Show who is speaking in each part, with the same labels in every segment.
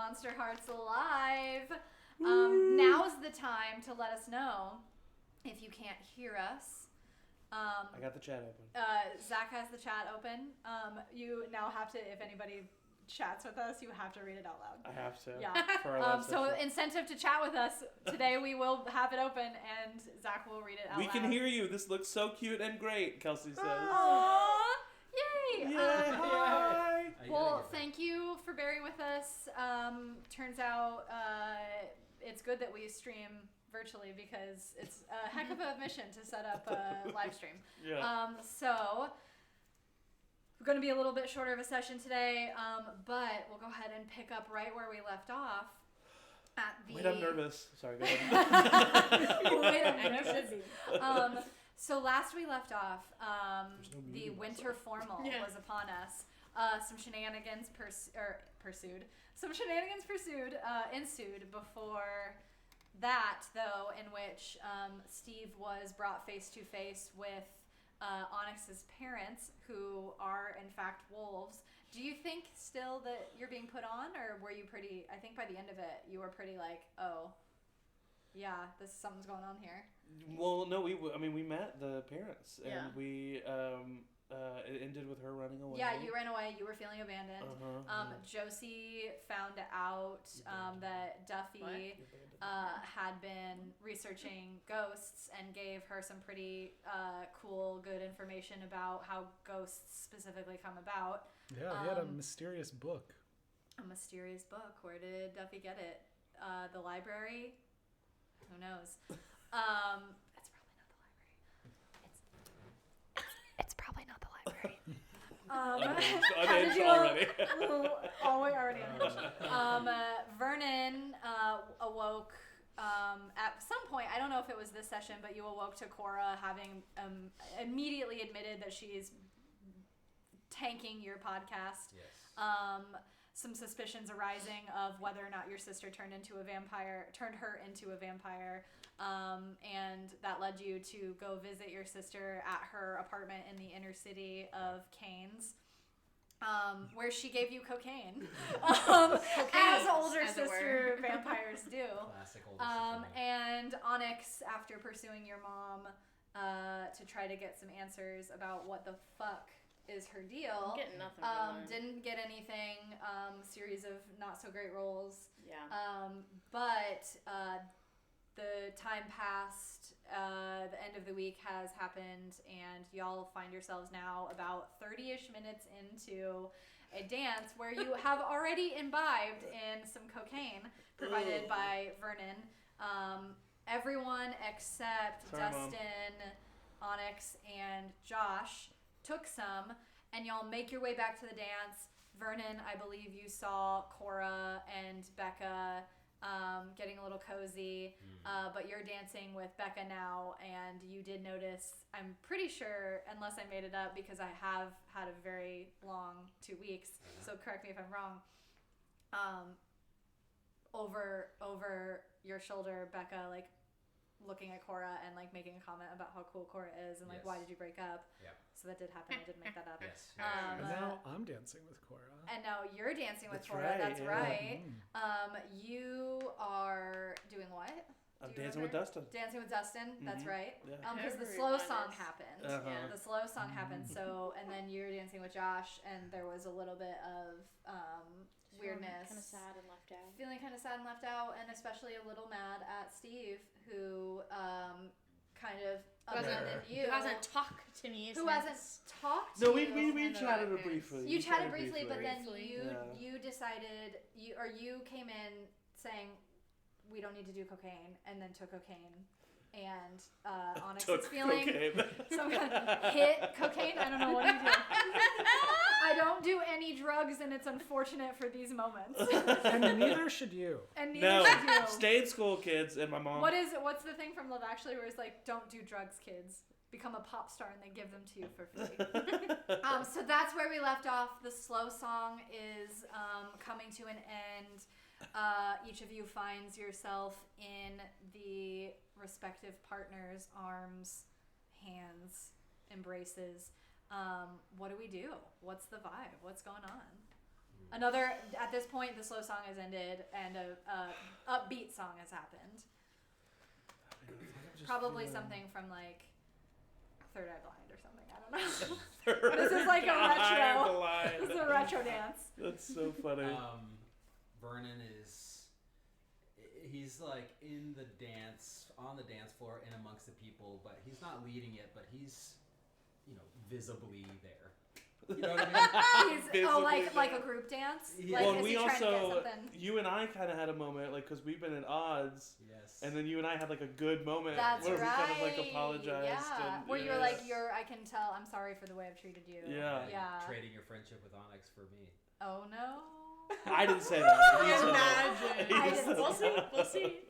Speaker 1: Monsterhearts Live. Now's the time to let us know if you can't hear us.
Speaker 2: I got the chat open.
Speaker 1: Zach has the chat open. You now have to, if anybody chats with us, you have to read it out loud.
Speaker 2: I have to.
Speaker 1: Yeah.
Speaker 2: For our
Speaker 1: so incentive to chat with us. Today we will have it open and Zach will read it out loud.
Speaker 2: We can hear you. This looks so cute and great, Kelsey says.
Speaker 1: Aww. Yay!
Speaker 2: Hi!
Speaker 1: Well, thank you for bearing with us. Turns out it's good that we stream virtually because it's a heck of a mission to set up a live stream.
Speaker 2: Yeah.
Speaker 1: So we're going to be a little bit shorter of a session today, but we'll go ahead and pick up right where we left off.
Speaker 2: Wait, I'm nervous. Sorry, go ahead.
Speaker 1: Wait, I'm nervous. So last we left off, the winter formal was upon us. Some shenanigans ensued before that, though, in which Steve was brought face to face with Onyx's parents, who are in fact wolves. Do you think still that you're being put on, or were you pretty? I think by the end of it, you were pretty like, oh, yeah, something's going on here.
Speaker 2: Well, no, we met the parents, and we it ended with her running away.
Speaker 1: Yeah, you ran away. You were feeling abandoned. Josie found out that Duffy had been researching ghosts and gave her some pretty cool, good information about how ghosts specifically come about.
Speaker 3: Yeah, he had a mysterious book.
Speaker 1: A mysterious book. Where did Duffy get it? The library? Who knows? It's probably not the library. It's probably not the library.
Speaker 2: Unhinged already.
Speaker 1: Already unhinged. Vernon awoke at some point. I don't know if it was this session, but you awoke to Cora having immediately admitted that she's tanking your podcast.
Speaker 4: Yes.
Speaker 1: Some suspicions arising of whether or not your sister turned her into a vampire, and that led you to go visit your sister at her apartment in the inner city of Cairns, where she gave you cocaine, as older sister vampires do.
Speaker 4: Classic older sister.
Speaker 1: And Onyx, after pursuing your mom to try to get some answers about what the fuck is her deal.
Speaker 5: Getting nothing from her.
Speaker 1: Didn't get anything. Series of not so great rolls.
Speaker 5: Yeah.
Speaker 1: But the time passed. The end of the week has happened, and y'all find yourselves now about 30-ish minutes into a dance where you have already imbibed in some cocaine provided by Vernon. Everyone except Dustin, Onyx, and Josh took some, and y'all make your way back to the dance. Vernon, I believe you saw Cora and Becca getting a little cozy, but you're dancing with Becca now, and you did notice, I'm pretty sure, unless I made it up, because I have had a very long 2 weeks, so correct me if I'm wrong, over your shoulder, Becca, like, looking at Cora and like making a comment about how cool Cora is and like why did you break up?
Speaker 4: Yeah.
Speaker 1: So that did happen. I did make that up.
Speaker 4: Yes.
Speaker 3: And now I'm dancing with Cora.
Speaker 1: And now you're dancing with Cora.
Speaker 2: Right,
Speaker 1: That's right.
Speaker 3: Mm.
Speaker 1: You are doing what?
Speaker 2: I'm dancing with Dustin.
Speaker 1: Dancing with Dustin. That's right.
Speaker 2: Yeah.
Speaker 1: Because the slow
Speaker 5: Everyone
Speaker 1: song
Speaker 5: is.
Speaker 1: happened.
Speaker 2: Uh-huh.
Speaker 1: The slow song happened. So and then you're dancing with Josh, and there was a little bit of weirdness.
Speaker 5: Kind of sad and left out.
Speaker 1: Feeling kind of sad and left out, and especially a little mad at Steve, who kind of abandoned you.
Speaker 5: Who hasn't talked to me
Speaker 1: Who
Speaker 5: since...
Speaker 1: hasn't talked to
Speaker 2: No,
Speaker 1: you.
Speaker 2: we chatted briefly.
Speaker 1: You chatted briefly, but then
Speaker 2: Yeah.
Speaker 1: you decided, you came in saying, we don't need to do cocaine, and then took cocaine. And Onyx is feeling some kind of hit cocaine. I don't know what you do. I don't do any drugs, and it's unfortunate for these moments.
Speaker 3: And neither should you.
Speaker 1: And neither should you.
Speaker 2: Stay in school, kids. And my mom.
Speaker 1: What's the thing from Love Actually where it's like, don't do drugs, kids. Become a pop star, and they give them to you for free. So that's where we left off. The slow song is coming to an end. Each of you finds yourself in the respective partner's arms, hands, embraces. What do we do? What's the vibe? What's going on? Another, at this point, the slow song has ended and a upbeat song has happened. Probably something from like Third Eye Blind or something. I don't know. This is like a retro. This is a retro dance.
Speaker 2: That's so funny.
Speaker 4: Vernon he's like in the dance, on the dance floor and amongst the people, but he's not leading it, but he's, visibly there. You know what I mean?
Speaker 1: like a group dance?
Speaker 4: Yeah.
Speaker 1: Like,
Speaker 2: Well,
Speaker 1: is
Speaker 2: we
Speaker 1: he trying to get
Speaker 2: also,
Speaker 1: something?
Speaker 2: you and I kind of had a moment, like, because we've been at odds.
Speaker 4: Yes.
Speaker 2: And then you and I had like a good moment
Speaker 1: That's
Speaker 2: where
Speaker 1: right.
Speaker 2: we kind of like apologized.
Speaker 1: Yeah.
Speaker 2: And,
Speaker 1: Where you're like, I can tell, I'm sorry for the way I've treated you.
Speaker 2: Yeah.
Speaker 1: Yeah.
Speaker 4: Trading your friendship with Onyx for me.
Speaker 1: Oh no.
Speaker 2: I didn't say that. He said
Speaker 5: Imagine.
Speaker 2: that.
Speaker 1: I didn't
Speaker 5: We'll see.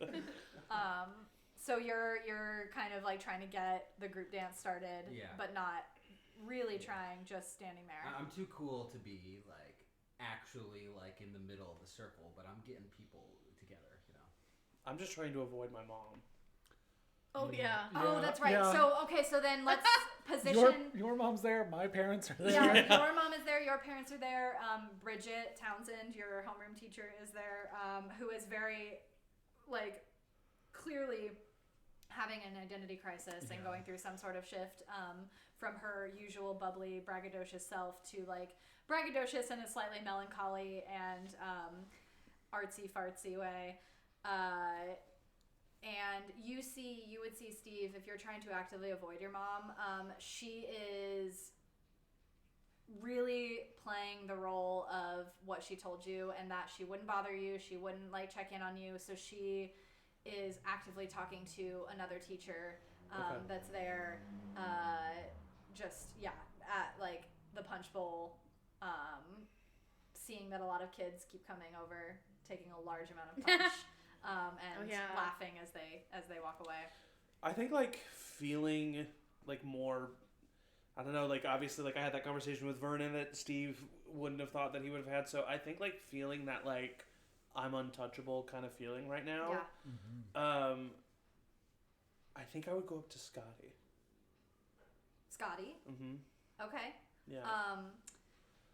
Speaker 1: So you're kind of like trying to get the group dance started, but not really trying, just standing there.
Speaker 4: I'm too cool to be like actually like in the middle of the circle, but I'm getting people together,
Speaker 2: I'm just trying to avoid my mom.
Speaker 5: Oh yeah.
Speaker 1: Oh, that's right.
Speaker 3: Yeah.
Speaker 1: So then let's position.
Speaker 3: Your mom's there. My parents are there.
Speaker 1: Yeah, your mom is there. Your parents are there. Bridget Townsend, your homeroom teacher, is there. Who is very, like, clearly having an identity crisis and going through some sort of shift from her usual bubbly, braggadocious self to like braggadocious in a slightly melancholy and artsy fartsy way. And you would see Steve, if you're trying to actively avoid your mom, she is really playing the role of what she told you, and that she wouldn't bother you, she wouldn't like check in on you, so she is actively talking to another teacher that's there, at like the punch bowl, seeing that a lot of kids keep coming over, taking a large amount of punch. And laughing as they walk away.
Speaker 2: I think like feeling like more, I don't know, like obviously like I had that conversation with Vernon that Steve wouldn't have thought that he would have had. So I think like feeling that like I'm untouchable kind of feeling right now.
Speaker 1: Yeah.
Speaker 3: Mm-hmm.
Speaker 2: I think I would go up to Scotty.
Speaker 1: Scotty.
Speaker 2: Mm-hmm.
Speaker 1: Okay.
Speaker 2: Yeah.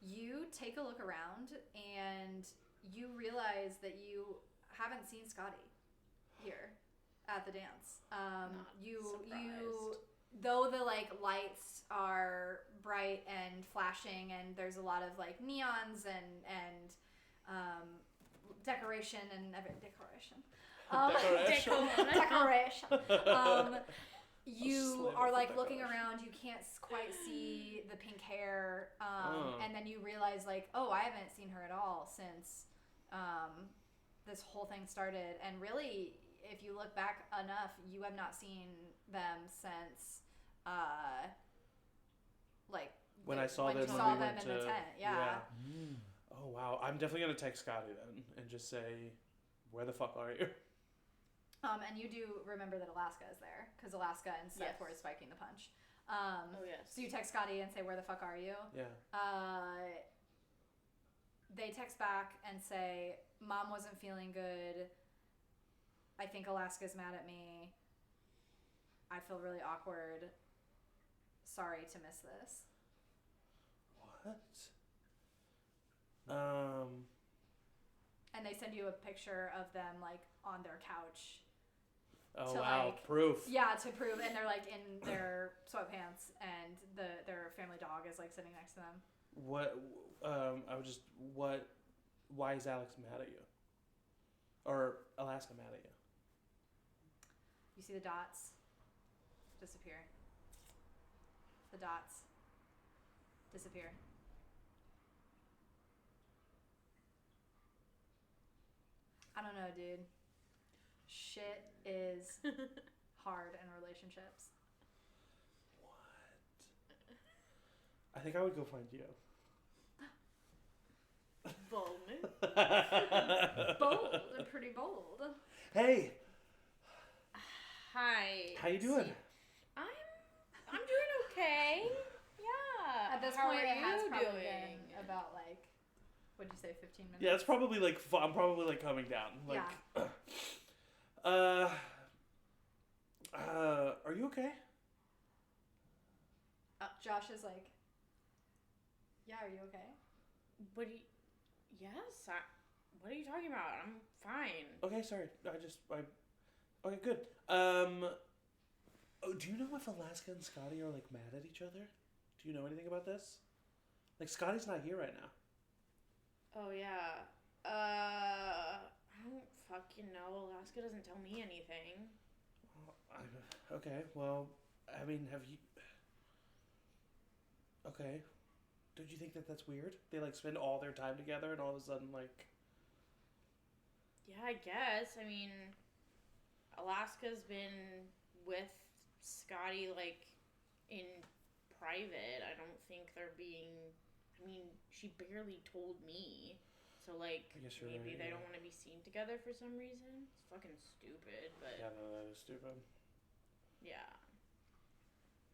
Speaker 1: You take a look around and you realize that you haven't seen Scotty here at the dance. You though the like lights are bright and flashing and there's a lot of like neons and decoration. You are like looking around, you can't quite see the pink hair, and then you realize like, oh, I haven't seen her at all since this whole thing started. And really, if you look back enough, you have not seen them since
Speaker 2: when I saw them in the tent.
Speaker 1: Yeah.
Speaker 2: Oh wow, I'm definitely gonna text Scotty then and just say, where the fuck are you?
Speaker 1: And you do remember that Alaska is there, because Alaska and Seth were spiking the punch. So you text Scotty and say, where the fuck are you?
Speaker 2: Yeah.
Speaker 1: They text back and say, Mom wasn't feeling good. I think Alaska's mad at me. I feel really awkward. Sorry to miss this.
Speaker 2: What?
Speaker 1: And they send you a picture of them like on their couch.
Speaker 2: Oh
Speaker 1: to,
Speaker 2: wow!
Speaker 1: like,
Speaker 2: proof.
Speaker 1: Yeah, to prove, and they're like in their sweatpants, and their family dog is like sitting next to them.
Speaker 2: What? Why is Alex mad at you? Or Alaska mad at you?
Speaker 1: You see the dots disappear. The dots disappear. I don't know, dude. Shit is hard in relationships.
Speaker 2: What? I think I would go find you.
Speaker 5: Bold.
Speaker 1: Bold. Pretty bold.
Speaker 2: Hey.
Speaker 5: Hi.
Speaker 2: How you doing?
Speaker 5: I'm doing okay. Yeah.
Speaker 1: At this
Speaker 5: How
Speaker 1: point,
Speaker 5: are
Speaker 1: it has
Speaker 5: you
Speaker 1: probably
Speaker 5: doing?
Speaker 1: been about like, what'd you say, 15 minutes?
Speaker 2: Yeah, it's probably like I'm probably like coming down. Like,
Speaker 1: yeah.
Speaker 2: Are you okay?
Speaker 1: Josh is like, yeah, are you okay?
Speaker 5: What do you? Yes. What are you talking about? I'm fine.
Speaker 2: Okay, sorry. Okay, good. Do you know if Alaska and Scotty are like mad at each other? Do you know anything about this? Like Scotty's not here right now.
Speaker 5: Oh yeah. I don't fucking know. Alaska doesn't tell me anything.
Speaker 2: Okay, well, I mean, have you... Okay. Don't you think that that's weird? They, like, spend all their time together and all of a sudden, like...
Speaker 5: Yeah, I guess. I mean, Alaska's been with Scotty, like, in private. I don't think they're being... I mean, she barely told me. So, like,
Speaker 2: I guess you're
Speaker 5: maybe
Speaker 2: right,
Speaker 5: they
Speaker 2: yeah.
Speaker 5: don't want to be seen together for some reason. It's fucking stupid, but...
Speaker 2: Yeah, no, that is stupid.
Speaker 5: Yeah.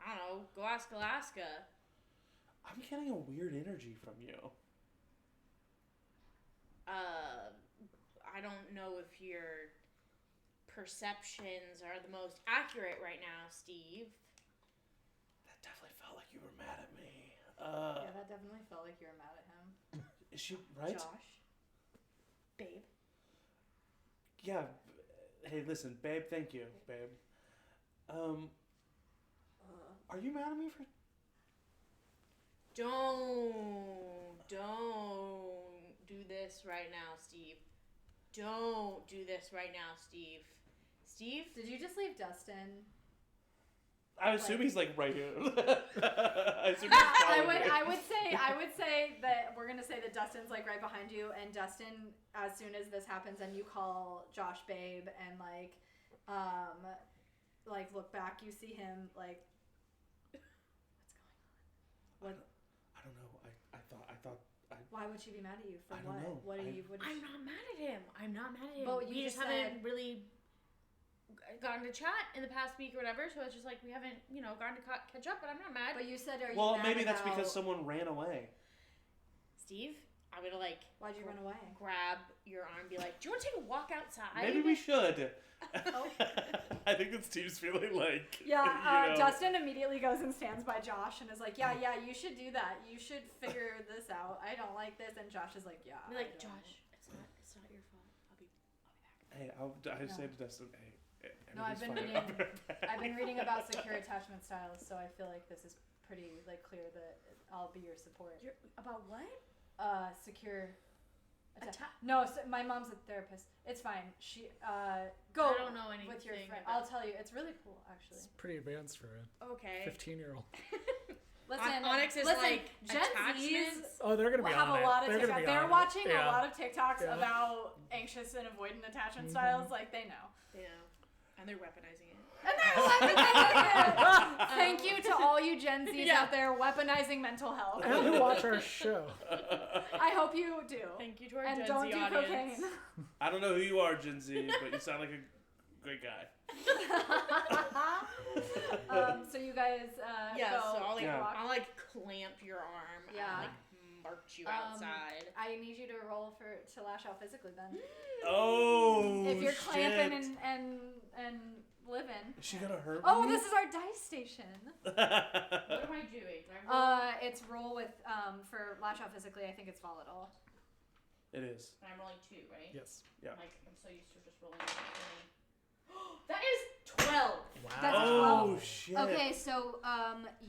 Speaker 5: I don't know. Go ask Alaska.
Speaker 2: I'm getting a weird energy from you.
Speaker 5: I don't know if your perceptions are the most accurate right now, Steve.
Speaker 2: That definitely felt like you were mad at me.
Speaker 1: Yeah, that definitely felt like you were mad at him.
Speaker 2: Is she right?
Speaker 5: Josh. Babe.
Speaker 2: Yeah. Hey, listen, babe. Thank you, babe. Are you mad at me for?
Speaker 5: Don't do this right now, Steve. Don't do this right now, Steve. Steve?
Speaker 1: Did you just leave Dustin?
Speaker 2: I assume he's like right here. I assume he's
Speaker 1: I
Speaker 2: following me.
Speaker 1: would say that we're gonna say that Dustin's like right behind you, and Dustin, as soon as this happens and you call Josh babe and like look back, you see him like, what's going on? What?
Speaker 2: I don't know. I thought.
Speaker 1: Why would she be mad at you for
Speaker 2: I
Speaker 1: what?
Speaker 2: don't know.
Speaker 1: What are you?
Speaker 5: I'm not mad at him. I'm not mad at him.
Speaker 1: But you
Speaker 5: we
Speaker 1: just
Speaker 5: just haven't
Speaker 1: said-
Speaker 5: really gotten to chat in the past week or whatever, so it's just like we haven't, gotten to catch up, but I'm not mad.
Speaker 1: But you said, are you
Speaker 2: Well,
Speaker 1: mad
Speaker 2: maybe that's
Speaker 1: about-
Speaker 2: because someone ran away.
Speaker 5: Steve, I'm gonna like
Speaker 1: Why'd you run away?
Speaker 5: grab your arm and be like, do you want to take a walk outside?
Speaker 2: Maybe we should.
Speaker 1: Oh.
Speaker 2: I think that Steve's feeling like.
Speaker 1: Yeah, Dustin immediately goes and stands by Josh and is like, yeah, you should do that. You should figure this out. I don't like this. And Josh is like, yeah.
Speaker 5: Be like,
Speaker 1: I don't.
Speaker 5: Josh, it's not your fault. I'll be back.
Speaker 2: Hey, I say to Dustin, hey.
Speaker 1: No, I've been
Speaker 2: everything's
Speaker 1: reading.
Speaker 2: fine.
Speaker 1: I've been reading about secure attachment styles, so I feel like this is pretty like clear that I'll be your support.
Speaker 5: About what?
Speaker 1: Secure.
Speaker 5: Atta-
Speaker 1: No, so my mom's a therapist. It's fine. She go.
Speaker 5: I don't know anything
Speaker 1: with your friend.
Speaker 5: about-
Speaker 1: I'll tell you. It's really cool, actually.
Speaker 3: It's pretty advanced for a
Speaker 5: Okay.
Speaker 3: 15-year-old.
Speaker 1: Listen,
Speaker 5: Onyx is like
Speaker 1: Gen Z's
Speaker 5: attachments.
Speaker 3: Oh, they're gonna be
Speaker 1: have
Speaker 3: on
Speaker 1: a
Speaker 3: it.
Speaker 1: lot of
Speaker 3: They're gonna
Speaker 1: TikTok.
Speaker 3: be
Speaker 1: They're
Speaker 3: on
Speaker 1: watching
Speaker 3: it.
Speaker 1: a
Speaker 3: Yeah.
Speaker 1: lot of TikToks
Speaker 3: Yeah.
Speaker 1: about anxious and avoidant attachment styles. Like they know.
Speaker 5: Yeah. And they're weaponizing it.
Speaker 1: And they're weaponizing it. Thank you to all you Gen Zs
Speaker 5: Yeah.
Speaker 1: out there weaponizing mental health.
Speaker 3: And who watch our show.
Speaker 1: I hope you do.
Speaker 5: Thank you to our
Speaker 1: And
Speaker 5: Gen
Speaker 1: don't
Speaker 5: Z
Speaker 1: do
Speaker 5: audience.
Speaker 1: cocaine.
Speaker 2: I don't know who you are, Gen Z, but you sound like a great guy.
Speaker 1: So you guys
Speaker 5: Yeah,
Speaker 1: go
Speaker 5: so I'll like,
Speaker 2: Yeah.
Speaker 1: walk.
Speaker 5: I'll like clamp your arm
Speaker 1: Yeah.
Speaker 5: and like march you outside.
Speaker 1: I need you to roll to lash out physically then.
Speaker 2: Oh,
Speaker 1: If you're
Speaker 2: shit.
Speaker 1: clamping and living.
Speaker 2: Is she gonna hurt
Speaker 1: Oh,
Speaker 2: me?
Speaker 1: this is our dice station.
Speaker 5: What am I doing? Do I roll?
Speaker 1: It's roll with for lash out physically. I think it's volatile.
Speaker 2: It is.
Speaker 5: And I'm rolling 2, right?
Speaker 3: Yes.
Speaker 2: Yeah.
Speaker 5: Like I'm so used to just rolling 20. That is 12.
Speaker 3: Wow.
Speaker 1: That's a
Speaker 2: Oh
Speaker 1: 12.
Speaker 2: shit.
Speaker 1: Okay, so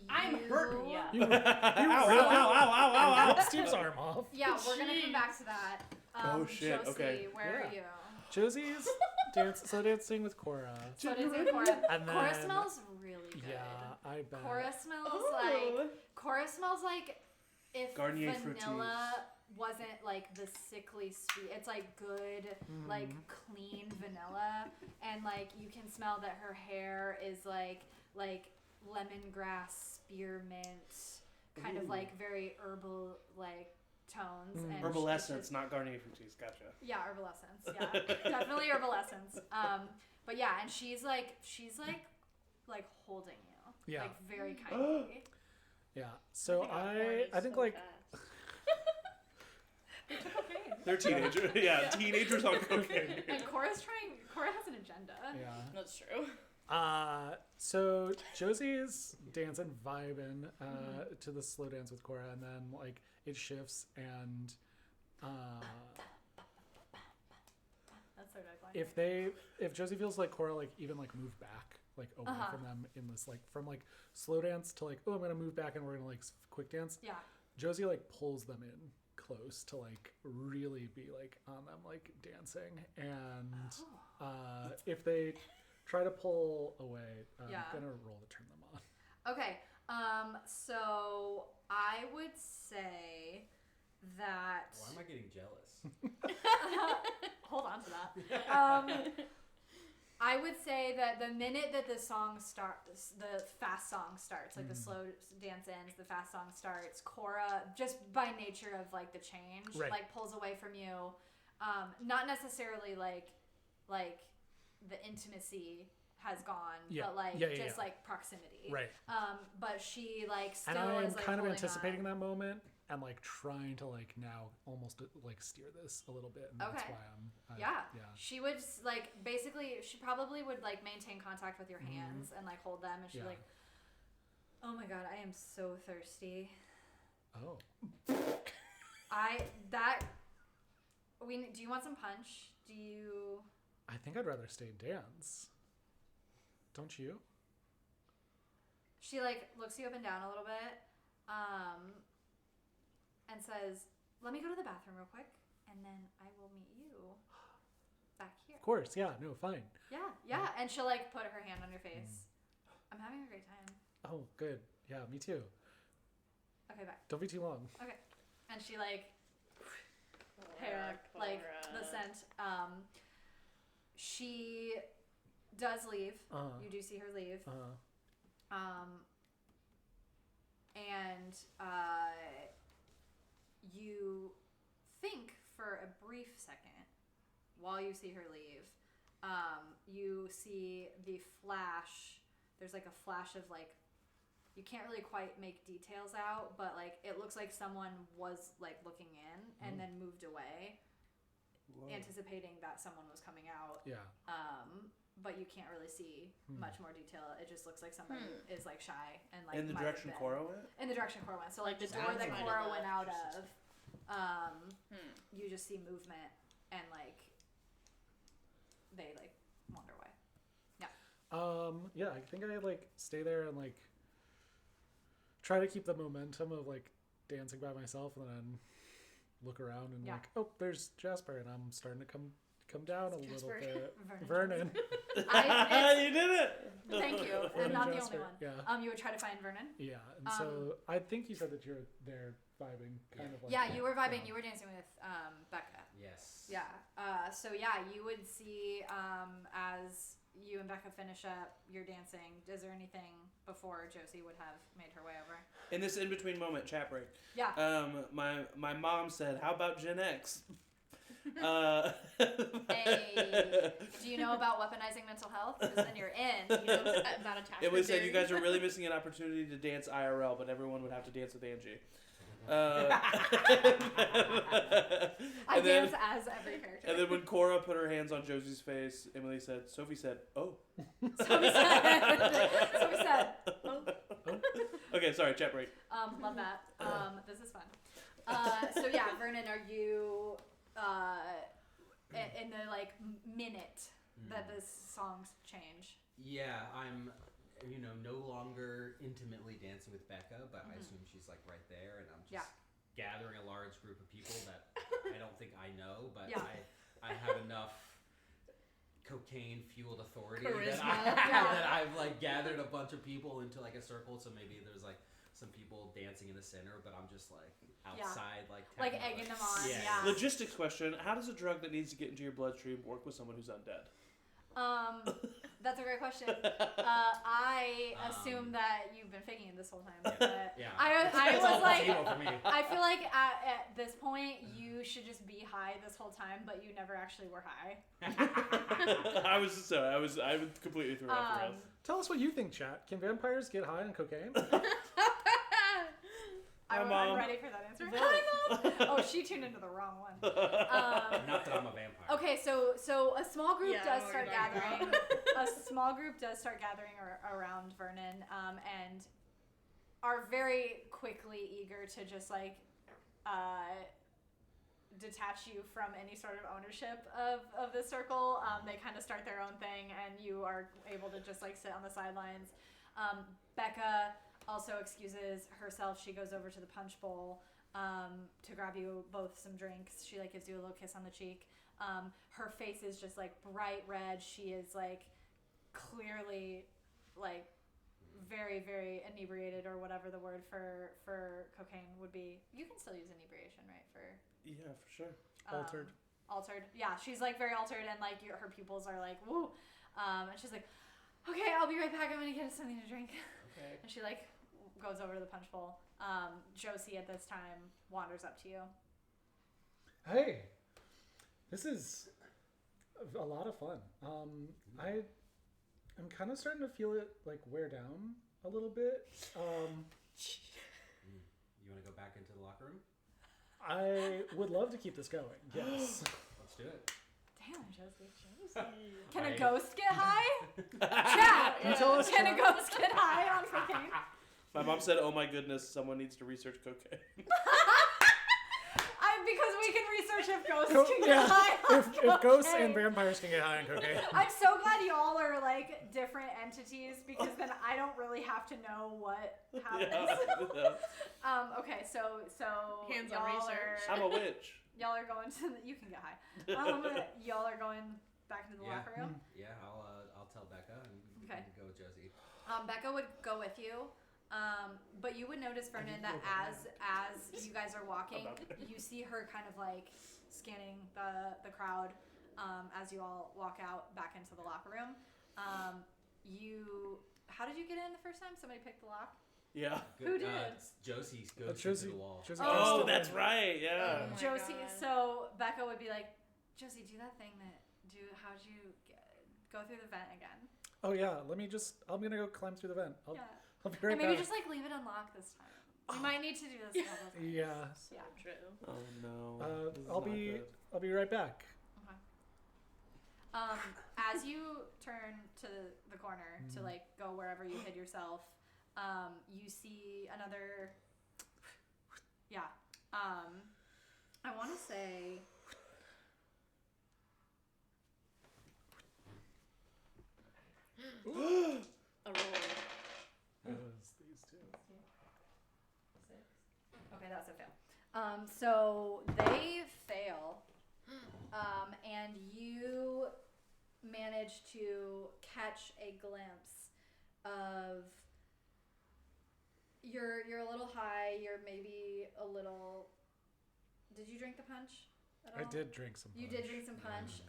Speaker 5: I'm hurting ya.
Speaker 3: You,
Speaker 2: Ow, ow, ow, ow, ow, ow.
Speaker 3: Steve's arm off.
Speaker 1: Yeah, we're gonna come back to that.
Speaker 2: Oh, shit,
Speaker 1: Josie,
Speaker 2: okay.
Speaker 1: where are
Speaker 3: Yeah.
Speaker 1: you?
Speaker 3: Josie's dancing with Cora.
Speaker 1: So it is in Cora.
Speaker 3: And
Speaker 1: Cora
Speaker 3: then-
Speaker 1: smells really good.
Speaker 3: Yeah, I bet.
Speaker 1: Cora smells
Speaker 2: Oh.
Speaker 1: like if
Speaker 2: Garnier
Speaker 1: vanilla wasn't like the sickly sweet. It's like good, like clean vanilla, and like you can smell that her hair is like lemongrass, spearmint, kind of
Speaker 2: Ooh.
Speaker 1: like very herbal like tones. And
Speaker 2: Herbal
Speaker 1: it's
Speaker 2: essence,
Speaker 1: just-
Speaker 2: not Garnier Fructis. Gotcha.
Speaker 1: Yeah, herbal essence. Yeah, definitely herbal essence. But yeah, and she's like holding you.
Speaker 3: Yeah.
Speaker 1: Like very kindly.
Speaker 3: Yeah. So I think like
Speaker 2: They're teenagers. Yeah, teenagers on cocaine.
Speaker 1: And Cora has an agenda.
Speaker 3: yeah.
Speaker 5: That's true.
Speaker 3: So Josie's dancing, vibing to the slow dance with Cora, and then like it shifts, and
Speaker 1: That's their line.
Speaker 3: If Josie feels like Cora like even like move back like away from them in this like from like slow dance to like, oh, I'm gonna move back and we're gonna like quick dance.
Speaker 1: Yeah.
Speaker 3: Josie like pulls them in close to like really be like on them like dancing, and if they try to pull away, I'm gonna roll to turn them on.
Speaker 1: Okay. So I would say that.
Speaker 4: Why am I getting jealous?
Speaker 1: Hold on to that. I would say that the minute that the song starts, the fast song starts, like the slow dance ends, the fast song starts, Cora, just by nature of like the change, like pulls away from you. Not necessarily like the intimacy has gone, but like just like proximity.
Speaker 3: Right.
Speaker 1: But she like still
Speaker 3: and I am
Speaker 1: is like
Speaker 3: kind of
Speaker 1: holding
Speaker 3: anticipating
Speaker 1: on.
Speaker 3: that moment and like trying to like now almost like steer this a little bit, and that's why I'm she would like basically she probably would like maintain contact with your hands and like hold them, and she's like, oh my god, I am so thirsty. Oh.
Speaker 1: Do you want some punch? Do you?
Speaker 3: I think I'd rather stay dance. Don't you?
Speaker 1: She like looks you up and down a little bit, and says, "Let me go to the bathroom real quick, and then I will meet you back here."
Speaker 3: Of course, yeah, no, fine.
Speaker 1: Yeah, and she'll like put her hand on your face. I'm having a great time.
Speaker 3: Oh, good. Yeah, me too.
Speaker 1: Okay, bye.
Speaker 3: Don't be too long.
Speaker 1: Okay, and she like hair like the scent. She does leave. You do see her leave. And you think for a brief second while you see her leave, you see the flash. There's like a flash of like, you can't really quite make details out, but like it looks like someone was like looking in and then moved away. Whoa. Anticipating that someone was coming out.
Speaker 3: Yeah.
Speaker 1: But you can't really see much more detail. It just looks like somebody is like shy and like
Speaker 2: in the direction Cora went.
Speaker 1: In the direction Cora went. So like the
Speaker 5: Just
Speaker 1: door that
Speaker 5: outside
Speaker 1: Cora
Speaker 5: of the-
Speaker 1: went out of, you just see movement and like they like wander away.
Speaker 3: Yeah, I think I like stay there and like try to keep the momentum of like dancing by myself, and then look around and like, oh, there's Jasper, and I'm starting to come down a little bit. Vernon.
Speaker 2: You did it.
Speaker 1: Thank you. I'm not the only one.
Speaker 3: Yeah.
Speaker 1: You would try to find Vernon.
Speaker 3: Yeah, and so I think you said that you're there vibing, kind of like.
Speaker 1: Yeah, you were vibing. You were dancing with Becca.
Speaker 4: Yes.
Speaker 1: Yeah. So yeah, you would see as you and Becca finish up your dancing. Is there anything before Josie would have made her way over?
Speaker 2: In this in between moment, chat break.
Speaker 1: Yeah.
Speaker 2: My mom said, "How about Gen X?"
Speaker 1: Hey, do you know about weaponizing mental health? Because then you're in. You know about attachment.
Speaker 2: It was said you guys are really missing an opportunity to dance IRL, but everyone would have to dance with Angie.
Speaker 1: I dance as every character.
Speaker 2: And then when Cora put her hands on Josie's face, Emily said, Sophie said, "Oh."
Speaker 1: Sophie said, "Oh."
Speaker 2: Okay, sorry, chat break.
Speaker 1: Love that. This is fun. So yeah, Vernon, are you in the like minute that the songs change?
Speaker 4: Yeah, I'm, no longer intimately dancing with Becca, but I assume she's like right there, and I'm just gathering a large group of people that I don't think I know, but I have enough cocaine-fueled authority that I've like gathered a bunch of people into like a circle, so maybe there's like some people dancing in the center, but I'm just like outside, like
Speaker 1: egging them on. Yeah.
Speaker 2: Logistics question: how does a drug that needs to get into your bloodstream work with someone who's undead?
Speaker 1: That's a great question. I assume that you've been faking it this whole time. But I was like, I feel like at this point you should just be high this whole time, but you never actually were high.
Speaker 2: I was completely thrown off the rails.
Speaker 3: Tell us what you think, chat. Can vampires get high on cocaine?
Speaker 1: I'm ready for that answer. Hi, Mom! Oh, she tuned into the wrong one.
Speaker 4: Not that I'm a vampire.
Speaker 1: Okay, so a small group does start gathering. A small group does start gathering around Vernon, and are very quickly eager to just like detach you from any sort of ownership of the circle. They kind of start their own thing, and you are able to just like sit on the sidelines. Becca also excuses herself. She goes over to the punch bowl to grab you both some drinks. She like gives you a little kiss on the cheek. Her face is just like bright red. She is like clearly like very, very inebriated, or whatever the word for cocaine would be. You can still use inebriation, right?
Speaker 2: Yeah, for sure.
Speaker 3: Altered.
Speaker 1: Yeah, she's like very altered, and like her pupils are like woo. And she's like, okay, I'll be right back. I'm gonna get us something to drink.
Speaker 2: Okay.
Speaker 1: And she like goes over to the punch bowl. Josie at this time wanders up to you.
Speaker 3: Hey, this is a lot of fun. I'm kind of starting to feel it like wear down a little bit.
Speaker 4: You want to go back into the locker room?
Speaker 3: I would love to keep this going. Yes.
Speaker 4: Let's do it.
Speaker 1: Damn, Josie. Can a ghost get high?
Speaker 3: You tell us
Speaker 1: Can a ghost get high on cocaine?
Speaker 2: My mom said, "Oh my goodness, someone needs to research cocaine."
Speaker 1: Because we can research if ghosts can get high on cocaine.
Speaker 3: If ghosts and vampires can get high on cocaine.
Speaker 1: I'm so glad y'all are like different entities, because then I don't really have to know what happens.
Speaker 2: Yeah.
Speaker 1: Okay, so
Speaker 5: Hands on
Speaker 1: y'all
Speaker 5: research.
Speaker 1: are
Speaker 2: I'm a witch.
Speaker 1: y'all are going to you can get high. Y'all are going back into the locker room.
Speaker 4: Yeah, I'll tell Becca and
Speaker 1: Okay.
Speaker 4: go with Josie.
Speaker 1: Becca would go with you. But you would notice, Vernon, that as you guys are walking, you see her kind of like scanning the crowd as you all walk out back into the locker room. How did you get in the first time? Somebody picked the lock?
Speaker 2: Yeah.
Speaker 1: Who did?
Speaker 4: Josie goes to the wall.
Speaker 3: Josie
Speaker 2: Oh, that's right. Yeah.
Speaker 5: Oh my
Speaker 1: Josie.
Speaker 5: God.
Speaker 1: So Becca would be like, Josie, do that thing how'd you go through the vent again?
Speaker 3: Oh yeah, I'm gonna go climb through the vent. I'll be right
Speaker 1: And maybe
Speaker 3: back.
Speaker 1: just like leave it unlocked this time. We might need to do this a couple times.
Speaker 3: Yeah.
Speaker 5: So true.
Speaker 2: Oh no. This is
Speaker 3: I'll
Speaker 2: not good.
Speaker 3: be right back.
Speaker 1: Okay. As you turn to the corner to like go wherever you hid yourself, you see another. Yeah. I want to say.
Speaker 5: A roll.
Speaker 3: These two.
Speaker 1: 6. Okay, that's a fail. So they fail, and you manage to catch a glimpse of. You're a little high. You're maybe a little. Did you drink the punch at all?
Speaker 3: I did drink some punch.
Speaker 1: You did drink some punch.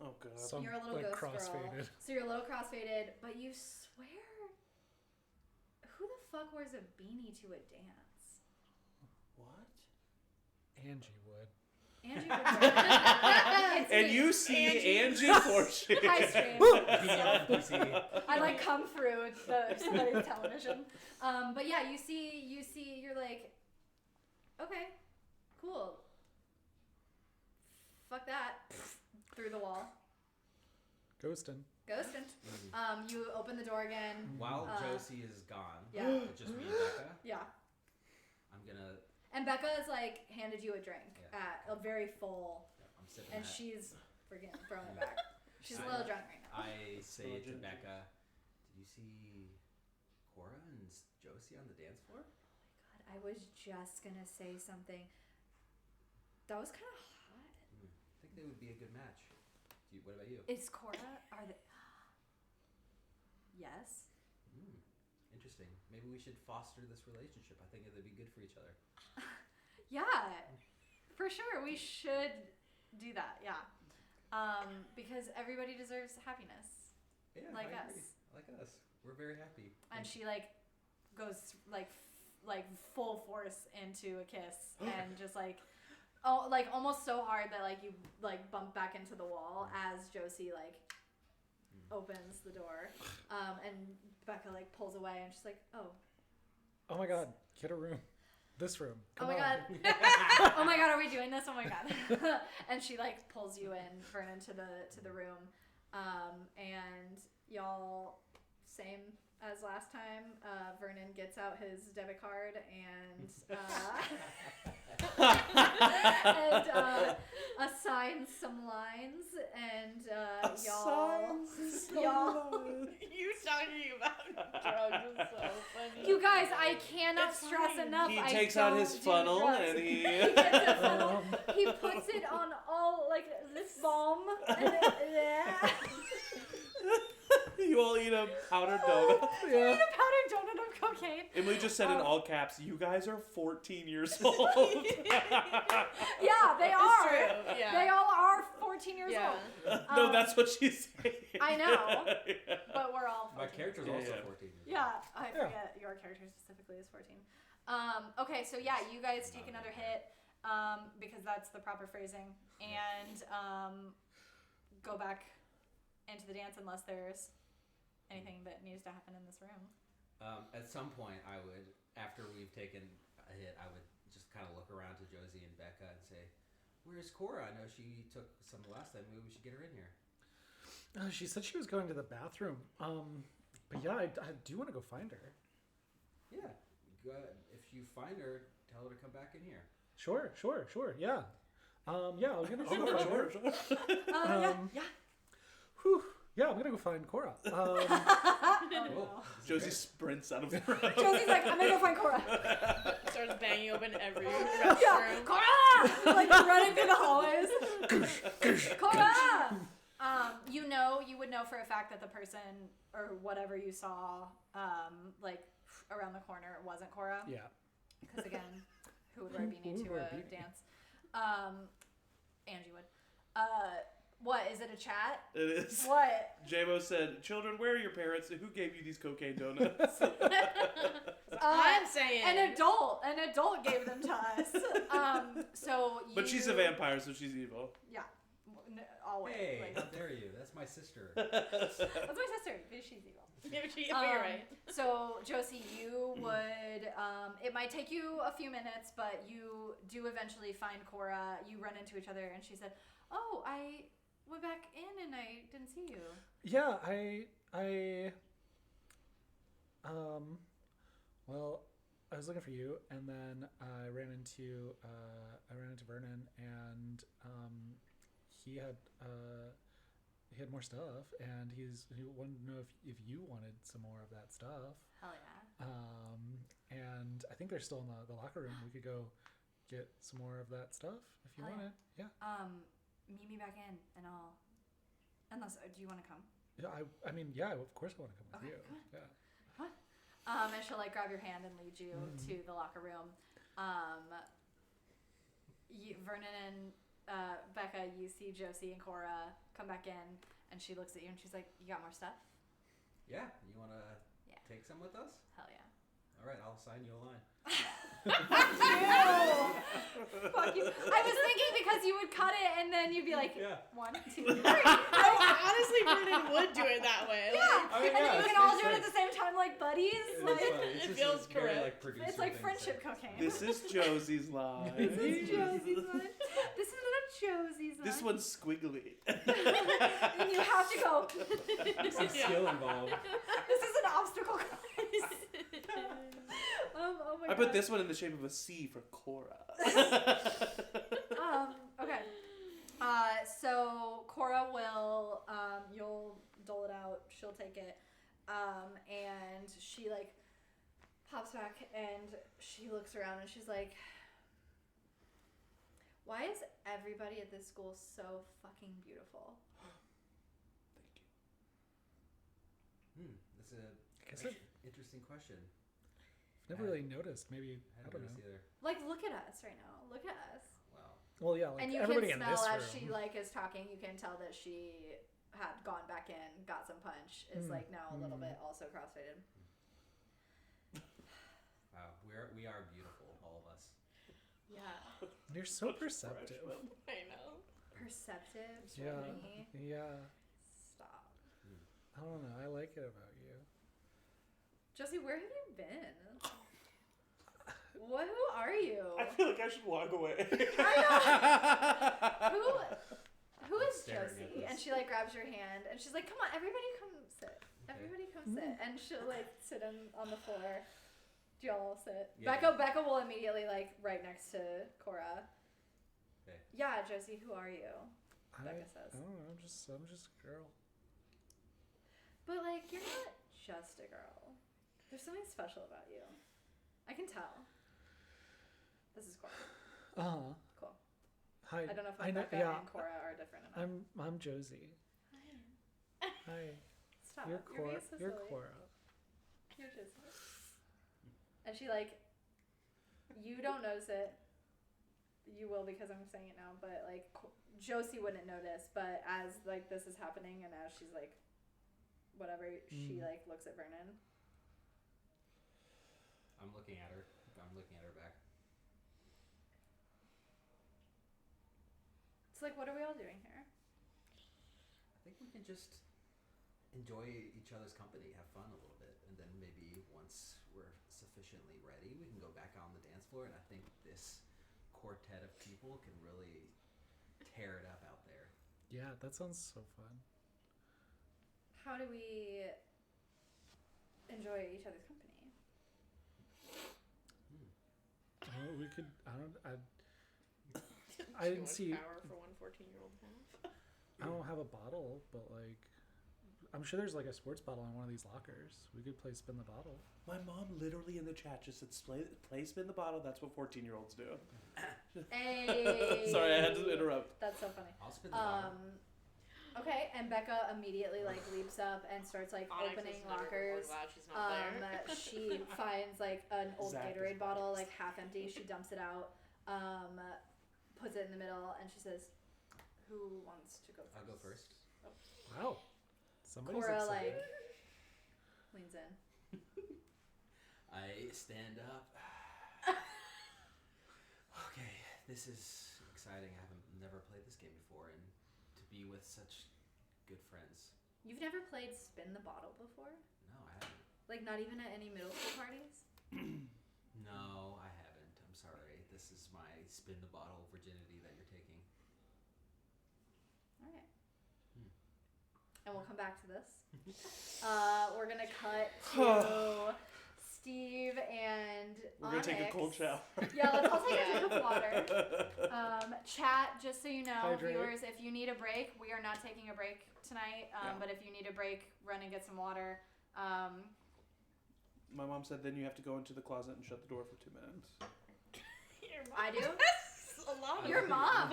Speaker 2: Oh god.
Speaker 1: You're a little
Speaker 3: like
Speaker 1: ghost
Speaker 3: crossfaded.
Speaker 1: girl. So you're a little crossfaded, but you swear, who the fuck wears a beanie to a dance?
Speaker 2: What?
Speaker 3: Angie would.
Speaker 1: Angie would wear it.
Speaker 2: And you see Angie Forshee.
Speaker 1: High stream. I like come through somebody's television. But yeah, you see, you're like, okay, cool. Fuck that. Through the wall.
Speaker 3: Ghostin'.
Speaker 1: You open the door again.
Speaker 4: While Josie is gone,
Speaker 1: Yeah.
Speaker 4: it's just me and Becca,
Speaker 1: Yeah.
Speaker 4: I'm gonna.
Speaker 1: And Becca has like handed you a drink
Speaker 4: Yeah.
Speaker 1: at a very full,
Speaker 4: I'm sipping
Speaker 1: and
Speaker 4: that.
Speaker 1: she's freaking throwing it back. She's a little drunk right now.
Speaker 4: I say to
Speaker 2: ginger.
Speaker 4: Becca, "Did you see Cora and Josie on the dance floor?"
Speaker 1: God, I was just gonna say something. That was kind of hot.
Speaker 4: I think they would be a good match. What about you?
Speaker 1: Is Cora? Are they? Yes.
Speaker 4: Interesting. Maybe we should foster this relationship. I think they'd be good for each other.
Speaker 1: Yeah, for sure. We should do that. Yeah. Because everybody deserves happiness.
Speaker 4: Yeah,
Speaker 1: Like
Speaker 4: I
Speaker 1: us.
Speaker 4: agree. Like us. We're very happy.
Speaker 1: And she like goes like full force into a kiss and just like almost so hard that like you like bump back into the wall as Josie like opens the door, and Becca like pulls away and she's like, oh
Speaker 3: Oh my god, get a room. This room. Come
Speaker 1: oh my
Speaker 3: on.
Speaker 1: god oh my god, are we doing this? Oh my god. And she like pulls you in, Vernon, to the room, and y'all same as last time, Vernon gets out his debit card and assigns some lines, and y'all.
Speaker 5: You talking about drugs is so funny.
Speaker 1: You guys, I cannot stress enough.
Speaker 2: He takes out his funnel and he
Speaker 1: gets a funnel. He puts it on all like lip balm. And
Speaker 2: You all eat a powdered donut.
Speaker 1: Yeah. Eat a powdered donut of cocaine.
Speaker 2: Emily just said in all caps, "You guys are 14 years old."
Speaker 1: Yeah, they are.
Speaker 5: True. Yeah.
Speaker 1: They all are 14 years old.
Speaker 2: No, that's what she's saying.
Speaker 1: I know, but we're all 14.
Speaker 4: My character's also 14.
Speaker 1: Yeah, I forget your character specifically is 14. Okay, so yeah, you guys take another hit because that's the proper phrasing, and go back into the dance unless there's anything that needs to happen in this room.
Speaker 4: At some point, I would, after we've taken a hit, I would just kind of look around to Josie and Becca and say, "Where's Cora? I know she took some last time. Maybe we should get her in here."
Speaker 3: She said she was going to the bathroom. But yeah, I do want to go find her.
Speaker 4: Yeah. If you find her, tell her to come back in here.
Speaker 3: Sure. Yeah. Yeah, I'm gonna go find her.
Speaker 1: Yeah.
Speaker 3: Whew. Yeah, I'm gonna go find Cora.
Speaker 2: Josie sprints out of the room.
Speaker 1: Josie's like, I'm gonna go find Cora.
Speaker 5: Starts banging open every restroom.
Speaker 1: Yeah, Cora! Like running through the hallways. Cora! You would know for a fact that the person or whatever you saw, like around the corner wasn't Cora.
Speaker 3: Yeah.
Speaker 1: Because again, who would wear a beanie to a dance? Angie would. What, is it a chat?
Speaker 2: It is.
Speaker 1: What?
Speaker 2: J-Mo said, "Children, where are your parents? Who gave you these cocaine donuts?"
Speaker 5: I'm saying
Speaker 1: an adult gave them to us.
Speaker 2: But she's a vampire, so she's evil.
Speaker 1: Yeah, always.
Speaker 4: Hey,
Speaker 1: like,
Speaker 4: how dare you? That's my sister.
Speaker 1: that's my sister. She's evil.
Speaker 5: You're right.
Speaker 1: So Josie, you would. It might take you a few minutes, but you do eventually find Cora. You run into each other, and she said, "Oh, I went back in and I didn't see you."
Speaker 3: Yeah, well, I was looking for you, and then I ran into Vernon, and he had more stuff, and he wanted to know if you wanted some more of that stuff.
Speaker 1: Hell yeah.
Speaker 3: And I think they're still in the locker room. We could go get some more of that stuff if you wanted. Yeah.
Speaker 1: Meet me back in, and I'll. Unless, do you want to come?
Speaker 3: Yeah, I mean, yeah, of course I want to come with you.
Speaker 1: Come on.
Speaker 3: Yeah.
Speaker 1: Come on. And she'll like grab your hand and lead you to the locker room. Vernon and Becca, you see Josie and Cora come back in, and she looks at you and she's like, "You got more stuff?"
Speaker 4: Yeah, you want to take some with us?
Speaker 1: Hell yeah.
Speaker 4: All right, I'll sign you a line.
Speaker 1: Fuck you. I was thinking because you would cut it and then you'd be like, 1, 2, 3.
Speaker 5: Honestly, Vernon would do it that way.
Speaker 1: Yeah, and then you can all do it at the same time, like buddies.
Speaker 5: It feels correct.
Speaker 1: It's like friendship cocaine.
Speaker 2: This is Josie's line.
Speaker 1: This is Josie's line. This is not Josie's line.
Speaker 2: This one's squiggly.
Speaker 1: And you have to go.
Speaker 4: There's some skill involved.
Speaker 1: This is an obstacle course. Oh my
Speaker 2: I
Speaker 1: God.
Speaker 2: put this one in the shape of a C for Cora.
Speaker 1: Okay. So Cora will, you'll dole it out. She'll take it. And she like pops back and she looks around and she's like, "Why is everybody at this school so fucking beautiful?"
Speaker 4: That's an interesting question.
Speaker 3: Never really noticed. Maybe I don't know.
Speaker 4: Either.
Speaker 1: Like, look at us right now. Look at us.
Speaker 4: Wow.
Speaker 3: Well, yeah, like
Speaker 1: and you
Speaker 3: everybody
Speaker 1: can
Speaker 3: in this
Speaker 1: smell as
Speaker 3: room.
Speaker 1: she like is talking. You can tell that she had gone back in, got some punch. Is like now a little bit also crossfaded.
Speaker 4: Wow, we are beautiful, all of us.
Speaker 1: Yeah.
Speaker 3: You're so perceptive.
Speaker 5: I know.
Speaker 1: Perceptive.
Speaker 3: Yeah.
Speaker 1: Me.
Speaker 3: Yeah.
Speaker 1: Stop.
Speaker 3: I don't know. I like it about you.
Speaker 1: Josie, where have you been? Who are you?
Speaker 2: I feel like I should walk away.
Speaker 1: I know. Who is
Speaker 4: Staring at
Speaker 1: Josie?
Speaker 4: this.
Speaker 1: And she like grabs your hand and she's like, "Come on, everybody come sit. Everybody come sit, and she'll like sit on the floor. Do y'all all sit?
Speaker 4: Yeah.
Speaker 1: Becca will immediately like right next to Cora.
Speaker 4: Okay.
Speaker 1: Yeah, Josie, who are you? Becca says.
Speaker 3: I don't know. I'm just a girl.
Speaker 1: But like, you're not just a girl. There's something special about you. I can tell. This is Cora. Cool.
Speaker 3: Hi.
Speaker 1: I don't know if Becca and Cora are different enough.
Speaker 3: I'm Josie. Hi.
Speaker 1: Stop.
Speaker 3: You're Cora.
Speaker 1: Being so
Speaker 3: You're
Speaker 1: silly.
Speaker 3: Cora.
Speaker 1: You're Josie. And she like, you don't notice it. You will because I'm saying it now. But like, Josie wouldn't notice. But as like this is happening, and as she's like, whatever, she like looks at Vernon.
Speaker 4: I'm looking at her. I'm looking at her back.
Speaker 1: It's like, what are we all doing here?
Speaker 4: I think we can just enjoy each other's company, have fun a little bit, and then maybe once we're sufficiently ready, we can go back on the dance floor. And I think this quartet of people can really tear it up out there.
Speaker 3: Yeah, that sounds so fun.
Speaker 1: How do we enjoy each other's company?
Speaker 3: Oh, we could. I didn't see.
Speaker 5: Power for one 14-year-old to have.
Speaker 3: I don't have a bottle, but like, I'm sure there's like a sports bottle in one of these lockers. We could play spin the bottle.
Speaker 2: My mom literally in the chat just said, play spin the bottle. That's what 14-year-olds do.
Speaker 1: Hey.
Speaker 2: Sorry, I had to interrupt.
Speaker 1: That's so funny.
Speaker 4: I'll spin the bottle.
Speaker 1: Okay, and Becca immediately like leaps up and starts like
Speaker 5: Onyx
Speaker 1: opening
Speaker 5: is never
Speaker 1: lockers.
Speaker 5: glad she's not there.
Speaker 1: She finds like an old
Speaker 2: Zach is
Speaker 1: Gatorade bottle,
Speaker 2: biased.
Speaker 1: like half empty. She dumps it out, puts it in the middle, and she says, "Who wants to go first?"
Speaker 4: I'll go first.
Speaker 3: Wow. Somebody's
Speaker 1: Cora
Speaker 3: excited.
Speaker 1: like leans in.
Speaker 4: I stand up. Okay, this is exciting. I haven't never played this game before, and to be with such good friends.
Speaker 1: You've never played Spin the Bottle before?
Speaker 4: No, I haven't.
Speaker 1: Like not even at any middle school parties?
Speaker 4: No, I haven't. I'm sorry. This is my spin the bottle virginity that you're taking.
Speaker 1: All right. And we'll come back to this. We're gonna cut to Steve and
Speaker 2: We're going to take a cold shower.
Speaker 1: Yeah, let's all take a drink of water. Chat, just so you know,
Speaker 3: Hydrate.
Speaker 1: viewers, if you need a break, we are not taking a break tonight. But if you need a break, run and get some water.
Speaker 2: My mom said then you have to go into the closet and shut the door for 2 minutes.
Speaker 1: I do?
Speaker 5: A lot.
Speaker 1: Your mom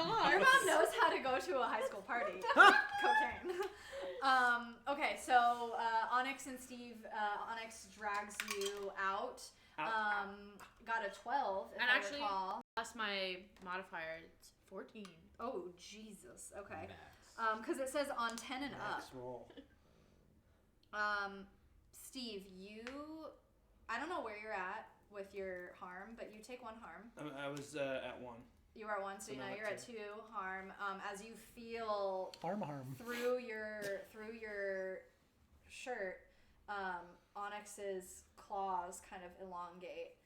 Speaker 1: knows how to go to a high school party. Cocaine. Okay, so Onyx and Steve, Onyx drags you out. Got a 12, if
Speaker 5: And
Speaker 1: I
Speaker 5: actually,
Speaker 1: recall.
Speaker 5: plus my modifier, it's 14.
Speaker 1: Oh, Jesus. Okay.
Speaker 4: Max.
Speaker 1: Because it says on 10 and
Speaker 2: Max
Speaker 1: up.
Speaker 2: roll.
Speaker 1: Steve, I don't know where you're at with your harm, but you take 1 harm.
Speaker 2: I was at 1.
Speaker 1: You are 1, so
Speaker 2: So
Speaker 1: now
Speaker 2: now
Speaker 1: you're
Speaker 2: at
Speaker 1: at 2 harm. As you feel
Speaker 3: Harm.
Speaker 1: through your shirt, Onyx's claws kind of elongate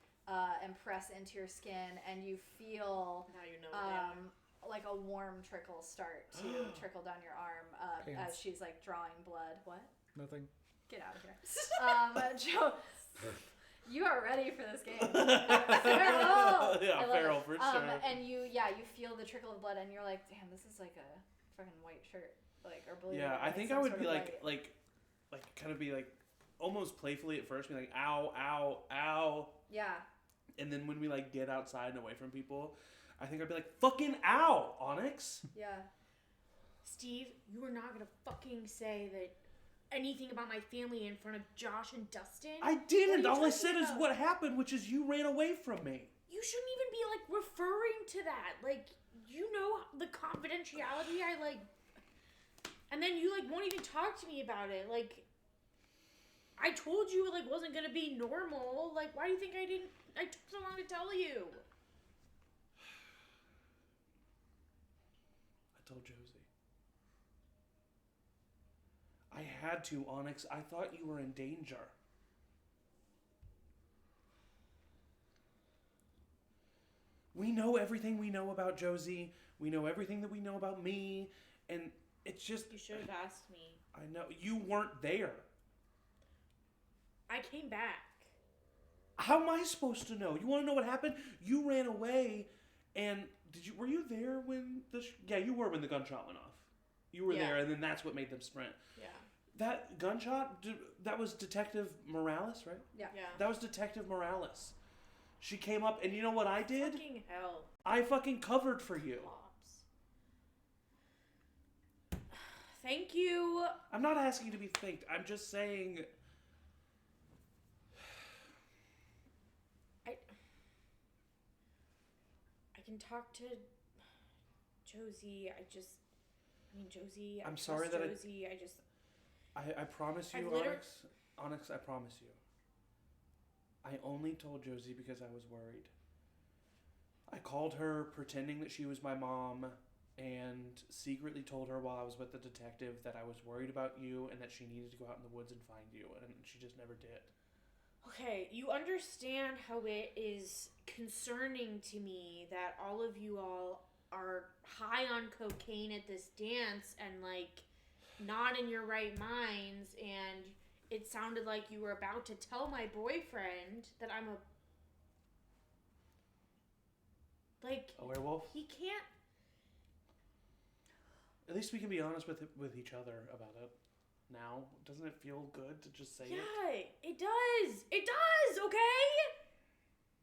Speaker 1: and press into your skin, and you feel
Speaker 5: Now you know what they are.
Speaker 1: like a warm trickle start to trickle down your arm as
Speaker 3: Pants.
Speaker 1: she's like drawing blood. What?
Speaker 3: Nothing.
Speaker 1: Get out of here. Joe, you are ready for this game. Feral!
Speaker 2: Yeah,
Speaker 1: I love
Speaker 2: feral
Speaker 1: it.
Speaker 2: for sure.
Speaker 1: And you feel the trickle of blood, and you're like, damn, this is like a fucking white shirt, like or blue.
Speaker 2: Yeah, I think I
Speaker 1: some
Speaker 2: would
Speaker 1: sort
Speaker 2: be
Speaker 1: of
Speaker 2: like
Speaker 1: white.
Speaker 2: kind of be like almost playfully at first, be like ow, ow, ow,
Speaker 1: Yeah.
Speaker 2: and then when we like get outside and away from people, I think I'd be like fucking ow, Onyx.
Speaker 1: Yeah.
Speaker 5: Steve, you are not gonna fucking say that anything about my family in front of Josh and Dustin.
Speaker 2: I didn't.
Speaker 5: What are you
Speaker 2: All I
Speaker 5: talking
Speaker 2: said is
Speaker 5: about?
Speaker 2: what happened, which is you ran away from me.
Speaker 5: You shouldn't even be like referring to that. Like, you know the confidentiality I like, and then you like won't even talk to me about it. Like, I told you it like wasn't gonna be normal. Like, why do you think I didn't? I took so long to tell you.
Speaker 2: I told Josie. I had to, Onyx. I thought you were in danger. We know everything we know about Josie. We know everything that we know about me. And it's just...
Speaker 5: You should have asked me.
Speaker 2: I know. You weren't there.
Speaker 5: I came back.
Speaker 2: How am I supposed to know? You want to know what happened? You ran away, and were you there when you were when the gunshot went off. You were there, and then that's what made them sprint.
Speaker 5: Yeah.
Speaker 2: That gunshot, that was Detective Morales, right?
Speaker 1: Yeah.
Speaker 2: That was Detective Morales. She came up, and you know what I did?
Speaker 5: Fucking hell.
Speaker 2: I fucking covered for you.
Speaker 5: Thank you.
Speaker 2: I'm not asking you to be thanked. I'm just saying...
Speaker 5: I can talk to Josie. Josie.
Speaker 2: I'm sorry that
Speaker 5: Josie.
Speaker 2: I promise you, Onyx, I promise you. I only told Josie because I was worried. I called her pretending that she was my mom and secretly told her while I was with the detective that I was worried about you and that she needed to go out in the woods and find you, and she just never did.
Speaker 5: Okay, you understand how it is concerning to me that all of you all are high on cocaine at this dance and, like, not in your right minds, and it sounded like you were about to tell my boyfriend that I'm
Speaker 2: a werewolf?
Speaker 5: He can't...
Speaker 2: At least we can be honest with each other about it. Now, doesn't it feel good to just say it?
Speaker 5: Yeah, it does. It does, okay?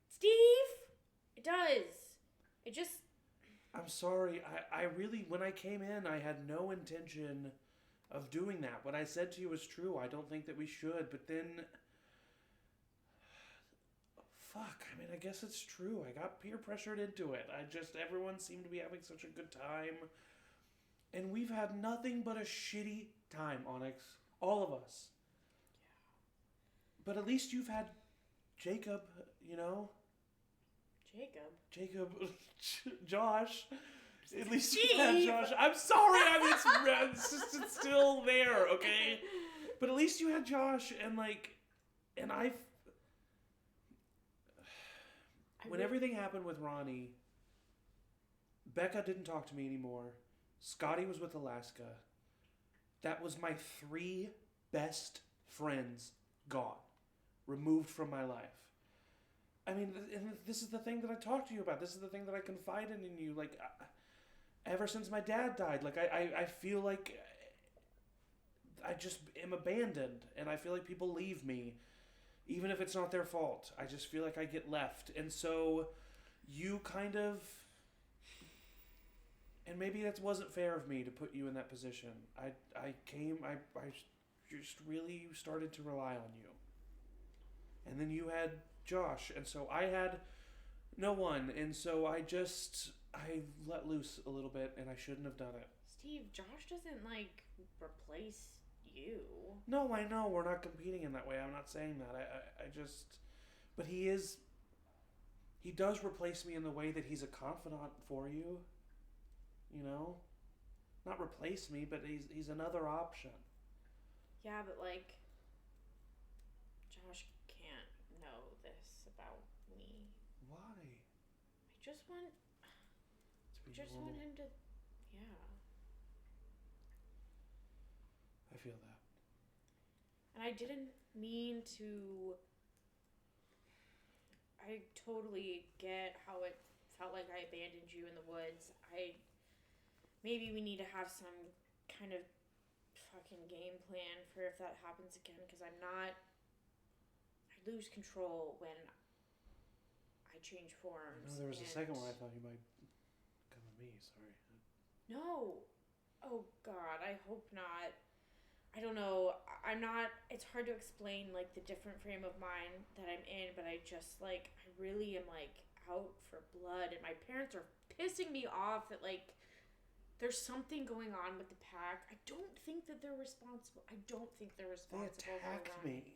Speaker 5: Steve? It does. It just...
Speaker 2: I'm sorry. I really, when I came in, I had no intention of doing that. What I said to you was true. I don't think that we should, but then... Fuck, I mean, I guess it's true. I got peer pressured into it. Everyone seemed to be having such a good time. And we've had nothing but a shitty time, Onyx. All of us. Yeah. But at least you've had Jacob, you know? Jacob. Josh. At least you've had Josh. I'm sorry, it's still there, okay? But at least you had Josh, and when everything happened with Ronnie, Becca didn't talk to me anymore. Scotty was with Alaska. That was my 3 best friends gone. Removed from my life. I mean, and this is the thing that I talked to you about. This is the thing that I confided in you. Like, ever since my dad died, like, I feel like I just am abandoned. And I feel like people leave me. Even if it's not their fault. I just feel like I get left. And so, you kind of... And maybe that wasn't fair of me to put you in that position. I just really started to rely on you. And then you had Josh, and so I had no one, and so I let loose a little bit, and I shouldn't have done it.
Speaker 5: Steve, Josh doesn't, replace you.
Speaker 2: No, I know, we're not competing in that way, I'm not saying that, but he does replace me in the way that he's a confidant for you. You know? Not replace me, but he's another option.
Speaker 5: Yeah, but, Josh can't know this about me.
Speaker 2: Why?
Speaker 5: I just want him to... Yeah.
Speaker 2: I feel that.
Speaker 5: And I didn't mean to... I totally get how it felt like I abandoned you in the woods. Maybe we need to have some kind of fucking game plan for if that happens again, because I lose control when I change forms.
Speaker 2: No, there was a second one I thought you might come at me, sorry.
Speaker 5: No. Oh, God, I hope not. I don't know. It's hard to explain, the different frame of mind that I'm in, but I just, I really am, out for blood, and my parents are pissing me off that, there's something going on with the pack. I don't think that they're responsible.
Speaker 2: They attacked me.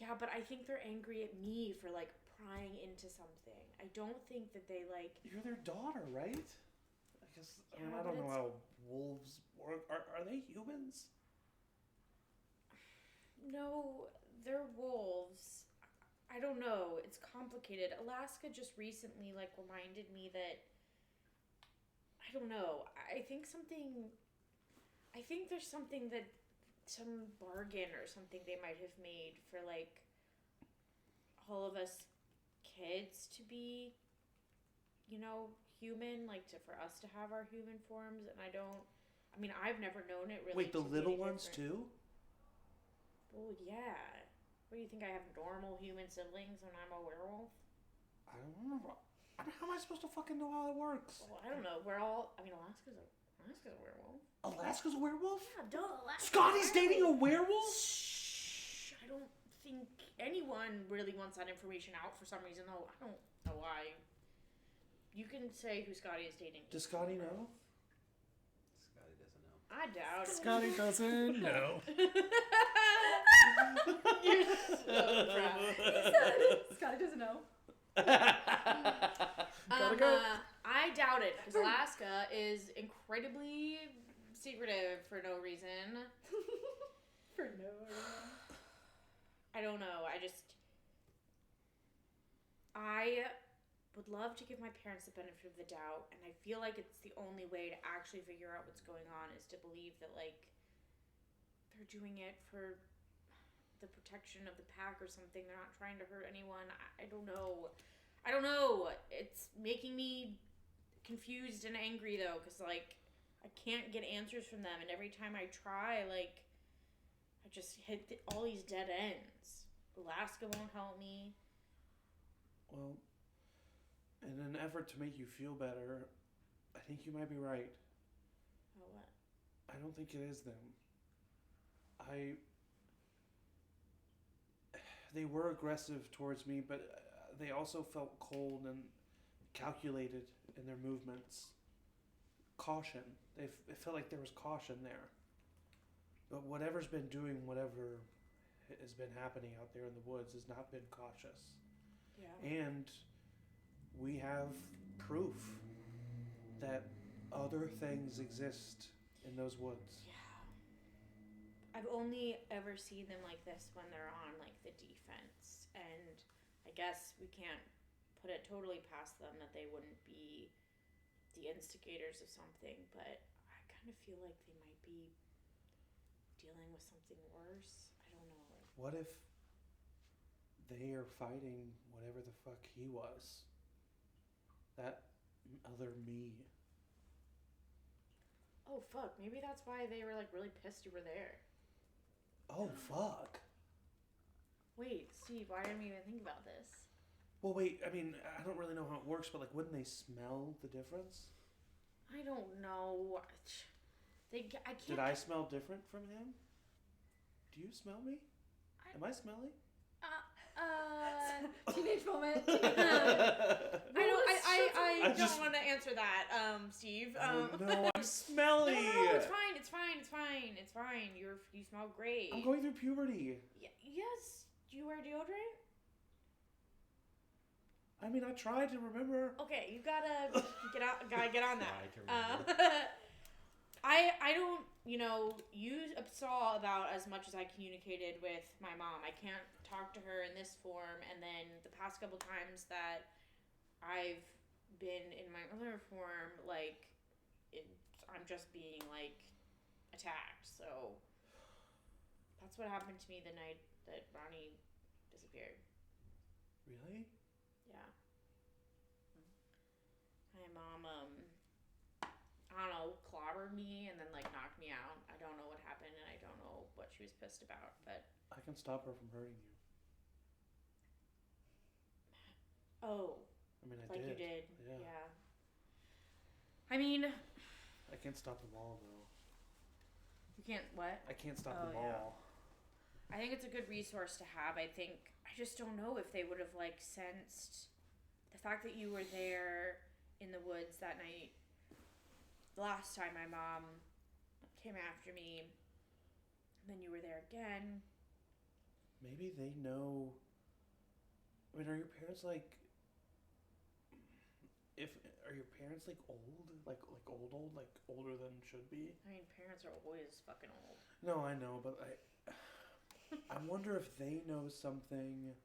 Speaker 5: Yeah, but I think they're angry at me for, prying into something. I don't think that they,
Speaker 2: You're their daughter, right? I guess,
Speaker 5: Yeah,
Speaker 2: I don't know how wolves work. Are they humans?
Speaker 5: No, they're wolves. I don't know. It's complicated. Alaska just recently, reminded me that... I don't know. I think there's something that some bargain or something they might have made for, like, all of us kids to be, you know, human, like, for us to have our human forms, and I've never known it really.
Speaker 2: Wait, the little ones too?
Speaker 5: Well, yeah. What do you think, I have normal human siblings when I'm a werewolf?
Speaker 2: I don't know. How am I supposed to fucking know how it works?
Speaker 5: Well, I don't know. Alaska's a werewolf.
Speaker 2: Alaska's a werewolf?
Speaker 5: Yeah, duh.
Speaker 2: Scotty's dating a werewolf?
Speaker 5: Shh. I don't think anyone really wants that information out for some reason, though. I don't know why. You can say who Scotty is dating.
Speaker 2: Does Scotty know?
Speaker 4: Scotty doesn't know.
Speaker 5: I doubt it.
Speaker 3: Scotty doesn't know.
Speaker 5: You're so proud.
Speaker 1: Scotty doesn't know.
Speaker 3: Gotta go.
Speaker 5: I doubt it, because Alaska is incredibly secretive for no reason.
Speaker 1: For no reason.
Speaker 5: I don't know. I would love to give my parents the benefit of the doubt, and I feel like it's the only way to actually figure out what's going on is to believe that, like, they're doing it for the protection of the pack or something. They're not trying to hurt anyone. I don't know. It's making me confused and angry, though, because, like, I can't get answers from them, and every time I try, like, I just hit all these dead ends. Alaska won't help me.
Speaker 2: Well, in an effort to make you feel better, I think you might be right.
Speaker 5: Oh, what?
Speaker 2: I don't think it is them. They were aggressive towards me, but they also felt cold and calculated in their movements. Caution. It felt like there was caution there. But whatever's been doing whatever has been happening out there in the woods has not been cautious.
Speaker 5: Yeah.
Speaker 2: And we have proof that other things exist in those woods.
Speaker 5: Yeah. I've only ever seen them like this when they're on, like, the defense. And I guess we can't put it totally past them that they wouldn't be the instigators of something, but I kind of feel like they might be dealing with something worse. I don't know.
Speaker 2: What if they are fighting whatever the fuck he was? That other me.
Speaker 5: Oh, fuck. Maybe that's why they were, like, really pissed you were there.
Speaker 2: Oh, fuck.
Speaker 5: Wait, Steve, why didn't we even think about this?
Speaker 2: Well, wait, I mean, I don't really know how it works, but, like, wouldn't they smell the difference?
Speaker 5: I don't know. I can't...
Speaker 2: Did I smell different from him? Do you smell me? Am I smelly?
Speaker 1: Teenage moment.
Speaker 5: I don't want to answer that, Steve.
Speaker 2: No, I'm smelly.
Speaker 5: No, it's fine. You smell great.
Speaker 2: I'm going through puberty.
Speaker 5: Yes. Do you wear deodorant?
Speaker 2: I mean, I tried to remember.
Speaker 5: Okay, you gotta get on that. I don't, you saw about as much as I communicated with my mom. I can't talk to her in this form, and then the past couple times that I've been in my other form, like, I'm just being, like, attacked. So that's what happened to me the night that Ronnie disappeared.
Speaker 2: Really?
Speaker 5: Yeah. My mom, I don't know, clobbered me and then, like, knocked me out. I don't know what happened, and I don't know what she was pissed about, but...
Speaker 2: I can stop her from hurting you.
Speaker 5: Oh.
Speaker 2: I mean,
Speaker 5: like you did.
Speaker 2: Yeah.
Speaker 5: I mean...
Speaker 2: I can't stop them all, though.
Speaker 5: You can't what?
Speaker 2: I can't stop them all.
Speaker 5: I think it's a good resource to have. I just don't know if they would have, like, sensed the fact that you were there in the woods that night. The last time my mom came after me, and then you were there again.
Speaker 2: Maybe they know. I mean, are your parents, like... Are your parents, like, old? Like old? Like, older than should be?
Speaker 5: I mean, parents are always fucking old.
Speaker 2: No, I know, but I wonder if they know something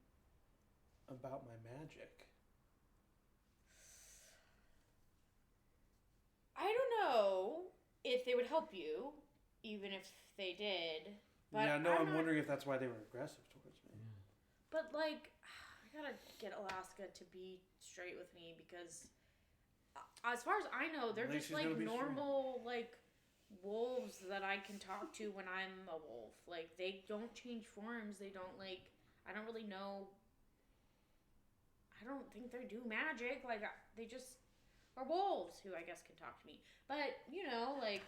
Speaker 2: about my magic.
Speaker 5: I don't know if they would help you, even if they did. But
Speaker 2: I'm wondering if that's why they were aggressive towards me.
Speaker 5: But, like, I gotta get Alaska to be straight with me because, as far as I know, they're just, like, normal, like, wolves that I can talk to when I'm a wolf. Like, they don't change forms. They don't, like, I don't really know. I don't think they do magic. Like, they just are wolves who I guess can talk to me. But, you know, like...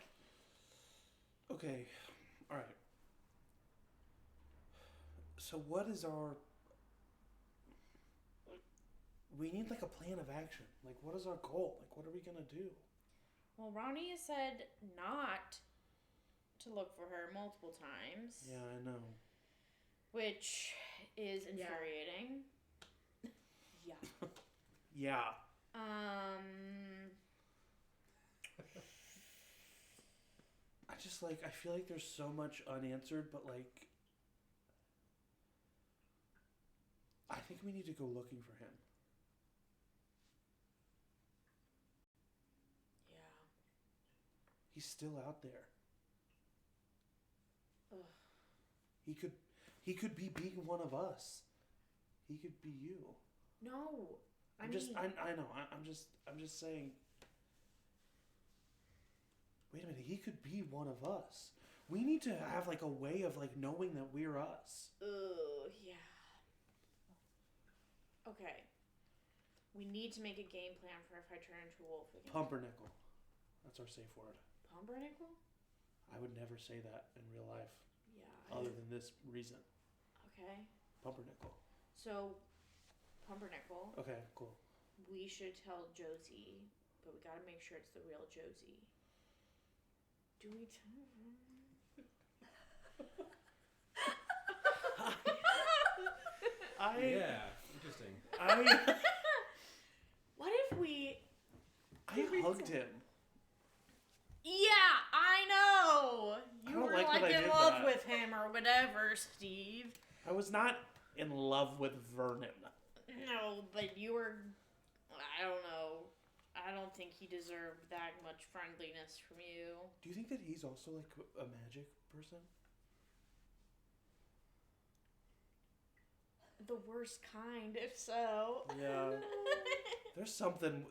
Speaker 2: Okay. All right. So what is our... We need, like, a plan of action. Like, what is our goal? Like, what are we going to do?
Speaker 5: Well, Ronnie has said not to look for her multiple times.
Speaker 2: Yeah, I know.
Speaker 5: Which is infuriating.
Speaker 1: Yeah.
Speaker 2: Yeah. I just, like, I feel like there's so much unanswered, but, like, I think we need to go looking for him.
Speaker 5: Yeah.
Speaker 2: He's still out there.
Speaker 5: Ugh.
Speaker 2: He could be being one of us. He could be you.
Speaker 5: No.
Speaker 2: I know. I'm just saying. Wait a minute. He could be one of us. We need to have, like, a way of, like, knowing that we're us.
Speaker 5: Yeah. Okay. We need to make a game plan for if I turn into a wolf again.
Speaker 2: Pumpernickel. That's our safe word.
Speaker 5: Pumpernickel?
Speaker 2: I would never say that in real life.
Speaker 5: Yeah.
Speaker 2: Other than this reason.
Speaker 5: Okay.
Speaker 2: Pumpernickel.
Speaker 5: So, Pumpernickel.
Speaker 2: Okay, cool.
Speaker 5: We should tell Josie, but we gotta make sure it's the real Josie. Do we tell her?
Speaker 4: Yeah, interesting.
Speaker 5: What if we...
Speaker 2: I hugged him.
Speaker 5: Yeah, I know! You were
Speaker 2: like
Speaker 5: like in love with him or whatever, Steve.
Speaker 2: I was not in love with Vernon.
Speaker 5: No, but you were... I don't know. I don't think he deserved that much friendliness from you.
Speaker 2: Do you think that he's also, like, a magic person?
Speaker 5: The worst kind, if so.
Speaker 2: Yeah. There's something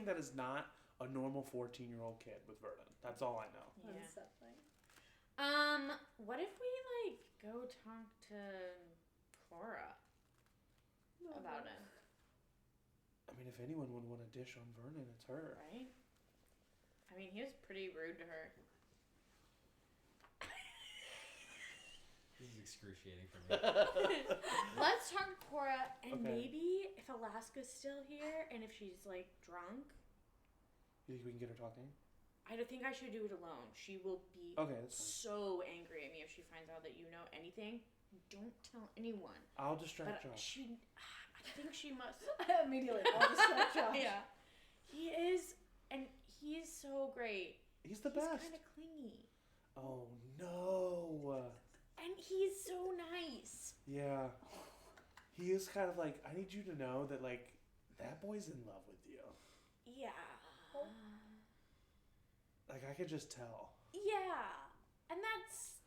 Speaker 2: that is not a normal 14-year-old kid with Vernon. That's all I know.
Speaker 5: Yeah.
Speaker 1: Something.
Speaker 5: What if we, like, go talk to Cora about him?
Speaker 2: I mean, if anyone would want to dish on Vernon, it's her.
Speaker 5: Right? I mean, he was pretty rude to her.
Speaker 4: This is excruciating for me.
Speaker 5: Let's talk to Cora, and
Speaker 2: Okay.
Speaker 5: maybe if Alaska's still here, and if she's, like, drunk...
Speaker 2: You think we can get her talking?
Speaker 5: I don't think I should do it alone. She will be
Speaker 2: That's fine.
Speaker 5: so angry at me if she finds out that you know anything. Don't tell anyone.
Speaker 2: I'll distract
Speaker 5: But
Speaker 2: Josh.
Speaker 5: I think she must...
Speaker 1: Immediately, I'll distract Josh.
Speaker 5: Yeah. He is, and he's so great.
Speaker 2: He's the best.
Speaker 5: He's kind of clingy.
Speaker 2: Oh, no.
Speaker 5: And he's so nice.
Speaker 2: Yeah. He is kind of like, I need you to know that, like, that boy's in love with you.
Speaker 5: Yeah.
Speaker 2: Like, I could just tell.
Speaker 5: Yeah. And that's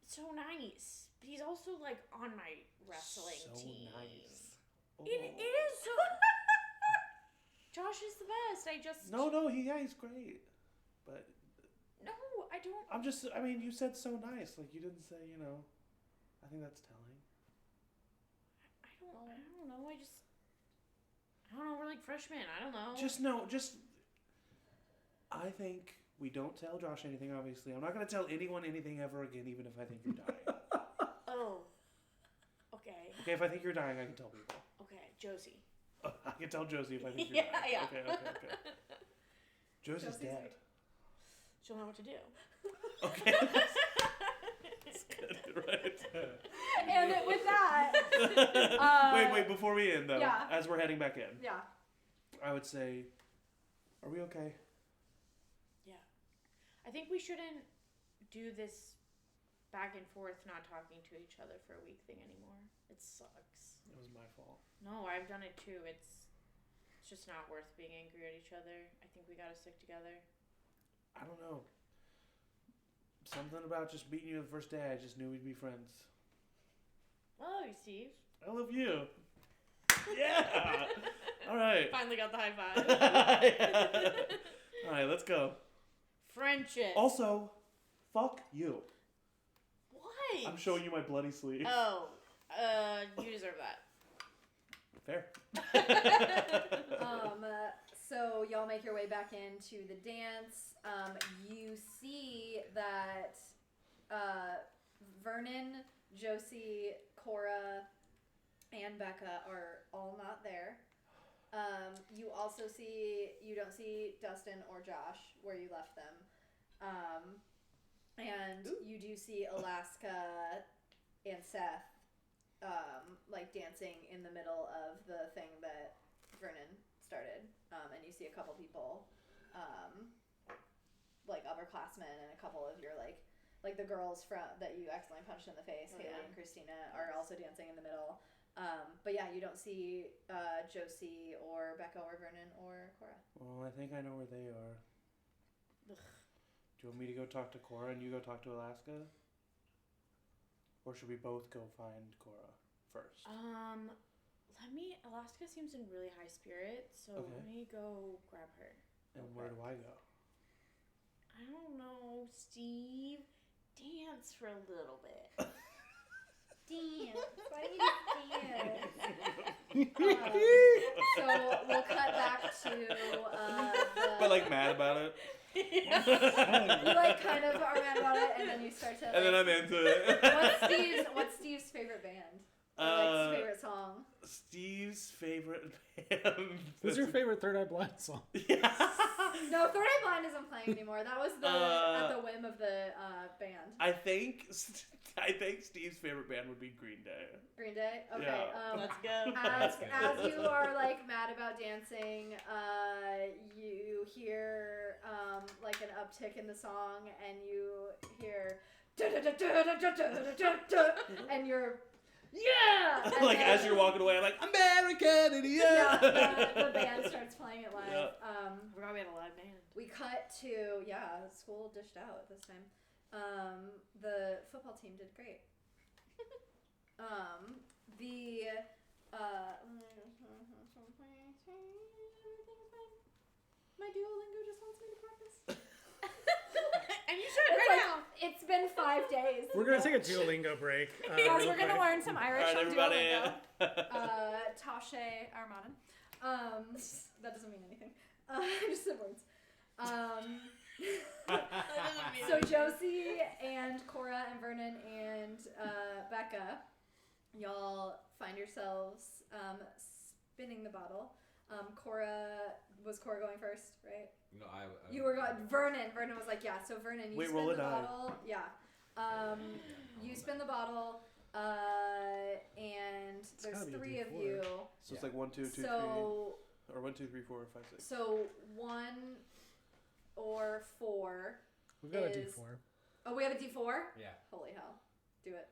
Speaker 5: so nice. But he's also, like, on my wrestling team.
Speaker 2: So nice. Oh.
Speaker 5: It is so... Josh is the best.
Speaker 2: No, he's great. But...
Speaker 5: No, I don't...
Speaker 2: I mean, you said so nice. Like, you didn't say, I think that's telling.
Speaker 5: I don't know. I don't know. We're like freshmen. I don't know.
Speaker 2: I think we don't tell Josh anything, obviously. I'm not going to tell anyone anything ever again, even if I think you're dying.
Speaker 5: Oh. Okay.
Speaker 2: Okay, if I think you're dying, I can tell people.
Speaker 5: Okay, Josie.
Speaker 2: I can tell Josie if I think you're dying.
Speaker 5: Yeah.
Speaker 2: Okay. Josie's dead.
Speaker 5: She'll know what to do.
Speaker 2: Okay. That's good, right?
Speaker 1: And with that...
Speaker 2: Wait, before we end, though,
Speaker 1: yeah.
Speaker 2: as we're heading back in,
Speaker 1: Yeah.
Speaker 2: I would say, are we okay?
Speaker 5: Yeah. I think we shouldn't do this back and forth not talking to each other for a week thing anymore. It sucks.
Speaker 2: It was my fault.
Speaker 5: No, I've done it too. It's just not worth being angry at each other. I think we gotta stick together.
Speaker 2: I don't know. Something about just meeting you the first day. I just knew we'd be friends.
Speaker 5: I love you, Steve.
Speaker 2: I love you. Yeah. All right.
Speaker 5: Finally got the high five.
Speaker 2: All right, let's go.
Speaker 5: Friendship.
Speaker 2: Also, fuck you.
Speaker 5: Why?
Speaker 2: I'm showing you my bloody sleeve.
Speaker 5: Oh, you deserve that.
Speaker 2: Fair.
Speaker 1: So y'all make your way back into the dance. You see that Vernon, Josie, Cora, and Becca are all not there. You also you don't see Dustin or Josh where you left them. And you do see Alaska and Seth like dancing in the middle of the thing that Vernon started. And you see a couple people, like upperclassmen, and a couple of your like the girls that you accidentally punched in the face, Haley and Christina, are also dancing in the middle. But yeah, you don't see Josie or Becca or Vernon or Cora.
Speaker 2: Well, I think I know where they are. Ugh. Do you want me to go talk to Cora and you go talk to Alaska? Or should we both go find Cora first?
Speaker 5: Alaska seems in really high spirits, so let me go grab her.
Speaker 2: And where do I go?
Speaker 5: I don't know, Steve. Dance for a little bit.
Speaker 1: Dance. Why do you dance? So we'll cut back to
Speaker 2: But like mad about it?
Speaker 1: Yeah. You like kind of are mad about it, and then you start to
Speaker 2: and then I'm into it.
Speaker 1: What's Steve's favorite band? Or his favorite song?
Speaker 2: Steve's favorite band.
Speaker 3: What's your favorite Third Eye Blind song?
Speaker 2: Yeah.
Speaker 1: No, Third Eye Blind isn't playing anymore. That was at the whim of the band.
Speaker 2: I think Steve's favorite band would be Green Day.
Speaker 1: Green Day? Okay.
Speaker 2: Yeah.
Speaker 5: Let's go.
Speaker 1: As you are like mad about dancing, you hear like an uptick in the song, and you hear and you're and
Speaker 2: like as you're walking away, I'm like, American Idiot.
Speaker 1: Yeah, the band starts playing it live.
Speaker 2: Yep.
Speaker 5: I forgot we had a live band.
Speaker 1: We cut to school dished out this time. The football team did great. My Duolingo just wants me to practice.
Speaker 5: And you should right now.
Speaker 1: It's been 5 days.
Speaker 3: We're gonna take a Duolingo break.
Speaker 1: Guys, we're gonna learn some Irish on
Speaker 2: everybody.
Speaker 1: Duolingo. Tashe Armadan. That doesn't mean anything. Just the words. So Josie and Cora and Vernon and Becca, y'all find yourselves spinning the bottle. Was Cora going first, right?
Speaker 4: No,
Speaker 1: you were going. Vernon was like, yeah. So Vernon, you spin the bottle. Yeah. You spin the bottle, and there's 3 of you.
Speaker 2: So it's like 1, 2, 2, 3, or 1, 2, 3, 4, 5, 6.
Speaker 1: So 1 or 4.
Speaker 3: We've got a D4.
Speaker 1: Oh, we have a D4?
Speaker 4: Yeah.
Speaker 1: Holy hell. Do it.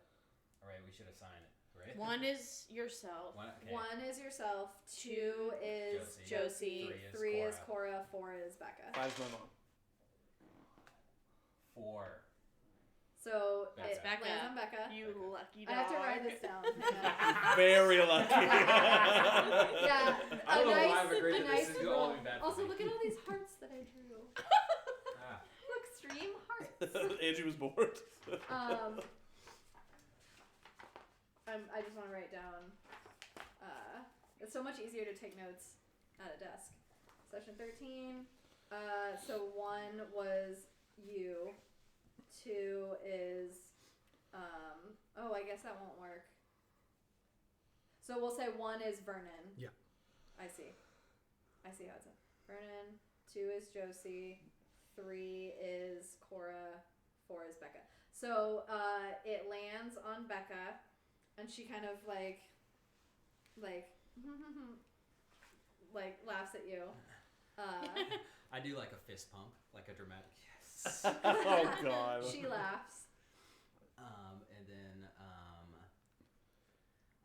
Speaker 4: All right, we should assign it, right?
Speaker 5: 1 is yourself.
Speaker 1: 1 is yourself. 2 is Josie. 3 is Cora. 4 is Becca.
Speaker 2: 5 is my mom.
Speaker 4: 4.
Speaker 1: So
Speaker 4: That's
Speaker 1: it
Speaker 5: Becca.
Speaker 1: lands on Becca.
Speaker 5: You lucky dog.
Speaker 1: I have to write this down.
Speaker 2: Very lucky.
Speaker 1: Yeah.
Speaker 4: I don't know why I'm agreeing that this is going to all be bad for
Speaker 1: Also,
Speaker 4: me.
Speaker 1: look at all these hearts that I drew. Look, stream hearts.
Speaker 2: Angie was bored.
Speaker 1: I just want to write down. It's so much easier to take notes at a desk. Session 13. So 1 was you. 2 is. Oh, I guess that won't work. So we'll say 1 is Vernon.
Speaker 3: Yeah.
Speaker 1: I see how it's at. Vernon. 2 is Josie. 3 is Cora. 4 is Becca. So it lands on Becca, and she kind of like laughs at you.
Speaker 4: I do like a fist pump, like a dramatic yes.
Speaker 2: Oh God.
Speaker 1: She laughs.
Speaker 4: And then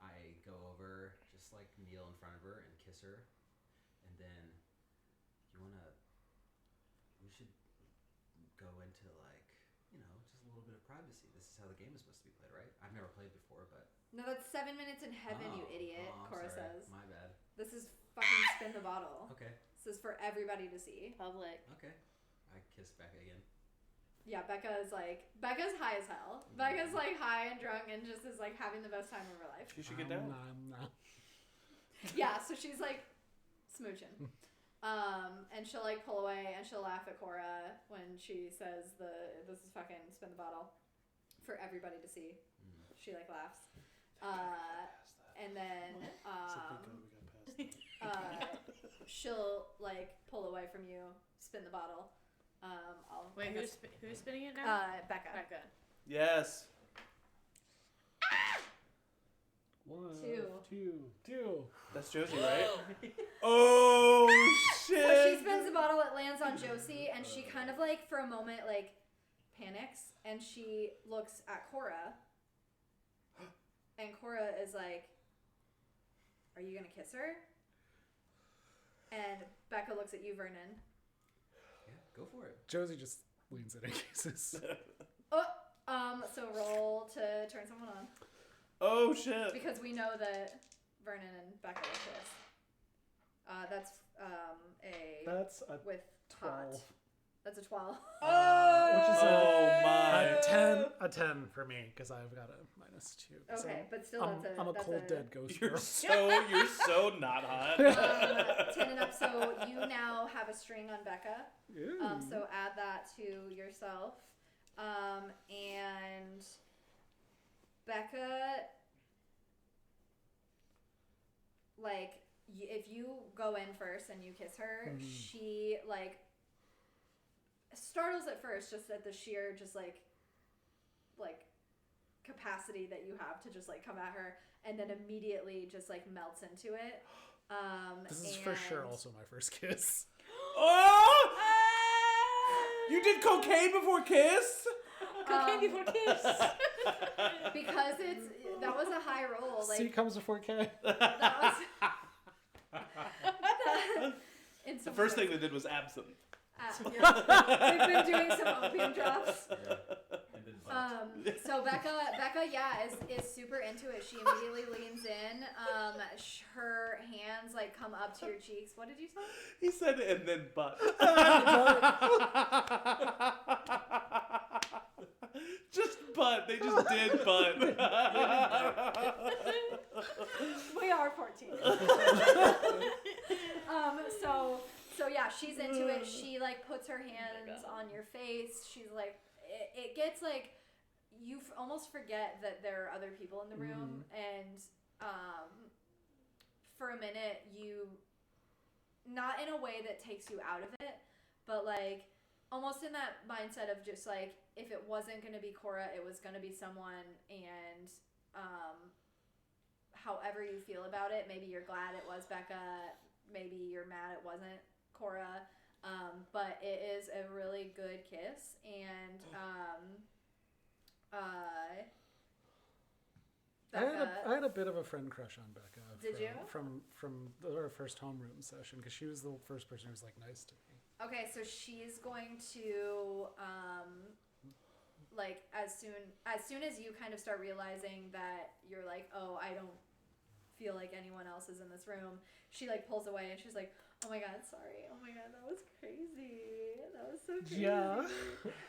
Speaker 4: I go over, just like kneel in front of her and kiss her, and then we should go into like, just a privacy. This is how the game is supposed to be played, right? I've never played before, but...
Speaker 1: No, that's 7 minutes in heaven, you idiot, Cora says.
Speaker 4: My bad.
Speaker 1: This is fucking spin the bottle.
Speaker 4: Okay.
Speaker 1: This is for everybody to see.
Speaker 5: Public.
Speaker 4: Okay. I kiss Becca again.
Speaker 1: Yeah, Becca's high as hell. Becca's like high and drunk and just is like having the best time of her life.
Speaker 2: She should get down.
Speaker 3: No.
Speaker 1: Yeah, so she's like smooching. And she'll like pull away and she'll laugh at Cora when she says this is fucking spin the bottle for everybody to see. She like laughs. And then she'll like pull away from you, spin the bottle.
Speaker 5: Wait, who's spinning it now?
Speaker 1: Becca.
Speaker 2: Yes.
Speaker 3: One,
Speaker 1: Two.
Speaker 3: two.
Speaker 2: That's Josie, right? Oh shit!
Speaker 1: So she spins the bottle. It lands on Josie, and she kind of like for a moment like panics, and she looks at Cora, and Cora is like, "Are you gonna kiss her?" And Becca looks at you, Vernon.
Speaker 4: Yeah, go for it.
Speaker 3: Josie just leans in and kisses.
Speaker 1: So roll to turn someone on.
Speaker 2: Oh shit!
Speaker 1: Because we know that Vernon and Becca will kiss. That's a with
Speaker 3: 12.
Speaker 1: hot. That's a 12.
Speaker 3: Which is
Speaker 2: my.
Speaker 3: a 10 for me because I've got a -2.
Speaker 1: Okay,
Speaker 3: so
Speaker 1: but still
Speaker 3: I'm a cold dead ghost.
Speaker 2: You're
Speaker 3: girl.
Speaker 2: you're so not hot.
Speaker 1: 10 and up. So you now have a string on Becca. So add that to yourself. And Becca, like, if you go in first and you kiss her, she, like, startles at first just at the sheer, just, like, capacity that you have to just, like, come at her, and then immediately just, like, melts into it.
Speaker 3: This is for sure also my first kiss.
Speaker 2: Oh! You did cocaine before kiss?
Speaker 5: Cocaine before kiss.
Speaker 1: Because that was a high roll. Like,
Speaker 3: C comes before K.
Speaker 1: That was
Speaker 2: The first thing they did was absinthe.
Speaker 1: Yeah. We've been doing some opium drops.
Speaker 4: Yeah.
Speaker 1: So Becca, is super into it. She immediately leans in. Her hands like come up to your cheeks. What did you say?
Speaker 2: He said and then butt. Just butt. They just did butt.
Speaker 1: We are 14. So yeah, she's into it. She like puts her hands on your face. She's like, it gets like, you almost forget that there are other people in the room, and for a minute you, not in a way that takes you out of it, but like almost in that mindset of just like, if it wasn't going to be Cora, it was going to be someone, and however you feel about it, maybe you're glad it was Becca, maybe you're mad it wasn't Cora, but it is a really good kiss, and Becca,
Speaker 3: I had a bit of a friend crush on Becca.
Speaker 1: Did you?
Speaker 3: From our first homeroom session, because she was the first person who was like nice to me.
Speaker 1: Okay, so she's going to like as soon as you kind of start realizing that you're like, oh, I don't feel like anyone else is in this room, she like pulls away and she's like, oh my god, sorry, oh my god, that was crazy, that was so crazy.
Speaker 3: Yeah.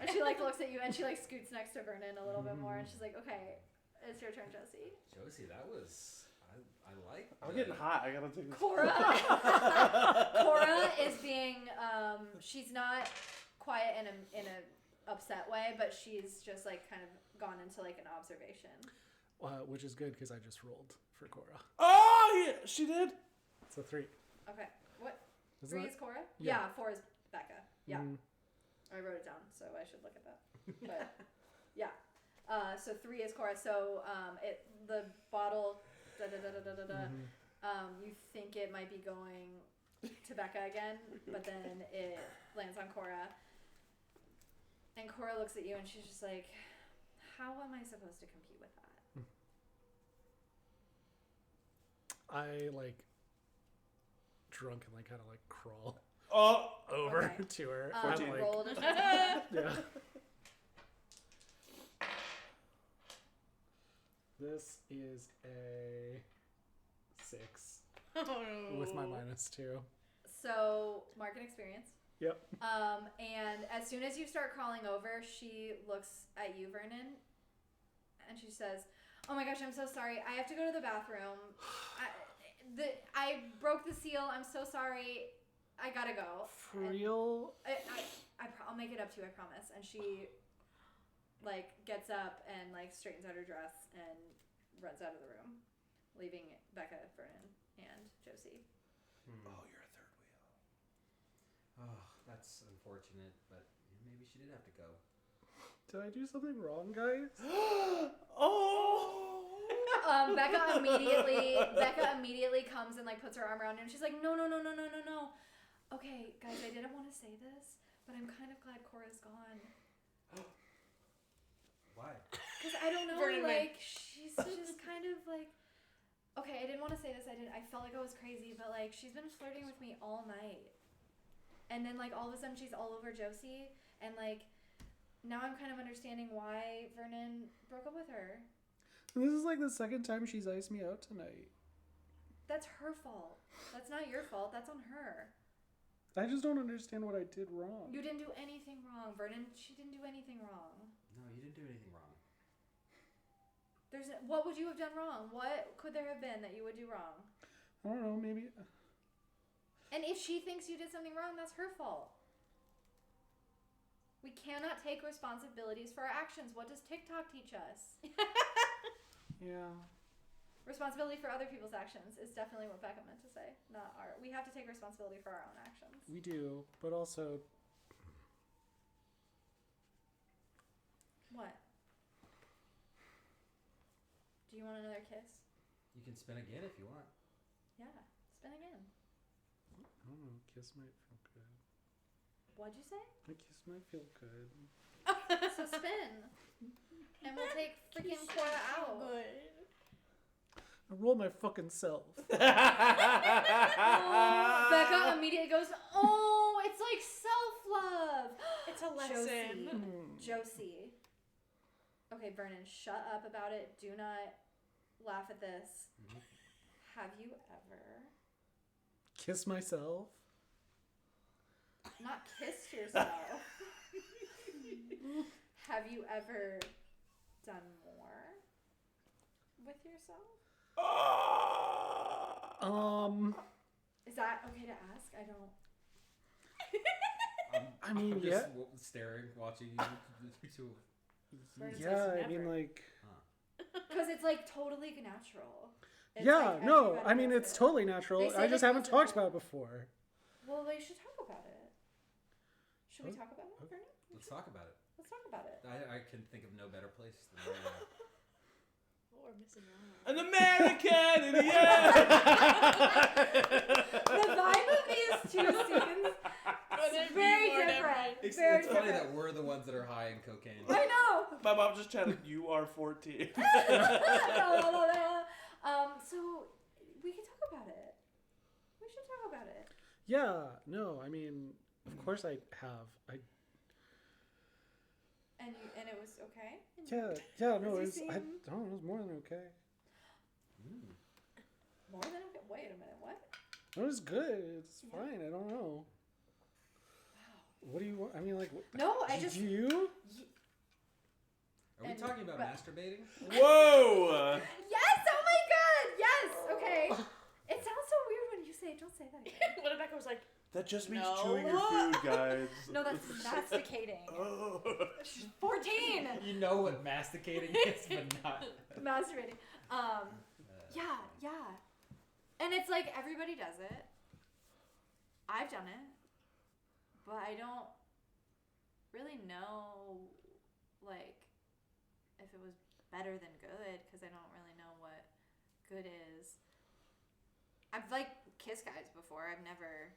Speaker 1: And she like looks at you and she like scoots next to Vernon a little bit more, and she's like, okay, it's your turn, Josie.
Speaker 4: Josie, that was... I like...
Speaker 2: I'm getting hot. I gotta take this.
Speaker 1: Cora is being... she's not quiet in a upset way, but she's just like kind of gone into like an observation.
Speaker 3: Which is good because I just rolled for Cora.
Speaker 2: Oh, yeah, she did.
Speaker 3: It's a 3.
Speaker 1: Okay. What?
Speaker 3: Isn't
Speaker 1: 3
Speaker 3: it?
Speaker 1: is Cora?
Speaker 3: Yeah.
Speaker 1: 4 is Becca. Yeah.
Speaker 3: Mm-hmm.
Speaker 1: I wrote it down, so I should look at that. But yeah. So 3 is Cora. So the bottle, you think it might be going to Becca again, but then it lands on Cora. And Cora looks at you and she's just like, how am I supposed to compete with that?
Speaker 3: I like drunk and like kind of like crawl over
Speaker 1: Okay.
Speaker 3: to her.
Speaker 2: 14.
Speaker 3: I'm like,
Speaker 1: Rolled.
Speaker 3: yeah. This is a 6.
Speaker 5: Oh.
Speaker 3: With my -2.
Speaker 1: So, mark an experience.
Speaker 3: Yep.
Speaker 1: And as soon as you start crawling over, she looks at you, Vernon, and she says, "Oh my gosh, I'm so sorry. I have to go to the bathroom. I broke the seal. I'm so sorry. I gotta go."
Speaker 3: For real?
Speaker 1: I'll make it up to you, I promise. And she, gets up and, straightens out her dress and runs out of the room, leaving Becca, Vernon, and Josie.
Speaker 2: Oh, you're a third wheel.
Speaker 4: Oh, that's unfortunate, but maybe she did have to go.
Speaker 3: Did I do something wrong, guys?
Speaker 2: Oh!
Speaker 1: Becca immediately comes and puts her arm around him. And she's like, no. Okay, guys, I didn't want to say this, but I'm kind of glad Cora's gone.
Speaker 4: Why?
Speaker 1: Because I don't know,
Speaker 5: Vernon
Speaker 1: she's just kind of okay, I didn't want to say this. I felt like I was crazy, but she's been flirting with me all night. And then all of a sudden she's all over Josie, and now I'm kind of understanding why Vernon broke up with her.
Speaker 3: This is the second time she's iced me out tonight.
Speaker 1: That's her fault. That's not your fault. That's on her.
Speaker 3: I just don't understand what I did wrong.
Speaker 1: You didn't do anything wrong, Vernon. She didn't do anything wrong.
Speaker 4: No, you didn't do anything wrong.
Speaker 1: What would you have done wrong? What could there have been that you would do wrong?
Speaker 3: I don't know, maybe.
Speaker 1: And if she thinks you did something wrong, that's her fault. We cannot take responsibilities for our actions. What does TikTok teach us?
Speaker 3: Yeah.
Speaker 1: Responsibility for other people's actions is definitely what Becca meant to say, not our. We have to take responsibility for our own actions.
Speaker 3: We do, but also...
Speaker 1: What? Do you want another kiss?
Speaker 4: You can spin again if you want.
Speaker 1: Yeah, spin again.
Speaker 3: I don't know, kiss might feel good.
Speaker 1: What'd you say?
Speaker 3: A kiss might feel good.
Speaker 1: So spin. And we'll take freaking Cora out.
Speaker 3: I roll my fucking self.
Speaker 1: Becca immediately goes, "Oh, it's like self-love."
Speaker 5: It's a lesson.
Speaker 1: Josie. Okay, Vernon, shut up about it. Do not laugh at this. Mm-hmm. Have you ever...
Speaker 3: Kiss myself?
Speaker 1: Not kissed yourself. Have you ever done more with yourself? Is that okay to ask? I don't...
Speaker 3: I mean,
Speaker 4: I'm
Speaker 3: yeah.
Speaker 4: just staring, watching you two.
Speaker 3: Yeah, I mean,
Speaker 1: Because it's totally natural. It's
Speaker 3: no, I mean, it's totally natural. I just haven't talked about it before.
Speaker 1: Well, they should talk about it. Should we talk about it, Vernon?
Speaker 4: Let's talk about it.
Speaker 1: Let's talk about it.
Speaker 4: I can think of no better place than right now.
Speaker 5: What we're missing out.
Speaker 2: An American in the
Speaker 1: The vibe of these two scenes is very different.
Speaker 4: It's
Speaker 1: very
Speaker 4: funny
Speaker 1: different.
Speaker 4: that we're the ones that are high in cocaine.
Speaker 1: I know.
Speaker 2: My mom just chatted, "You are 14.
Speaker 1: So we can talk about it. We should talk about it.
Speaker 3: Yeah, no, I mean, of course I have.
Speaker 1: And it was okay?
Speaker 3: Yeah, no, it was, I don't know, it was more than okay.
Speaker 1: More than okay? Wait a minute, what?
Speaker 3: It was good. It's fine. I don't know.
Speaker 1: Wow.
Speaker 3: What do you want? I mean,
Speaker 1: No, I just...
Speaker 3: You?
Speaker 4: Are we talking about masturbating?
Speaker 2: Whoa!
Speaker 1: Yes! Oh my god! Yes! Okay. It sounds so weird when you say it. Don't say that again.
Speaker 5: What if Becca was like,
Speaker 2: That just means
Speaker 5: No.
Speaker 2: chewing your food, guys.
Speaker 1: No, that's masticating.
Speaker 2: Oh.
Speaker 1: She's 14!
Speaker 4: You know what masticating is, but not.
Speaker 1: Masturbating. Yeah. And it's everybody does it. I've done it. But I don't really know, if it was better than good, because I don't really know what good is. I've, kissed guys before. I've never...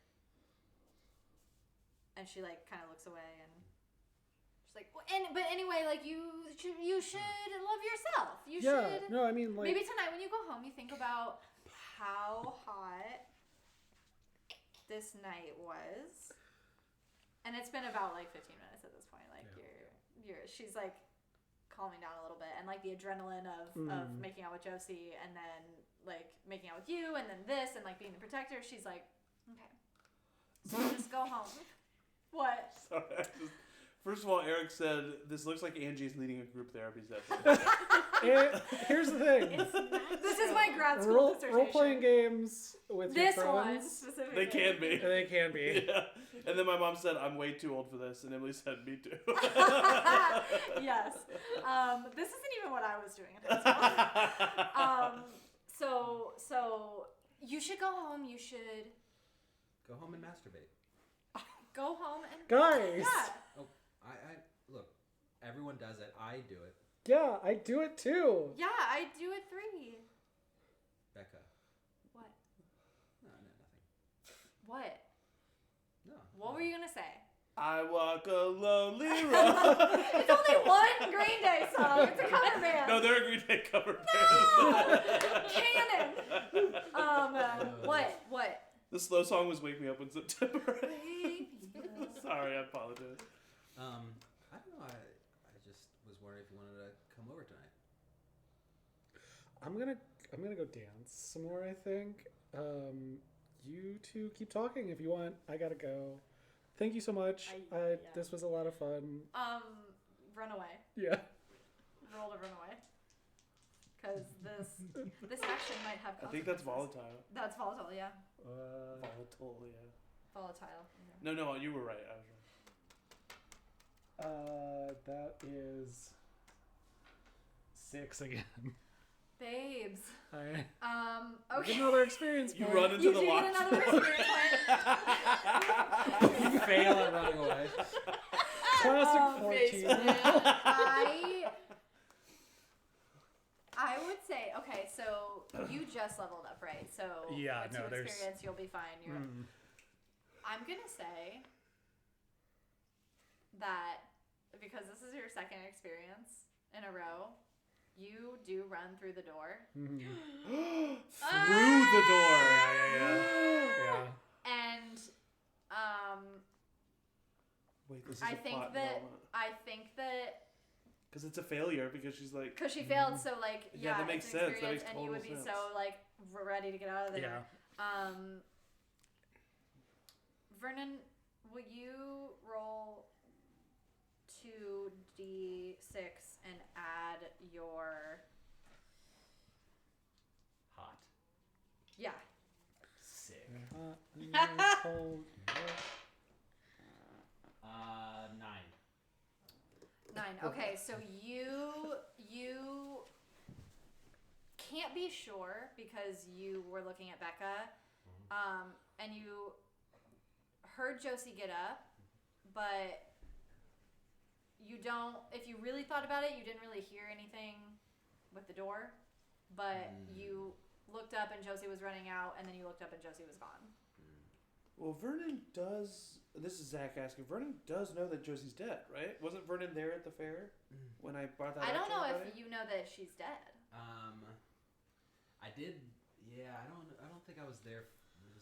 Speaker 1: And she, kind of looks away, and she's like, but anyway, you should love yourself. You should...
Speaker 3: No, I mean,
Speaker 1: Maybe tonight when you go home, you think about how hot this night was. And it's been about, 15 minutes at this point. She's calming down a little bit, and like the adrenaline of making out with Josie, and then like making out with you, and then this, and like being the protector, she's like, okay, so just go home. What?
Speaker 2: Sorry, first of all, Eric said this looks like Angie's leading a group therapy session.
Speaker 3: Here's the thing.
Speaker 1: This is my grad school dissertation.
Speaker 3: Role-playing games with
Speaker 1: this
Speaker 3: your
Speaker 1: one
Speaker 3: friends.
Speaker 1: specifically.
Speaker 2: They can be.
Speaker 3: They can be.
Speaker 2: Yeah. And then my mom said, I'm way too old for this. And Emily said, me too.
Speaker 1: Yes. This isn't even what I was doing in high school. So you should go home. You should
Speaker 4: Go home and masturbate.
Speaker 1: go home and...
Speaker 3: Guys!
Speaker 1: Yeah.
Speaker 4: Oh, I look, everyone does it. I do it.
Speaker 3: Yeah, I do it too.
Speaker 1: Yeah, I do it 3.
Speaker 4: Becca.
Speaker 1: What?
Speaker 4: No, nothing.
Speaker 1: What?
Speaker 4: No.
Speaker 1: What were you going to say?
Speaker 2: I walk a lonely road.
Speaker 1: It's only one Green Day song. It's a cover band.
Speaker 2: No, they're a Green Day cover band.
Speaker 1: Canon. What?
Speaker 2: The slow song was Wake Me Up in September. Sorry, I apologize.
Speaker 4: I don't know. I just was wondering if you wanted to come over tonight.
Speaker 3: I'm gonna go dance some more, I think. You two keep talking if you want. I gotta go. Thank you so much. This was a lot of fun.
Speaker 1: Run away.
Speaker 3: Yeah.
Speaker 1: Roll to run away. Because this action might have consequences.
Speaker 2: I think that's volatile.
Speaker 1: That's volatile, yeah.
Speaker 2: Volatile, yeah.
Speaker 1: Volatile.
Speaker 2: No, you were right. I was wrong.
Speaker 3: That is 6 again.
Speaker 1: Babes.
Speaker 3: Okay.
Speaker 1: Okay.
Speaker 3: Get another experience
Speaker 2: You
Speaker 3: point.
Speaker 2: run into
Speaker 1: You
Speaker 2: the
Speaker 1: do
Speaker 2: lock.
Speaker 1: get another experience point.
Speaker 4: You fail at running away.
Speaker 3: Classic 14.
Speaker 1: I would say, okay, so you just leveled up, right? So
Speaker 3: Yeah,
Speaker 1: with
Speaker 3: no,
Speaker 1: two
Speaker 3: there's-
Speaker 1: experience, you'll be fine. I'm gonna say that because this is your second experience in a row, you do run through the door.
Speaker 2: Through the door.
Speaker 3: Yeah.
Speaker 1: And
Speaker 2: Wait, this is
Speaker 1: I
Speaker 2: a
Speaker 1: think
Speaker 2: plot
Speaker 1: that
Speaker 2: development. Because it's a failure because she's like...
Speaker 1: because she failed, so like
Speaker 2: Yeah, that makes
Speaker 1: it's an
Speaker 2: sense. That
Speaker 1: experience,
Speaker 2: makes
Speaker 1: and you would be
Speaker 2: total
Speaker 1: so like ready to get out of there.
Speaker 3: Yeah.
Speaker 1: Vernon, will you roll 2d6 and add your
Speaker 4: Hot.
Speaker 1: yeah.
Speaker 4: Sick. 9.
Speaker 1: 9. Okay, so you can't be sure because you were looking at Becca, and you heard Josie get up, but you don't. If you really thought about it, you didn't really hear anything with the door, but you looked up and Josie was running out, and then you looked up and Josie was gone.
Speaker 2: Well, Vernon does... This is Zach asking. Vernon does know that Josie's dead, right? Wasn't Vernon there at the fair when I brought that up?
Speaker 1: I don't know if
Speaker 2: everybody?
Speaker 1: you know that she's dead.
Speaker 4: I did. Yeah, I don't think I was there.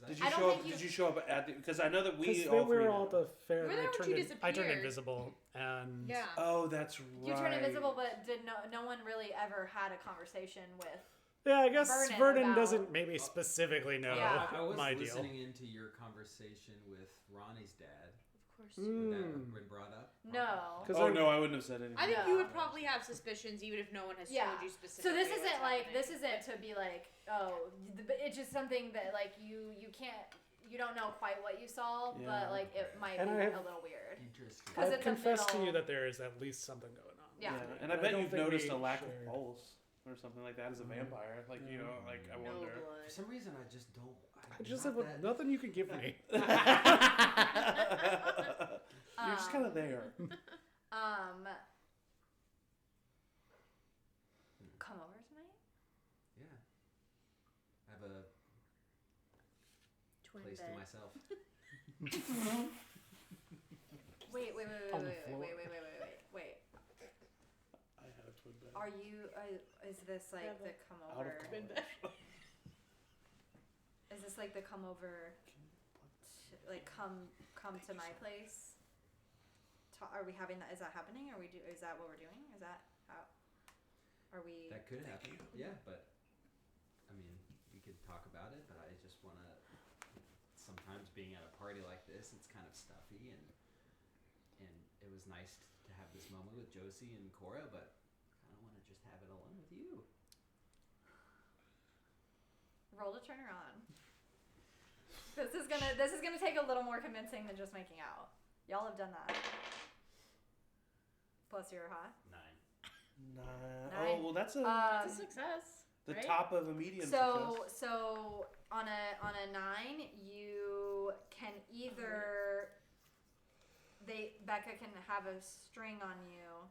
Speaker 2: Did
Speaker 1: I
Speaker 2: you
Speaker 1: don't
Speaker 2: show
Speaker 1: think
Speaker 2: up?
Speaker 1: you-
Speaker 2: Did you show up at the? Because I know that we
Speaker 3: Because
Speaker 2: all
Speaker 3: we
Speaker 2: three
Speaker 3: were all at the fair
Speaker 5: We were
Speaker 3: and
Speaker 5: there when she
Speaker 3: I turned
Speaker 5: disappeared.
Speaker 3: invisible and
Speaker 5: Yeah.
Speaker 2: Oh, that's right.
Speaker 1: You turned invisible, but no one really ever had a conversation with.
Speaker 3: Yeah, I guess
Speaker 1: Vernon
Speaker 3: Vernon
Speaker 1: about-
Speaker 3: doesn't maybe specifically know
Speaker 1: Yeah.
Speaker 4: I was
Speaker 3: my deal.
Speaker 4: listening into your conversation with Ronnie's dad.
Speaker 5: Of course.
Speaker 4: Would that have been brought up?
Speaker 1: No.
Speaker 2: Oh no, I wouldn't have said anything.
Speaker 5: I think
Speaker 1: No.
Speaker 5: you would probably have suspicions even if no one has
Speaker 1: Yeah.
Speaker 5: told you
Speaker 1: So
Speaker 5: specifically.
Speaker 1: this isn't
Speaker 5: what's
Speaker 1: like
Speaker 5: happening.
Speaker 1: this isn't to be like it's just something that like you don't know quite what you saw,
Speaker 2: Yeah.
Speaker 1: but like it might
Speaker 3: And
Speaker 1: be
Speaker 3: I have-
Speaker 1: a little weird.
Speaker 4: Interesting.
Speaker 1: 'Cause
Speaker 3: I've
Speaker 1: it's a
Speaker 3: confessed to
Speaker 1: middle-
Speaker 3: you that there is at least something going on.
Speaker 1: Yeah.
Speaker 2: And I
Speaker 3: But
Speaker 2: bet
Speaker 3: don't
Speaker 2: you've
Speaker 3: think
Speaker 2: noticed
Speaker 3: we
Speaker 2: a lack
Speaker 3: shared.
Speaker 2: of pulse or something like that as a vampire. Like you know, like I
Speaker 5: No
Speaker 2: wonder.
Speaker 4: For
Speaker 5: blood.
Speaker 4: some reason, I just don't.
Speaker 3: I just
Speaker 4: not
Speaker 3: have
Speaker 4: that-
Speaker 3: nothing you can give me.
Speaker 2: You're just kind of there.
Speaker 1: Come over tonight?
Speaker 4: Yeah. I have a
Speaker 5: Twin
Speaker 4: place
Speaker 5: bed.
Speaker 4: to myself.
Speaker 1: Wait.
Speaker 3: On the floor.
Speaker 1: Wait.
Speaker 2: I had a twin bed.
Speaker 1: Are you? Is this like
Speaker 5: Have
Speaker 1: the
Speaker 5: a-
Speaker 1: come
Speaker 2: Out
Speaker 1: over?
Speaker 2: of
Speaker 5: Twin
Speaker 2: college.
Speaker 5: bed.
Speaker 1: Is this like the come over? Like come to my place? Are we having that? Is that happening? Is that what we're doing? Is that how? Are we?
Speaker 4: That could happen. Yeah, but I mean, we could talk about it. But I just want to. Sometimes being at a party like this, it's kind of stuffy, and it was nice to have this moment with Josie and Cora, but I kind of want to just have it alone with you.
Speaker 1: Roll to turn her on. This is gonna take a little more convincing than just making out. Y'all have done that. Plus your hot.
Speaker 4: 9.
Speaker 2: 9. Oh well, that's a
Speaker 5: success.
Speaker 2: The
Speaker 5: right?
Speaker 2: top of a medium success.
Speaker 1: So on a 9, you can either Becca can have a string on you.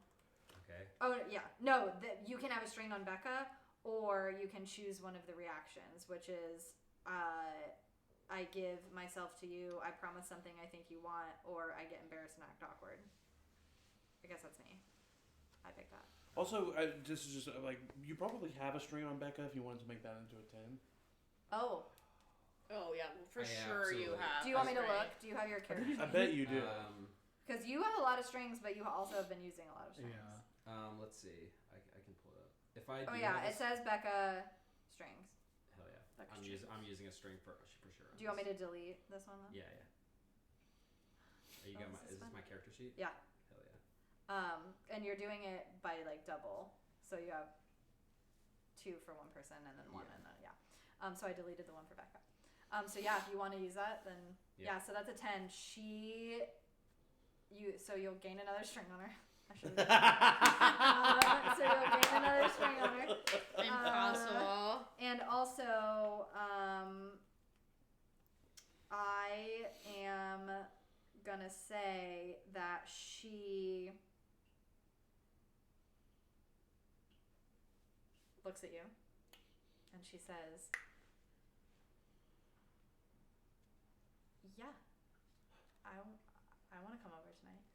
Speaker 4: Okay.
Speaker 1: Oh yeah, no, you can have a string on Becca, or you can choose one of the reactions, which is I give myself to you, I promise something I think you want, or I get embarrassed and act awkward. I guess that's me. I picked that.
Speaker 2: Also, this is just like you probably have a string on Becca if you wanted to make that into a 10.
Speaker 1: Oh.
Speaker 5: Oh yeah, well, for sure
Speaker 4: absolutely.
Speaker 5: you have.
Speaker 1: Do you want me to look? Do you have your character?
Speaker 2: I bet you do.
Speaker 1: Because you have a lot of strings, but you also have been using a lot of strings.
Speaker 3: Yeah.
Speaker 4: Let's see. I can pull it up. If I do
Speaker 1: it says Becca strings.
Speaker 4: Hell yeah.
Speaker 1: Becca
Speaker 4: I'm using a string for sure.
Speaker 1: Do you want me to delete this one though?
Speaker 4: Yeah. You got is this my character sheet?
Speaker 1: Yeah.
Speaker 4: Hell yeah.
Speaker 1: And you're doing it by like double, so you have 2 for one person and then 1 and then so I deleted the one for Becca. So yeah, if you want to use that, then so that's a 10. So you'll gain another string on her. I should have so you'll gain another string on her.
Speaker 5: Impossible.
Speaker 1: And also, I am gonna say that she looks at you and she says, "Yeah, I want to come over tonight."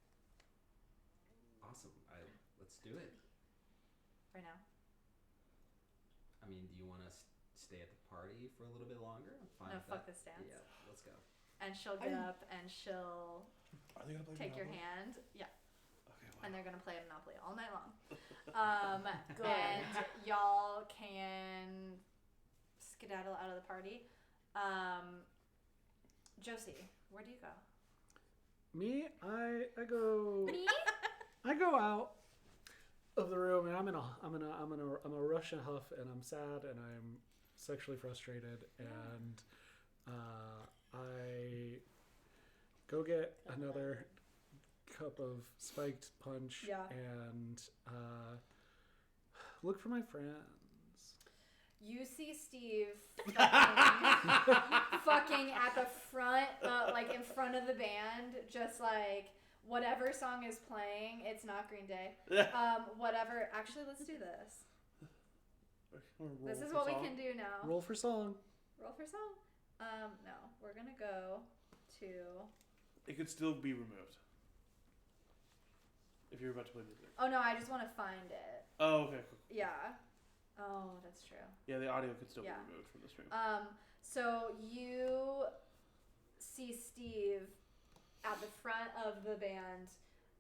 Speaker 4: Awesome. Let's do it.
Speaker 1: Right now.
Speaker 4: I mean, do you want to stay at the party for a little bit longer? I'm fine with
Speaker 1: fuck
Speaker 4: that.
Speaker 1: this dance.
Speaker 4: Yeah, let's go.
Speaker 1: And she'll get up and she'll
Speaker 2: Are they gonna play
Speaker 1: take your
Speaker 2: Monopoly?
Speaker 1: hand. Yeah.
Speaker 2: Okay. Wow.
Speaker 1: And they're gonna play Monopoly all night long. And y'all can skedaddle out of the party. Josie, where do you go?
Speaker 3: Me, I go.
Speaker 1: Me?
Speaker 3: I go out of the room, and I'm in a rush and huff, and I'm sad, and I'm sexually frustrated, and I go get another cup of spiked punch and look for my friends.
Speaker 1: You see Steve fucking at the front, like in front of the band, just like whatever song is playing. It's not Green Day. Whatever. Actually, let's do this. This is what we can do now.
Speaker 3: Roll for song.
Speaker 1: Roll for song. No, we're gonna go to.
Speaker 2: It could still be removed. If you're about to play music.
Speaker 1: Oh no, I just want to find it.
Speaker 2: Oh, okay, cool.
Speaker 1: Yeah. Oh, that's true.
Speaker 2: Yeah, the audio could still be removed from the stream.
Speaker 1: So you see Steve at the front of the band,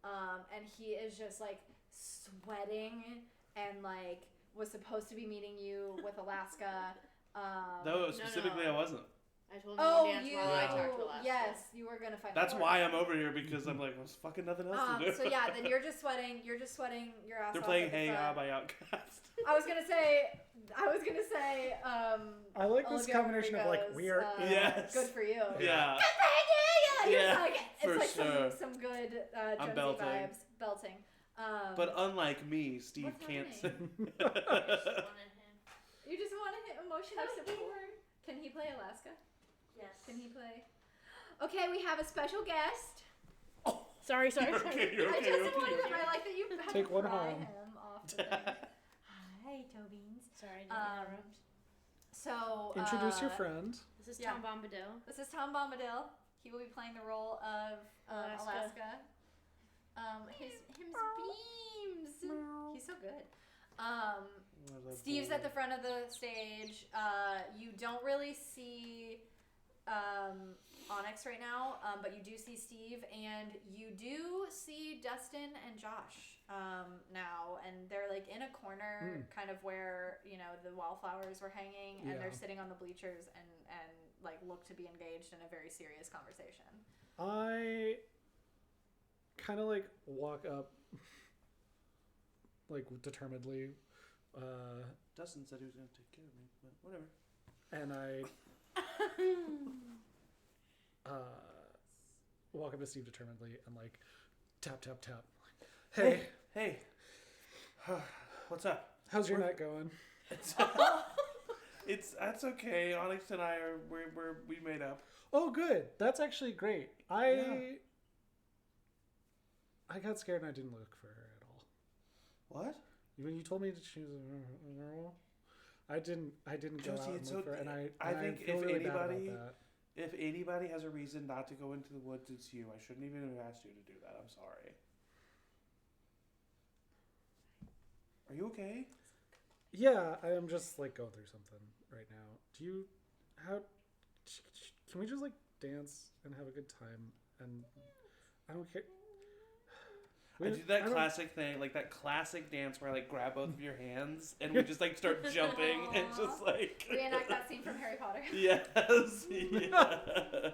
Speaker 1: and he is just like sweating and like was supposed to be meeting you with Alaska.
Speaker 2: No, specifically I wasn't.
Speaker 5: I told him to dance while I talked to Alaska.
Speaker 1: Yes, you were gonna find.
Speaker 2: That's why I'm over here, because I'm like, there's fucking nothing else to do.
Speaker 1: So yeah, then you're just sweating your ass off.
Speaker 2: They're playing Hey Ya by Outkast.
Speaker 1: I was gonna say. I
Speaker 3: like this combination of like we are.
Speaker 2: Yes.
Speaker 1: Good for you.
Speaker 2: Yeah.
Speaker 1: Good for you.
Speaker 2: Yeah.
Speaker 1: It's like
Speaker 2: sure.
Speaker 1: some good
Speaker 2: I'm
Speaker 1: Jonesy
Speaker 2: belting.
Speaker 1: vibes. Belting.
Speaker 2: But unlike me, Steve can't sing.
Speaker 1: You just want to hit emotional support. Can he play Alaska?
Speaker 5: Yes.
Speaker 1: Can he play? Okay, we have a special guest.
Speaker 5: Oh, sorry.
Speaker 2: You're okay,
Speaker 1: I just wanted to. I like that you had
Speaker 3: Take
Speaker 1: to
Speaker 3: one
Speaker 1: pry
Speaker 3: home.
Speaker 1: him off the thing. Hi, Tobins.
Speaker 5: Sorry, I didn't interrupt.
Speaker 1: So
Speaker 3: Introduce your friend.
Speaker 5: This is Tom Bombadil.
Speaker 1: This is Tom Bombadil. He will be playing the role of Alaska. His beams. He's so good. Steve's at the front of the stage. You don't really see Onyx right now, but you do see Steve, and you do see Dustin and Josh now, and they're like in a corner, kind of where the wallflowers were hanging, and they're sitting on the bleachers and like look to be engaged in a very serious conversation.
Speaker 3: I kind of like walk up, like determinedly.
Speaker 2: Dustin said he was going to take care of me, but whatever.
Speaker 3: And I walk up to Steve determinedly and like tap tap tap. Hey.
Speaker 2: What's up?
Speaker 3: How's your night going?
Speaker 2: That's okay. Onyx and I we made up.
Speaker 3: Oh, good. That's actually great. I got scared and I didn't look for her at all.
Speaker 2: What?
Speaker 3: When you told me that she was a girl, I didn't go
Speaker 2: Josie,
Speaker 3: out and look for her, and I think
Speaker 2: if
Speaker 3: really
Speaker 2: anybody has a reason not to go into the woods, it's you. I shouldn't even have asked you to do that. I'm sorry. Are you okay?
Speaker 3: Yeah, I am just like going through something right now. Can we just like dance and have a good time? And I don't care.
Speaker 2: I do that classic thing, like that classic dance where I like grab both of your hands and we just like start jumping and just like
Speaker 1: reenact that scene from Harry Potter.
Speaker 2: Yes. Yeah.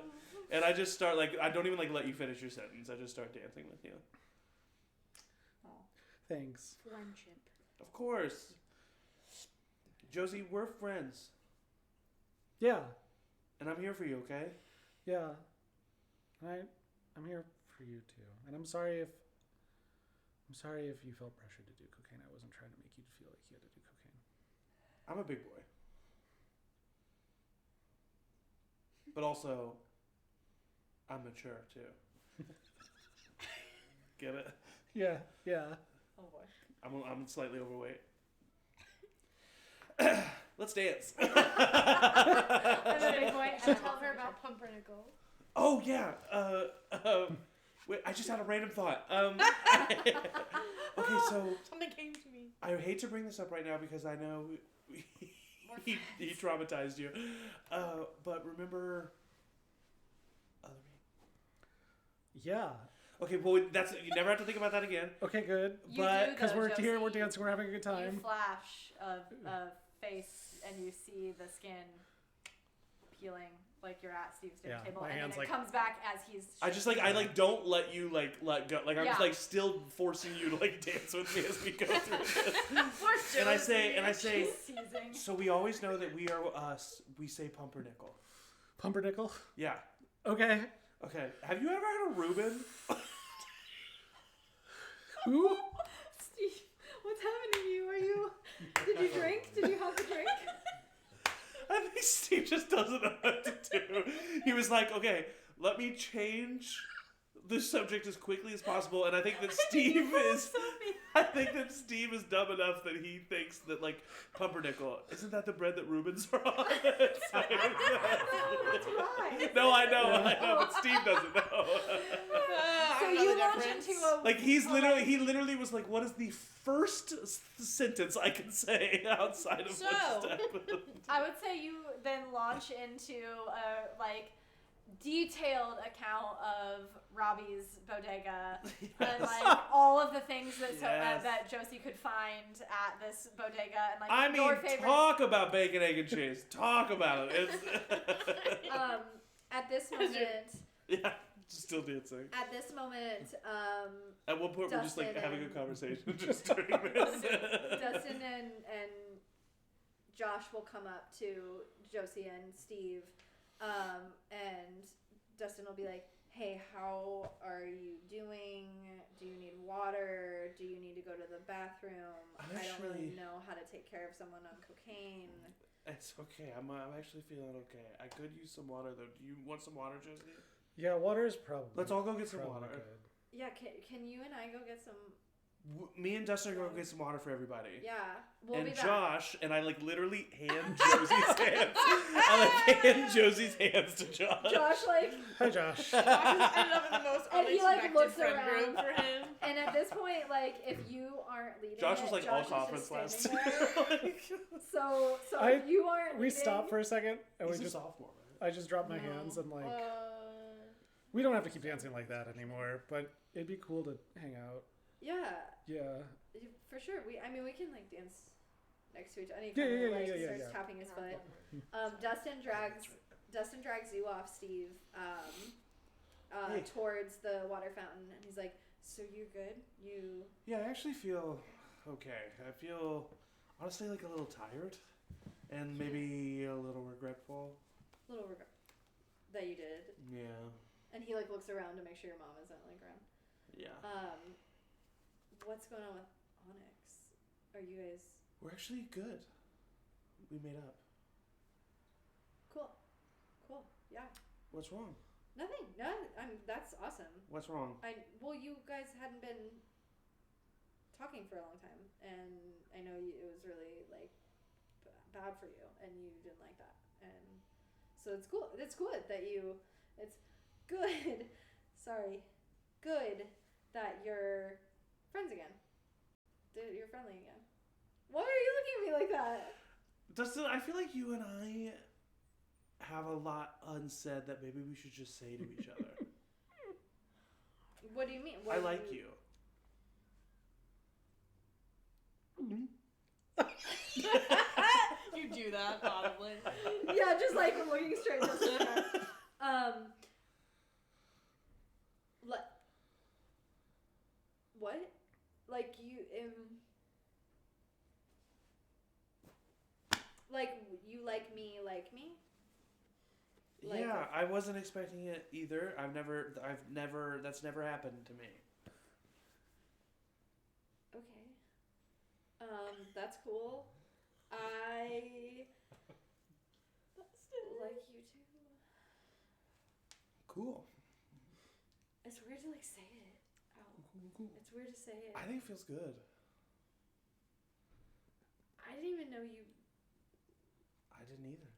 Speaker 2: And I just start like I don't even like let you finish your sentence. I just start dancing with you.
Speaker 3: Oh. Thanks.
Speaker 5: Friendship.
Speaker 2: Of course. Josie, we're friends.
Speaker 3: Yeah.
Speaker 2: And I'm here for you, okay?
Speaker 3: Yeah. I'm here for you too. And I'm sorry if you felt pressured to do cocaine. I wasn't trying to make you feel like you had to do cocaine.
Speaker 2: I'm a big boy. But also, I'm mature too. Get it?
Speaker 3: Yeah.
Speaker 5: Oh boy.
Speaker 2: I'm slightly overweight. Let's dance.
Speaker 5: I'm a big boy. And tell her about Pumpernickel.
Speaker 2: Oh yeah. Wait, I just had a random thought. Okay, so
Speaker 5: something came to me.
Speaker 2: I hate to bring this up right now because I know he traumatized you. But remember other me?
Speaker 3: Yeah.
Speaker 2: Okay, well that's you never have to think about that again.
Speaker 3: Okay, good.
Speaker 1: You
Speaker 3: but because we're
Speaker 1: Josie,
Speaker 3: here, we're dancing, we're having a good time.
Speaker 1: You flash of face and you see the skin peeling. Like you're at Steve's dinner table, and then it comes back as he's.
Speaker 2: I just like don't let you let go. Like I'm just like still forcing you to like dance with me as we go through this. and I say, so we always know that we are us. We say Pumpernickel.
Speaker 3: Pumpernickel.
Speaker 2: Yeah.
Speaker 3: Okay.
Speaker 2: Have you ever had a Reuben?
Speaker 3: Who?
Speaker 1: Steve, what's happening to you? Did you drink? Did you have a drink?
Speaker 2: I think Steve just doesn't know what to do. He was like, okay, let me change the subject as quickly as possible. And I think that Steve is dumb enough that he thinks that like Pumpernickel, isn't that the bread that Reubens are on?
Speaker 1: That's right.
Speaker 2: No, I know, but Steve doesn't know.
Speaker 1: So you launch into a
Speaker 2: like he literally was like, what is the first sentence I can say outside of what just happened?
Speaker 1: I would say you then launch into a like detailed account of Robbie's bodega and like all of the things that that Josie could find at this bodega and like your favorite.
Speaker 2: Talk about bacon, egg, and cheese. Talk about it. It's
Speaker 1: at this moment.
Speaker 2: Yeah. Still dancing.
Speaker 1: At this moment,
Speaker 2: at one point
Speaker 1: Dustin
Speaker 2: we're just like having a conversation just during this.
Speaker 1: Dustin and Josh will come up to Josie and Steve, and Dustin will be like, "Hey, how are you doing? Do you need water? Do you need to go to the bathroom? I don't really know how to take care of someone on cocaine."
Speaker 2: It's okay. I'm actually feeling okay. I could use some water though. Do you want some water, Josie?
Speaker 3: Yeah, water is probably.
Speaker 2: Let's all go get some water.
Speaker 3: Good.
Speaker 1: Yeah, can you and I go get some?
Speaker 2: Me and Dustin are going to get some water for everybody.
Speaker 1: Yeah, we'll be back.
Speaker 2: Josh and I like literally hand Josie's hands. I like hand Josie's hands to Josh.
Speaker 1: Josh like.
Speaker 3: Hi, Josh.
Speaker 5: Josh ended up in the most unexpected friend group for him.
Speaker 1: And at this point, like, if you aren't leading,
Speaker 2: Josh was like all conference last.
Speaker 1: So if you aren't.
Speaker 3: We stopped for a second and
Speaker 2: He's
Speaker 3: we just
Speaker 2: a sophomore, man.
Speaker 3: I just drop my hands and like, we don't have to keep dancing like that anymore, but it'd be cool to hang out.
Speaker 1: Yeah.
Speaker 3: Yeah.
Speaker 1: For sure. We can like dance next to each other. And he starts tapping his foot. Dustin drags you off, Steve, towards the water fountain, and he's like, "So you're good? You?"
Speaker 2: Yeah, I actually feel okay. I feel honestly like a little tired, and maybe a little regretful.
Speaker 1: Little regret that you did.
Speaker 2: Yeah.
Speaker 1: And he like looks around to make sure your mom isn't like around.
Speaker 2: Yeah.
Speaker 1: What's going on with Onyx? Are you guys?
Speaker 2: We're actually good. We made up.
Speaker 1: Cool. Yeah.
Speaker 2: What's wrong?
Speaker 1: Nothing. No, that's awesome.
Speaker 2: What's wrong?
Speaker 1: Well, you guys hadn't been talking for a long time, and I know it was really like bad for you, and you didn't like that, and so it's cool. It's good that you. It's good. Sorry. Good that you're friends again. You're friendly again. Why are you looking at me like that?
Speaker 2: Dustin, I feel like you and I have a lot unsaid that maybe we should just say to each other.
Speaker 1: What do you mean?
Speaker 2: I like you.
Speaker 5: You do that, probably.
Speaker 1: Yeah, just like looking straight at the what? Like you like you like me? Like,
Speaker 2: yeah, I wasn't expecting it either. That's never happened to me.
Speaker 1: Okay. That's cool. I like you too.
Speaker 2: Cool.
Speaker 1: It's weird to like say it out.
Speaker 2: Cool.
Speaker 1: It's weird to say it.
Speaker 2: I think it feels good.
Speaker 1: I didn't even know you.
Speaker 2: I didn't either.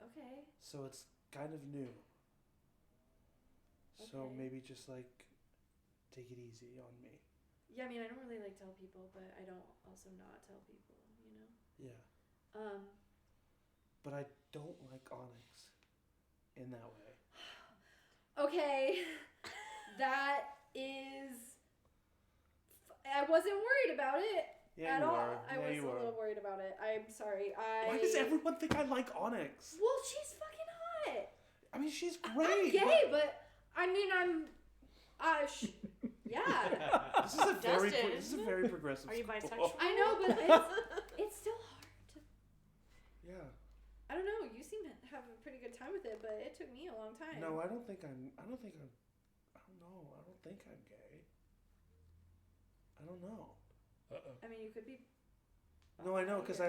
Speaker 1: Okay.
Speaker 2: So it's kind of new. So
Speaker 1: Okay.
Speaker 2: maybe just like take it easy on me.
Speaker 1: Yeah, I mean, I don't really like tell people, but I don't also not tell people, you know?
Speaker 2: Yeah.
Speaker 1: Um.
Speaker 2: But I don't like Onyx in that way.
Speaker 1: Okay. That is. I wasn't worried about it.
Speaker 2: Yeah,
Speaker 1: at
Speaker 2: you
Speaker 1: all.
Speaker 2: are.
Speaker 1: I
Speaker 2: Yeah,
Speaker 1: was
Speaker 2: you
Speaker 1: a
Speaker 2: are.
Speaker 1: little worried about it. I'm sorry.
Speaker 2: Why does everyone think I like Onyx?
Speaker 1: Well, she's fucking hot.
Speaker 2: I mean, she's
Speaker 1: I'm
Speaker 2: great.
Speaker 1: gay, but I mean, yeah.
Speaker 2: This is a
Speaker 5: Dustin.
Speaker 2: very progressive.
Speaker 5: Are you
Speaker 2: school.
Speaker 5: bisexual?
Speaker 1: I know, but it's still hard to.
Speaker 2: Yeah.
Speaker 1: I don't know. You seem to have a pretty good time with it, but it took me a long time.
Speaker 2: No, I don't think I'm gay. I don't know.
Speaker 1: I mean, you could be.
Speaker 2: No, I know, because I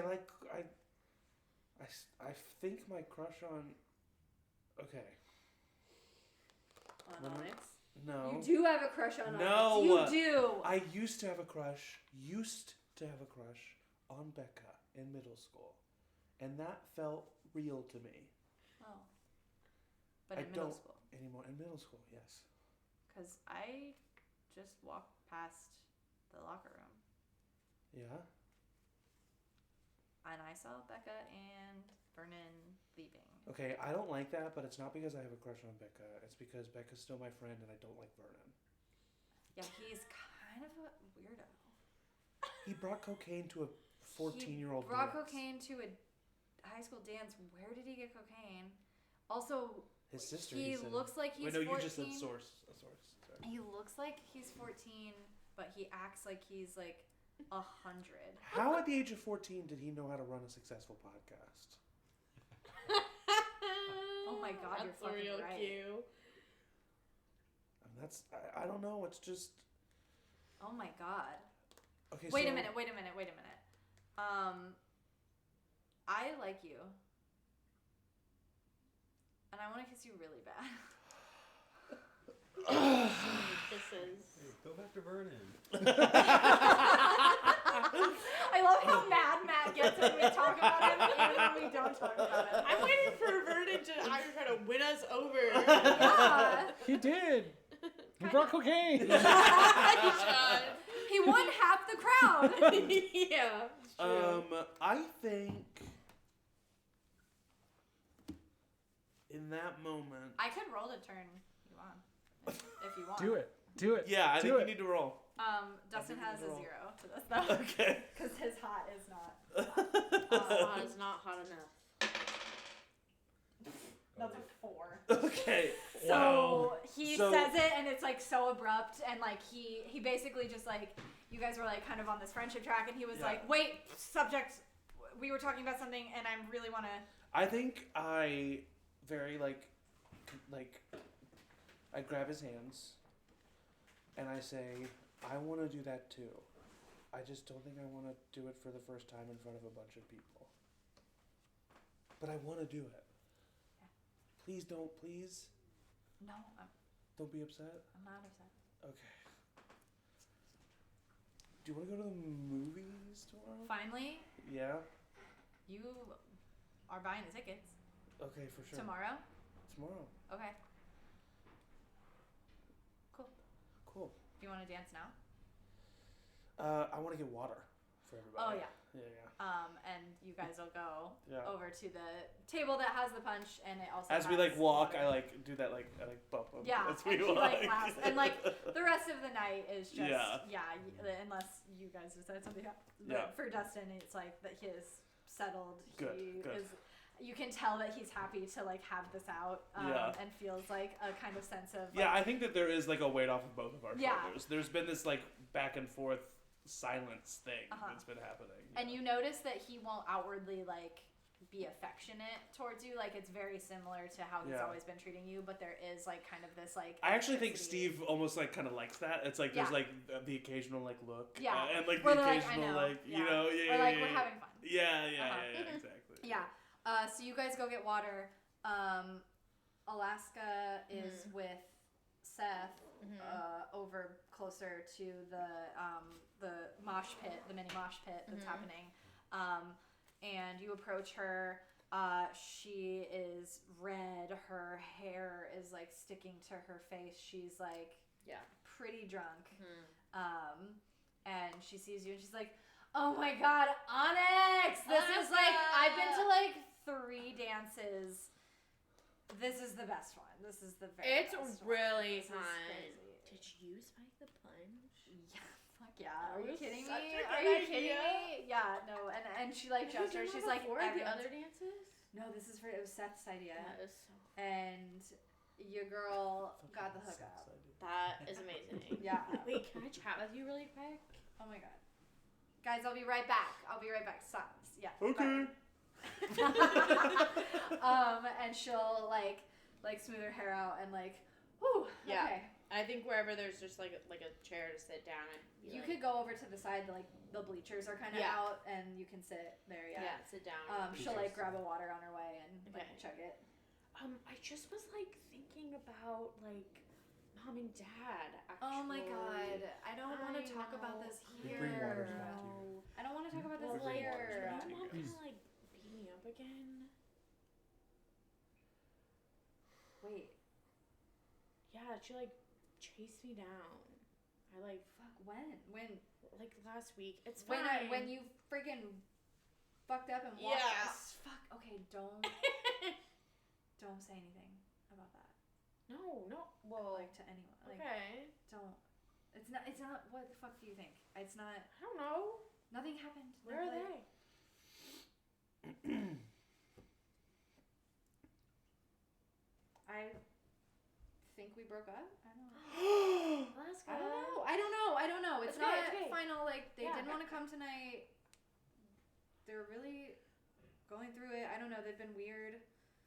Speaker 2: think my crush on. Okay.
Speaker 1: On Onyx?
Speaker 2: No.
Speaker 1: You do have a crush on
Speaker 2: No.
Speaker 1: Onyx. You do.
Speaker 2: I used to have a crush on Becca in middle school. And that felt real to me.
Speaker 1: Oh. But in middle school.
Speaker 2: Anymore. In middle school, yes.
Speaker 1: Because I just walked past the locker room.
Speaker 2: Yeah?
Speaker 1: And I saw Becca and Vernon leaving.
Speaker 2: Okay, I don't like that, but it's not because I have a crush on Becca. It's because Becca's still my friend and I don't like Vernon.
Speaker 1: Yeah, he's kind of a weirdo.
Speaker 2: He brought cocaine to a 14-year-old
Speaker 1: He brought
Speaker 2: dance.
Speaker 1: cocaine to a high school dance. Where did he get cocaine? Also,
Speaker 2: His sister.
Speaker 1: he
Speaker 2: said.
Speaker 1: looks like he's 14.
Speaker 2: Wait, no, you just said source. A source. Sorry.
Speaker 1: He looks like he's 14, but he acts like he's like 100.
Speaker 2: How at the age of 14 did he know how to run a successful podcast?
Speaker 1: Oh my God,
Speaker 5: that's
Speaker 1: you're fucking
Speaker 5: real
Speaker 1: right.
Speaker 5: cute.
Speaker 2: I mean, I don't know. It's just.
Speaker 1: Oh my God.
Speaker 2: Okay.
Speaker 1: Wait a minute. I like you. And I want to kiss you really bad.
Speaker 5: Kisses.
Speaker 4: Hey, go back to Vernon.
Speaker 1: I love how mad Matt gets when we talk about him and when we don't talk about him.
Speaker 5: I'm waiting for Vernon to either try to win us over.
Speaker 1: Yeah.
Speaker 3: He did. He brought cocaine.
Speaker 1: He won half the crowd.
Speaker 5: Yeah.
Speaker 2: I think in that moment...
Speaker 1: I could roll to turn you on if you want.
Speaker 3: Do it. Do it.
Speaker 2: Yeah, I think you need to roll.
Speaker 1: Dustin has a 0 to this, though.
Speaker 2: Okay.
Speaker 1: Because his hot is not
Speaker 5: hot is not hot enough.
Speaker 1: That's a 4.
Speaker 2: Okay.
Speaker 1: So
Speaker 2: wow.
Speaker 1: he says it, and it's like so abrupt, and like he basically just like, you guys were like kind of on this friendship track, and he was like, wait, subject, we were talking about something, and I really want to...
Speaker 2: I think I very I grab his hands, and I say, I want to do that too. I just don't think I want to do it for the first time in front of a bunch of people. But I want to do it. Yeah. Please don't, please.
Speaker 1: No,
Speaker 2: don't be upset.
Speaker 1: I'm not upset.
Speaker 2: Okay. Do you want to go to the movies tomorrow?
Speaker 1: Finally?
Speaker 2: Yeah.
Speaker 1: You are buying the tickets.
Speaker 2: Okay, for sure.
Speaker 1: Tomorrow?
Speaker 2: Tomorrow.
Speaker 1: Okay.
Speaker 2: Cool.
Speaker 1: Do you want to dance now?
Speaker 2: I want to get water for everybody.
Speaker 1: Oh, yeah.
Speaker 2: Yeah.
Speaker 1: And you guys will go over to the table that has the punch, and it also
Speaker 2: as
Speaker 1: has
Speaker 2: we walk,
Speaker 1: water.
Speaker 2: I do that I bump him.
Speaker 1: Yeah,
Speaker 2: as
Speaker 1: and
Speaker 2: we
Speaker 1: he
Speaker 2: walk.
Speaker 1: laughs, and the rest of the night is just unless you guys decide something happens. But for Dustin, it's like that his settled.
Speaker 2: Good.
Speaker 1: Is. You can tell that he's happy to have this out, and feels like a kind of sense of.
Speaker 2: I think that there is a weight off of both of our shoulders. There's been this back and forth silence thing that's been happening.
Speaker 1: And you notice that he won't outwardly be affectionate towards you. It's very similar to how he's always been treating you, but there is kind of this
Speaker 2: I actually think Steve almost kind of likes that. It's there's the occasional look. Yeah. And the occasional
Speaker 1: or we're having fun.
Speaker 2: Yeah, exactly.
Speaker 1: Yeah. So you guys go get water. Alaska is with Seth over closer to the mosh pit, the mini mosh pit that's happening. And you approach her. She is red. Her hair is sticking to her face. She's pretty drunk. And she sees you and she's like, "Oh my God, Onyx! This is I've been to 3 dances. This is the best one. This is the very best one.
Speaker 5: It's really fun.
Speaker 1: Did
Speaker 5: you spike the punch?
Speaker 1: Yeah, fuck yeah. Are you kidding me? Are you kidding me? Yeah, no. And she gestures. She's like,
Speaker 5: the other dances?
Speaker 1: No, this is it was Seth's idea.
Speaker 5: That is so
Speaker 1: And your girl got the hookup.
Speaker 5: That is amazing.
Speaker 1: Yeah.
Speaker 5: Wait, can I chat with you really quick?
Speaker 1: Oh my God. Guys, I'll be right back. Silence. Yeah.
Speaker 2: Okay.
Speaker 1: And she'll smooth her hair out and whew.
Speaker 5: Yeah.
Speaker 1: Okay.
Speaker 5: I think wherever there's just a chair to sit down and
Speaker 1: you could go over to the side, the bleachers are kind of out, and you can sit there. Yeah.
Speaker 5: Yeah, sit down.
Speaker 1: She'll grab a water on her way and chug it.
Speaker 5: I just was thinking about mom and dad. Actually.
Speaker 1: Oh my God! I don't want to talk about this here.
Speaker 2: Bring water back to you.
Speaker 1: I don't want to talk about this
Speaker 5: Well,
Speaker 1: here.
Speaker 5: Mom kind of beat me up again.
Speaker 1: Wait.
Speaker 5: Yeah, she chased me down. I
Speaker 1: fuck when
Speaker 5: last week. It's
Speaker 1: when
Speaker 5: fine.
Speaker 1: when you freaking fucked up and walked.
Speaker 5: Yeah.
Speaker 1: Fuck. Okay. Don't say anything about that.
Speaker 5: No. Well,
Speaker 1: to anyone.
Speaker 5: Okay.
Speaker 1: Don't. It's not. What the fuck do you think? It's not.
Speaker 5: I don't know.
Speaker 1: Nothing happened.
Speaker 5: Where are they?
Speaker 1: I think we broke up. I don't know.
Speaker 5: Alaska.
Speaker 1: I don't know. It's
Speaker 5: okay,
Speaker 1: not
Speaker 5: okay.
Speaker 1: final. They didn't want to come tonight. They're really going through it. I don't know. They've been weird.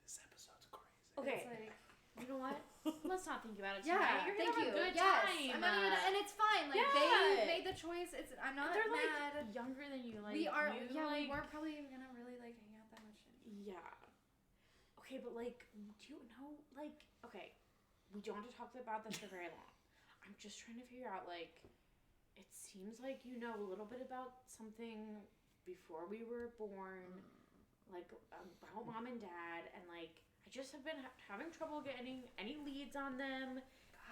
Speaker 2: This episode's crazy.
Speaker 5: Okay.
Speaker 1: It's
Speaker 5: you know what? Let's not think about it tonight.
Speaker 1: Yeah,
Speaker 5: You're
Speaker 1: thank
Speaker 5: gonna
Speaker 1: you.
Speaker 5: have a good
Speaker 1: yes.
Speaker 5: time.
Speaker 1: I'm not even, and it's fine. They made the choice. I'm not
Speaker 5: they're
Speaker 1: mad.
Speaker 5: Younger than you.
Speaker 1: We are. We weren't probably gonna really hang out that much.
Speaker 5: Yeah. Okay, but do you know okay, we don't have to talk about this for very long. I'm just trying to figure out it seems like you know a little bit about something before we were born, about mom and dad, and I just have been having trouble getting any leads on them.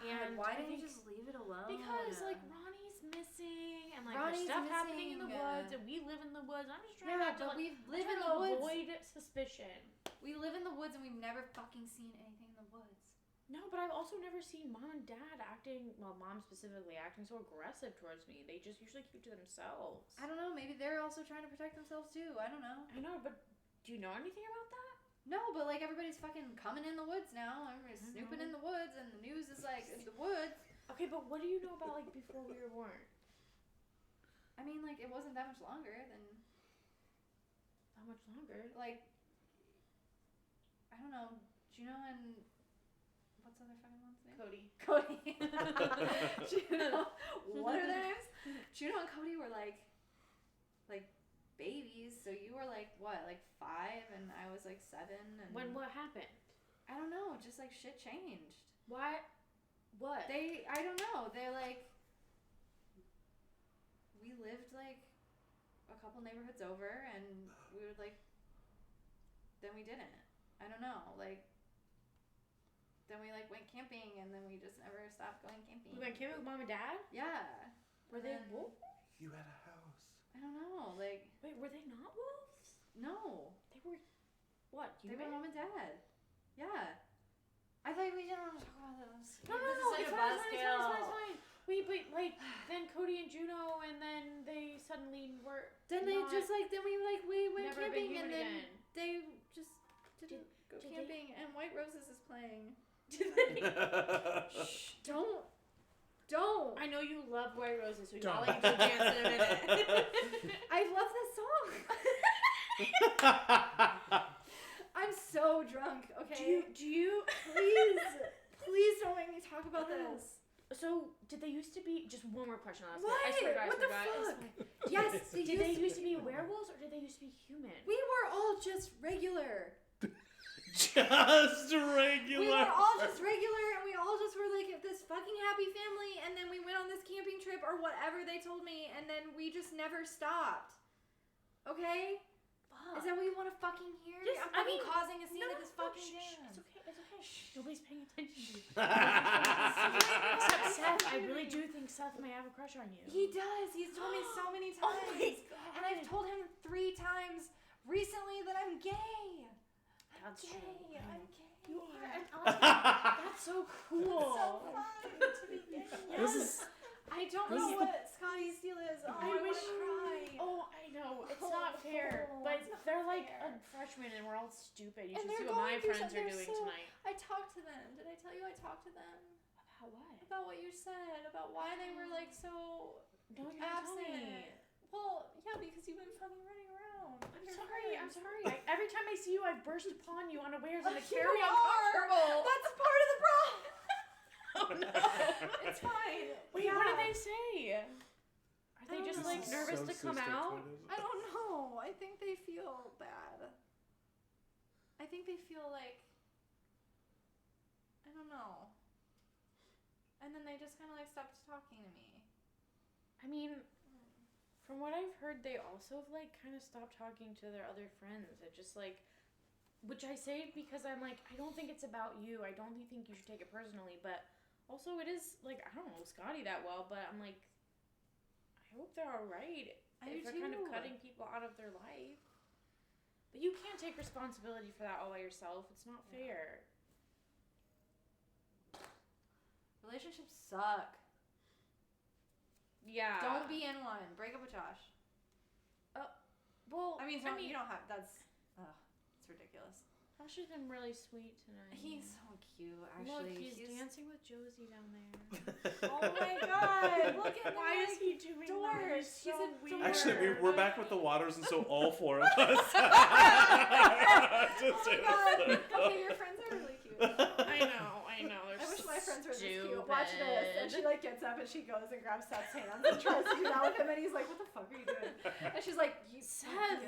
Speaker 5: And
Speaker 1: why didn't you just leave it alone?
Speaker 5: Because like Ronnie's missing, and like there's stuff happening in the woods, and we live in the woods. I'm just trying to
Speaker 1: we live in the woods.
Speaker 5: Avoid suspicion.
Speaker 1: We live in the woods, and we've never fucking seen anything in the woods.
Speaker 5: No, but I've also never seen Mom and Dad Mom specifically acting so aggressive towards me. They just usually keep to themselves.
Speaker 1: I don't know. Maybe they're also trying to protect themselves too. I don't know.
Speaker 5: I know, but do you know anything about that?
Speaker 1: No, but like everybody's fucking coming in the woods now. Everybody's snooping in the woods, and the news is like it's the woods.
Speaker 5: Okay, but what do you know about like before we were born?
Speaker 1: I mean, like it wasn't that much longer than.
Speaker 5: How much longer?
Speaker 1: Like, I don't know, Juno and what's the other fucking one's name? Cody. Juno. What are their names? Juno and Cody were like babies. So you were like what, like 5, and I was like 7. And
Speaker 5: what happened?
Speaker 1: I don't know. Just like shit changed.
Speaker 5: Why? What?
Speaker 1: I don't know. They're like, we lived like a couple neighborhoods over, and we would like. Then we didn't. I don't know. Like. Then we like went camping, and then we just never stopped going camping.
Speaker 5: We went camping with Mom and Dad?
Speaker 1: Yeah.
Speaker 5: Were they wolves?
Speaker 2: You had a house.
Speaker 1: I don't know. Like.
Speaker 5: Wait, were they not wolves?
Speaker 1: No.
Speaker 5: They were. What?
Speaker 1: They were Mom and Dad. Yeah. I thought we didn't want to talk about those.
Speaker 5: No, it's fine. Wait, but like then Cody and Juno, and then they suddenly were.
Speaker 1: Then we went camping, and then
Speaker 5: again.
Speaker 1: they just didn't go camping, and White Roses is playing. Shh! Don't.
Speaker 5: I know you love White Roses, so I'll let you dance in a minute.
Speaker 1: I love this song. I'm so drunk. Okay.
Speaker 5: Do you
Speaker 1: please don't make me talk about this.
Speaker 5: So did they used to be? Just one more question.
Speaker 1: What?
Speaker 5: I swear to God,
Speaker 1: what the fuck? Yes.
Speaker 5: Did they used to be werewolves, or did they used to be human?
Speaker 1: We were all just regular.
Speaker 2: Just regular.
Speaker 1: We were all just regular, and we all just were like this fucking happy family, and then we went on this camping trip or whatever they told me, and then we just never stopped. Okay? Fuck. Is that what you want to fucking hear? I'm causing a scene at this fucking game.
Speaker 5: It's okay. Nobody's paying attention to you. Except Seth. I really do think Seth may have a crush on you.
Speaker 1: He does. He's told me so many times.
Speaker 5: Oh my God.
Speaker 1: And I've told him 3 times recently that I'm gay.
Speaker 5: That's
Speaker 1: true. I'm gay.
Speaker 5: You are an That's so cool.
Speaker 1: It's so fun to be gay. Yes. I don't know what Scotty's deal is. Oh, I wish cry.
Speaker 5: Oh, I know. It's not fair. But they're like a freshman, and we're all stupid. You should see what my friends are doing tonight.
Speaker 1: I talked to them. Did I tell you I talked to them?
Speaker 5: About what?
Speaker 1: About what you said. About why they were like so absent. Well, yeah, because you've been fucking running around.
Speaker 5: I'm sorry. Every time I see you, I burst upon you unawares, and it's
Speaker 1: You
Speaker 5: very
Speaker 1: are.
Speaker 5: uncomfortable.
Speaker 1: That's part of the problem.
Speaker 5: Oh no.
Speaker 1: It's fine.
Speaker 5: Wait, what did they say? Are they just like nervous to come out?
Speaker 1: I don't know. I think they feel bad. I think they feel like, I don't know. And then they just kind of like stopped talking to me.
Speaker 5: I mean, from what I've heard, they also like kind of stopped talking to their other friends. It just like, which I say because I'm like, I don't think it's about you. I don't think you should take it personally, but also it is like, I don't know Scotty that well, but I'm like, I hope they're all right. If they're kind of cutting people out of their life. But you can't take responsibility for that all by yourself. It's not fair.
Speaker 1: Relationships suck.
Speaker 5: Yeah.
Speaker 1: Don't be in one. Break up with Josh.
Speaker 5: Well,
Speaker 1: you don't have. It's ridiculous.
Speaker 5: Josh has been really sweet tonight.
Speaker 1: He's so cute, actually.
Speaker 5: Look, he's dancing with Josie down there.
Speaker 1: Oh my God! Look at
Speaker 5: why is he doing that? He's so weird.
Speaker 2: Actually, we're back with the waters, and so all 4 of us.
Speaker 1: Oh my God! Okay, your friends are really cute.
Speaker 5: I know.
Speaker 1: I wish my friends were this cute.
Speaker 5: Stupid.
Speaker 1: Watch this. And she like gets up and she goes and grabs Seth's hands and tries to do that with him, and he's like, "What the fuck are you doing?" And she's like,
Speaker 5: Seth.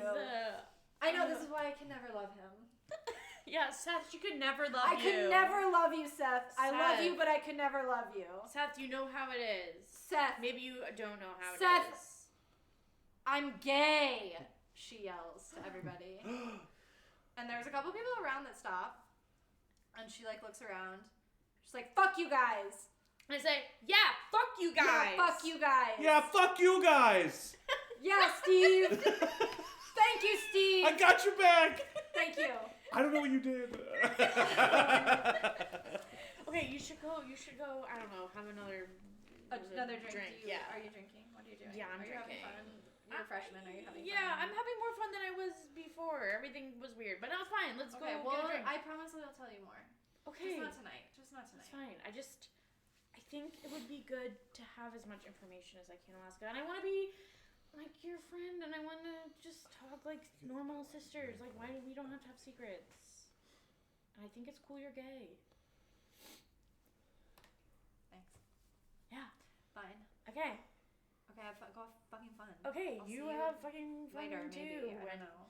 Speaker 1: I know, this is why I can never love him.
Speaker 5: Yeah, Seth, she could never love you.
Speaker 1: I could never love you, Seth. I love you, but I could never love you.
Speaker 5: Seth, you know how it is.
Speaker 1: Seth.
Speaker 5: Maybe you don't know how it is.
Speaker 1: Seth, I'm gay, she yells to everybody. And there's a couple people around that stop. And she like looks around. She's like, fuck you guys.
Speaker 5: And I say, yeah, fuck you guys.
Speaker 1: Yeah, fuck you guys.
Speaker 2: Yeah, fuck you guys.
Speaker 1: Yeah, Steve. Thank you, Steve.
Speaker 2: I got your back.
Speaker 1: Thank you.
Speaker 2: I don't know what you did.
Speaker 5: Okay, you should go, I don't know, have another
Speaker 1: drink.
Speaker 5: Yeah.
Speaker 1: Are you drinking? What are you doing?
Speaker 5: Yeah, I'm drinking.
Speaker 1: Having fun? You're a freshman. Are you having fun?
Speaker 5: Yeah, I'm having more fun than I was before. Everything was weird, but now it's fine. Let's go
Speaker 1: well,
Speaker 5: get a drink.
Speaker 1: I promise I'll tell you more.
Speaker 5: Okay.
Speaker 1: Just not tonight.
Speaker 5: It's fine. I think it would be good to have as much information as I can, Alaska. And I want to be like your friend, and I want to just talk like normal sisters. Like, why we don't have to have secrets. And I think it's cool you're gay.
Speaker 1: Thanks.
Speaker 5: Yeah.
Speaker 1: Fine.
Speaker 5: Okay.
Speaker 1: Go have fucking fun.
Speaker 5: Okay,
Speaker 1: I'll
Speaker 5: you
Speaker 1: see
Speaker 5: have fucking fun
Speaker 1: later,
Speaker 5: too.
Speaker 1: maybe. I don't know.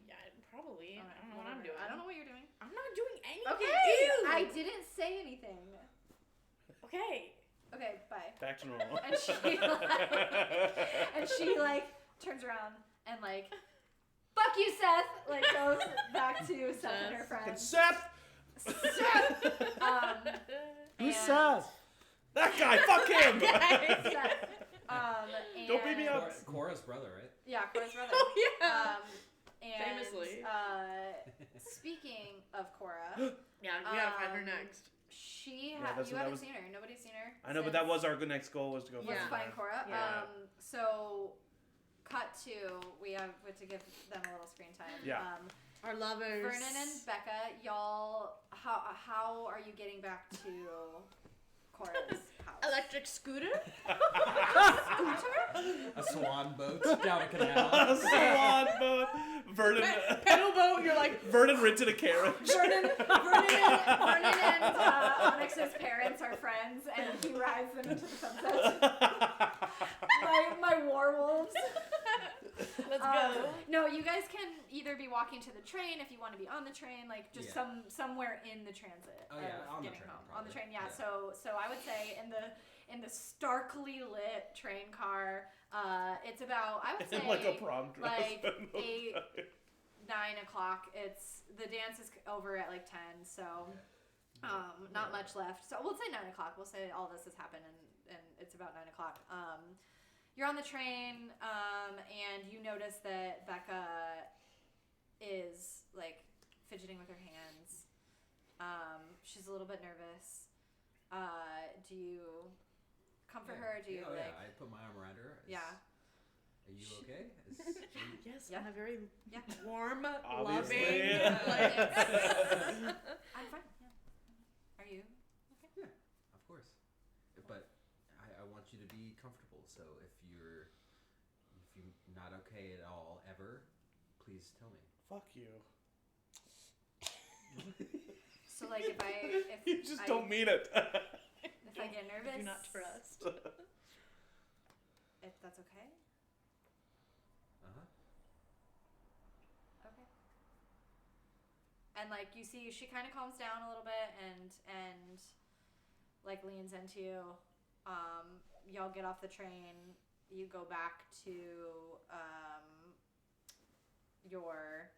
Speaker 5: Yeah, probably.
Speaker 1: Right,
Speaker 5: I don't know what I'm doing.
Speaker 1: I don't know what you're doing.
Speaker 5: I'm not doing anything.
Speaker 1: Okay.
Speaker 5: Ew.
Speaker 1: I didn't say anything.
Speaker 5: Okay.
Speaker 1: Okay, bye.
Speaker 2: Back to normal.
Speaker 1: And she turns around and like, fuck you, Seth. Like goes back to Seth and her friends.
Speaker 2: Seth.
Speaker 3: Who's Seth?
Speaker 2: That guy. Fuck him.
Speaker 1: Seth.
Speaker 2: Don't beat me up.
Speaker 4: Cora's brother, right?
Speaker 1: Yeah, Cora's brother.
Speaker 5: Oh yeah.
Speaker 1: And,
Speaker 5: famously.
Speaker 1: Speaking of Cora,
Speaker 5: Yeah, we gotta find her next.
Speaker 1: you
Speaker 2: that
Speaker 1: haven't
Speaker 2: was-
Speaker 1: seen her. Nobody's seen her.
Speaker 2: I know, but that was our next goal was to go
Speaker 1: Was
Speaker 2: find
Speaker 1: to
Speaker 2: her.
Speaker 1: find Cora.
Speaker 5: Yeah.
Speaker 1: So, cut to we have to give them a little screen time.
Speaker 2: Yeah.
Speaker 5: Our lovers.
Speaker 1: Vernon and Becca, y'all, how are you getting back to Cora's house?
Speaker 5: Electric scooter?
Speaker 4: A swan boat down a canal.
Speaker 2: A swan boat. Vernon.
Speaker 5: Pedal boat, you're like...
Speaker 2: Vernon rented a carriage.
Speaker 1: Vernon and Onyx's parents are friends, and he rides them into the sunset. my werewolves.
Speaker 5: Let's go.
Speaker 1: No, you guys can either be walking to the train if you want to be on the train, like just somewhere in the transit.
Speaker 4: Oh yeah, on the
Speaker 1: getting
Speaker 4: train.
Speaker 1: home.
Speaker 4: Probably.
Speaker 1: On the train, yeah. So I would say in the starkly lit train car, it's about I would say
Speaker 2: like a prom dress.
Speaker 1: like 9 o'clock. The dance is over at like 10, so not much left. So we'll say 9 o'clock. We'll say all this has happened and it's about 9 o'clock. You're on the train, and you notice that Becca is like fidgeting with her hands. She's a little bit nervous. Do you comfort her? Or do you
Speaker 4: I put my arm around her. Are you okay?
Speaker 5: Yes,
Speaker 1: Yeah.
Speaker 5: I'm a very warm,
Speaker 2: Obviously.
Speaker 5: loving.
Speaker 1: I'm fine. Yeah. Are you? Okay.
Speaker 4: Yeah, of course. But I want you to be comfortable. So if you're not okay at all ever, please tell me.
Speaker 2: Fuck you.
Speaker 1: So like if
Speaker 2: You just don't mean it.
Speaker 1: If I get nervous,
Speaker 5: Do not trust.
Speaker 1: If that's okay. Okay. And like you see, she kind of calms down a little bit and like leans into you. Y'all get off the train. You go back to your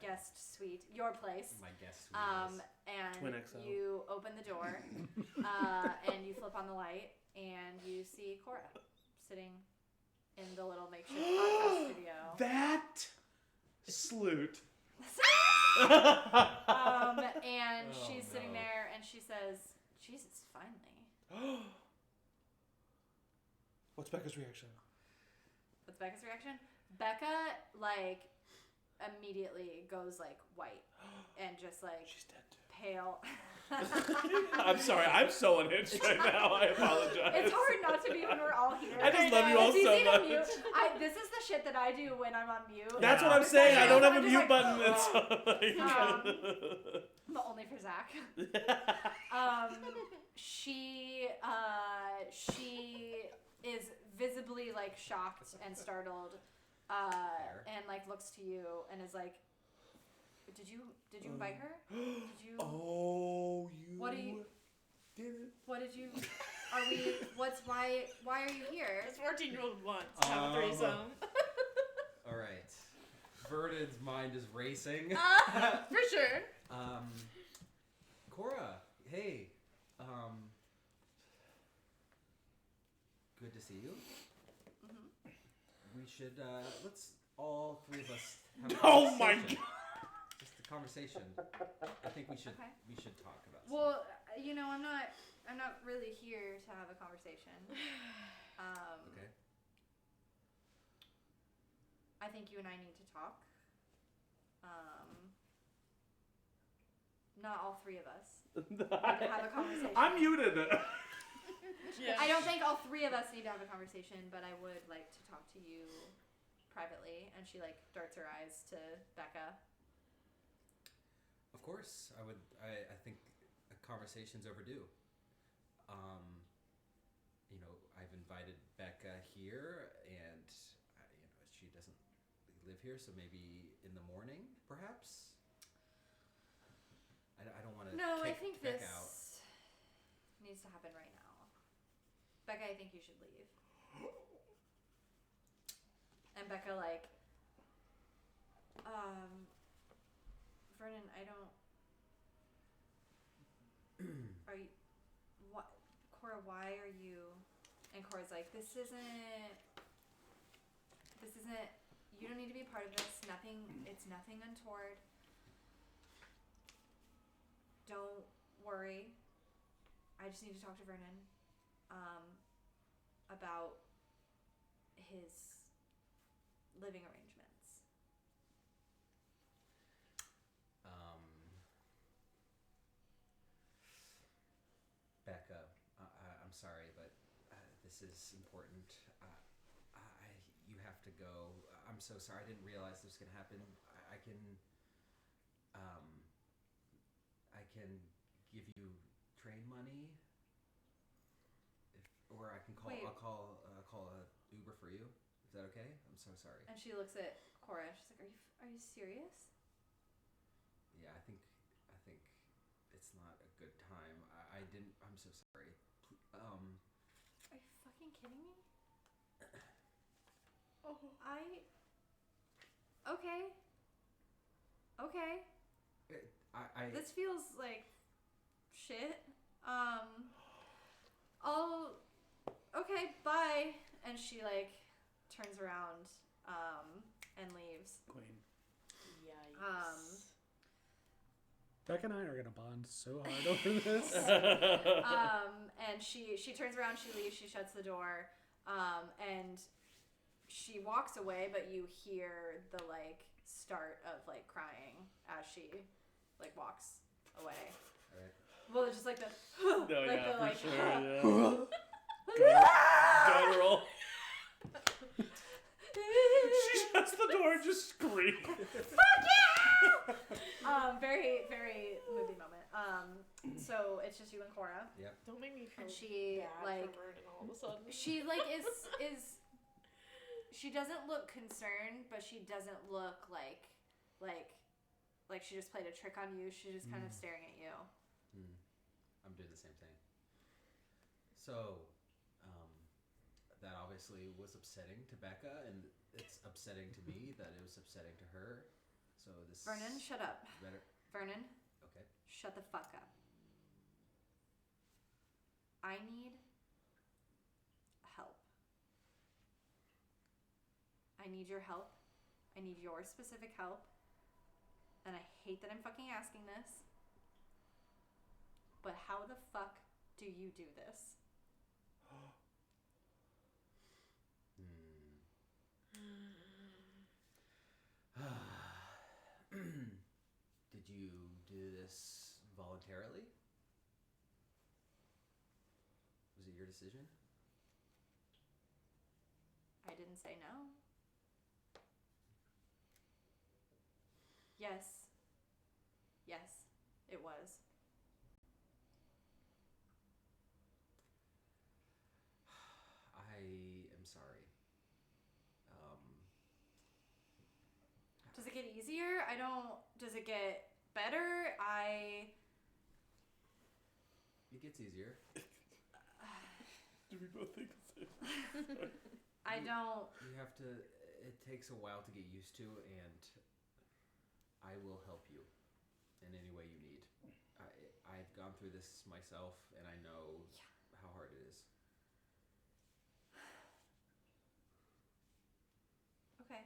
Speaker 1: guest suite, your place.
Speaker 4: My guest suite.
Speaker 1: And
Speaker 2: Twin XL.
Speaker 1: you open the door, and you flip on the light, and you see Cora sitting in the little makeshift podcast studio.
Speaker 2: That sleut.
Speaker 1: And
Speaker 4: Oh,
Speaker 1: she's sitting
Speaker 4: no.
Speaker 1: there, and she says, "Jesus, finally."
Speaker 2: What's Becca's reaction?
Speaker 1: What's Becca's reaction? Becca like immediately goes like white and just like
Speaker 2: She's dead too.
Speaker 1: pale.
Speaker 2: I'm sorry, I'm so unhinged right now. I apologize.
Speaker 1: It's hard not to be when we're all here.
Speaker 2: I just love you all
Speaker 1: It's easy
Speaker 2: so
Speaker 1: to
Speaker 2: much.
Speaker 1: mute. This is the shit that I do when I'm on mute.
Speaker 2: That's what I'm
Speaker 1: It's
Speaker 2: saying.
Speaker 1: like,
Speaker 2: I don't have a
Speaker 1: I'm just
Speaker 2: mute
Speaker 1: like,
Speaker 2: button. It's like,
Speaker 1: but only for Zach. She is visibly like shocked and startled, and like looks to you and is like, "Did you invite her? Did you?
Speaker 2: Oh, you.
Speaker 1: What do you?
Speaker 2: Did it?
Speaker 1: What did you? Are we? Why are you here?"
Speaker 5: This 14-year-old wants to have a threesome.
Speaker 4: All right. Vernon's mind is racing.
Speaker 5: For sure.
Speaker 4: Cora, hey. see you. Mm-hmm. We should, let's all three of us have a conversation.
Speaker 2: Oh my god!
Speaker 4: Just a conversation. I think we should talk about something.
Speaker 1: Well, I'm not really here to have a conversation.
Speaker 4: Okay.
Speaker 1: I think you and I need to talk. Not all three of us need to have a conversation.
Speaker 2: I'm muted.
Speaker 5: Yeah.
Speaker 1: I don't think all three of us need to have a conversation, but I would like to talk to you privately. And she like darts her eyes to Becca.
Speaker 4: Of course, I would. I think a conversation's overdue. I've invited Becca here, and she doesn't live here, so maybe in the morning, perhaps. I don't want to.
Speaker 1: No, I
Speaker 4: kick
Speaker 1: think
Speaker 4: Becca
Speaker 1: this
Speaker 4: out.
Speaker 1: needs to happen right now. Becca, I think you should leave. And Becca, like, Vernon, I don't. Are you? What, Cora? Why are you? And Cora's like, this isn't. You don't need to be a part of this. It's nothing untoward. Don't worry. I just need to talk to Vernon about his living arrangements.
Speaker 4: Becca, I'm sorry, but this is important. You have to go. I'm so sorry. I didn't realize this was gonna happen. I can give you train money, or I can call.
Speaker 1: Wait.
Speaker 4: I'll call a Uber for you. Is that okay? I'm so sorry.
Speaker 1: And she looks at Cora. She's like, "Are you serious?"
Speaker 4: Yeah, I think it's not a good time. I didn't. I'm so sorry.
Speaker 1: Are you fucking kidding me? Okay. This feels like shit. Okay, bye. And she like turns around and leaves.
Speaker 2: Queen.
Speaker 5: Yikes.
Speaker 3: Becca and I are gonna bond so hard over this.
Speaker 1: And she turns around, she leaves, she shuts the door, and she walks away, but you hear the like start of like crying as she like walks away.
Speaker 4: All right.
Speaker 1: Well, it's just like the
Speaker 2: No,
Speaker 1: like
Speaker 2: yeah,
Speaker 1: the like
Speaker 2: for sure. Yeah. Guttural. She shuts the door and just screams.
Speaker 1: Fuck you! Very, very movie moment. So it's just you and Cora.
Speaker 4: Yep.
Speaker 5: Don't make me feel
Speaker 1: And she
Speaker 5: bad
Speaker 1: like
Speaker 5: for Vernon all of a sudden.
Speaker 1: she like is she doesn't look concerned, but she doesn't look like she just played a trick on you. She's just kind of staring at you.
Speaker 4: I'm doing the same thing. So, that obviously was upsetting to Becca, and it's upsetting to me that it was upsetting to her. So this.
Speaker 1: Vernon, shut up.
Speaker 4: Better.
Speaker 1: Vernon,
Speaker 4: Okay.
Speaker 1: shut the fuck up. I need help. I need your help. I need your specific help. And I hate that I'm fucking asking this. But how the fuck do you do this?
Speaker 4: Did you do this voluntarily? Was it your decision?
Speaker 1: I didn't say no. Yes. Yes, it was.
Speaker 4: I am sorry.
Speaker 1: Does it get easier? Does it get better?
Speaker 4: It gets easier.
Speaker 2: Do we both think the same?
Speaker 4: You have to. It takes a while to get used to, and I will help you in any way you need. I've gone through this myself, and I know how hard it is.
Speaker 1: Okay.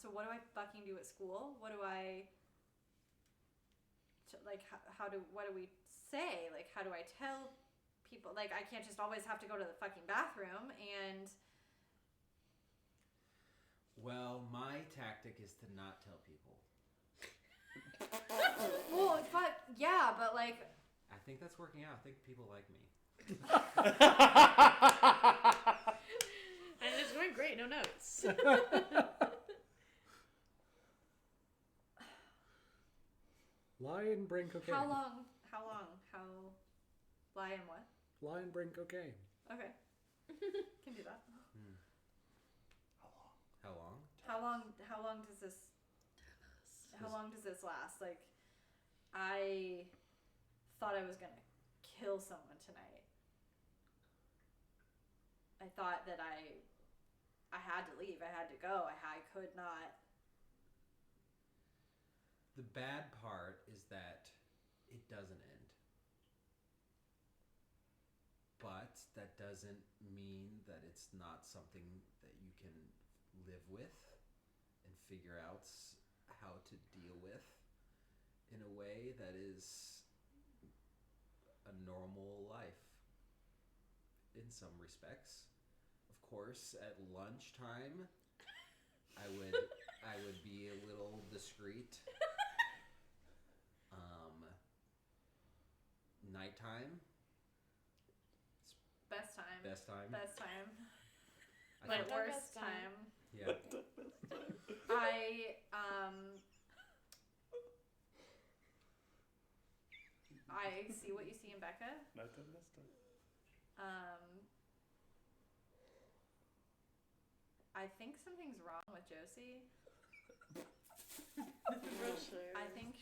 Speaker 1: So what do I fucking do at school? What do I... Like, what do we say? Like, how do I tell people? Like, I can't just always have to go to the fucking bathroom and...
Speaker 4: Well, my tactic is to not tell people.
Speaker 1: Well, yeah, but like...
Speaker 4: I think that's working out. I think people like me.
Speaker 5: And it's going great, no notes.
Speaker 3: Lie and bring cocaine.
Speaker 1: How long? Lie and what?
Speaker 3: Lie and bring cocaine.
Speaker 1: Okay. Can do that.
Speaker 4: How long?
Speaker 1: How long does this last? Like, I thought I was gonna kill someone tonight. I thought that I had to leave. I had to go. I could not.
Speaker 4: The bad part is that it doesn't end. But that doesn't mean that it's not something that you can live with and figure out how to deal with in a way that is a normal life in some respects. Of course, at lunchtime, I would be a little discreet. Nighttime.
Speaker 1: Best time.
Speaker 5: But
Speaker 1: worst time.
Speaker 4: Yeah.
Speaker 1: I see what you see in Becca. I think something's wrong with Josie.
Speaker 5: For sure.
Speaker 1: I think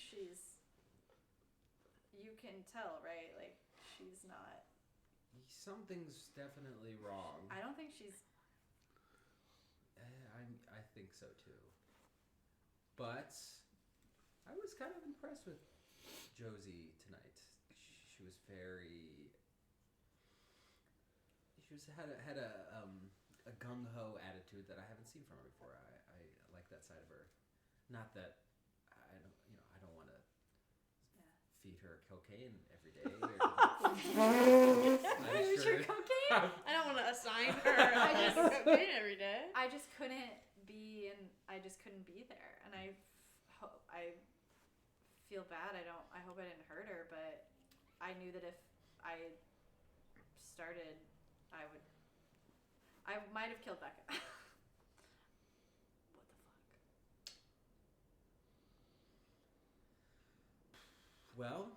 Speaker 1: you can tell, right? Like, she's not...
Speaker 4: Something's definitely wrong.
Speaker 1: I don't think she's...
Speaker 4: I think so too. But I was kind of impressed with Josie tonight. She was very... had a gung-ho attitude that I haven't seen from her before. I like that side of her. Not that I don't want to feed her cocaine every day.
Speaker 5: Who's your cocaine? I don't want to assign her cocaine every day.
Speaker 1: I just couldn't be there, and I feel bad. I hope I didn't hurt her, but I knew that if I started, I might have killed Becca. What the fuck?
Speaker 4: Well,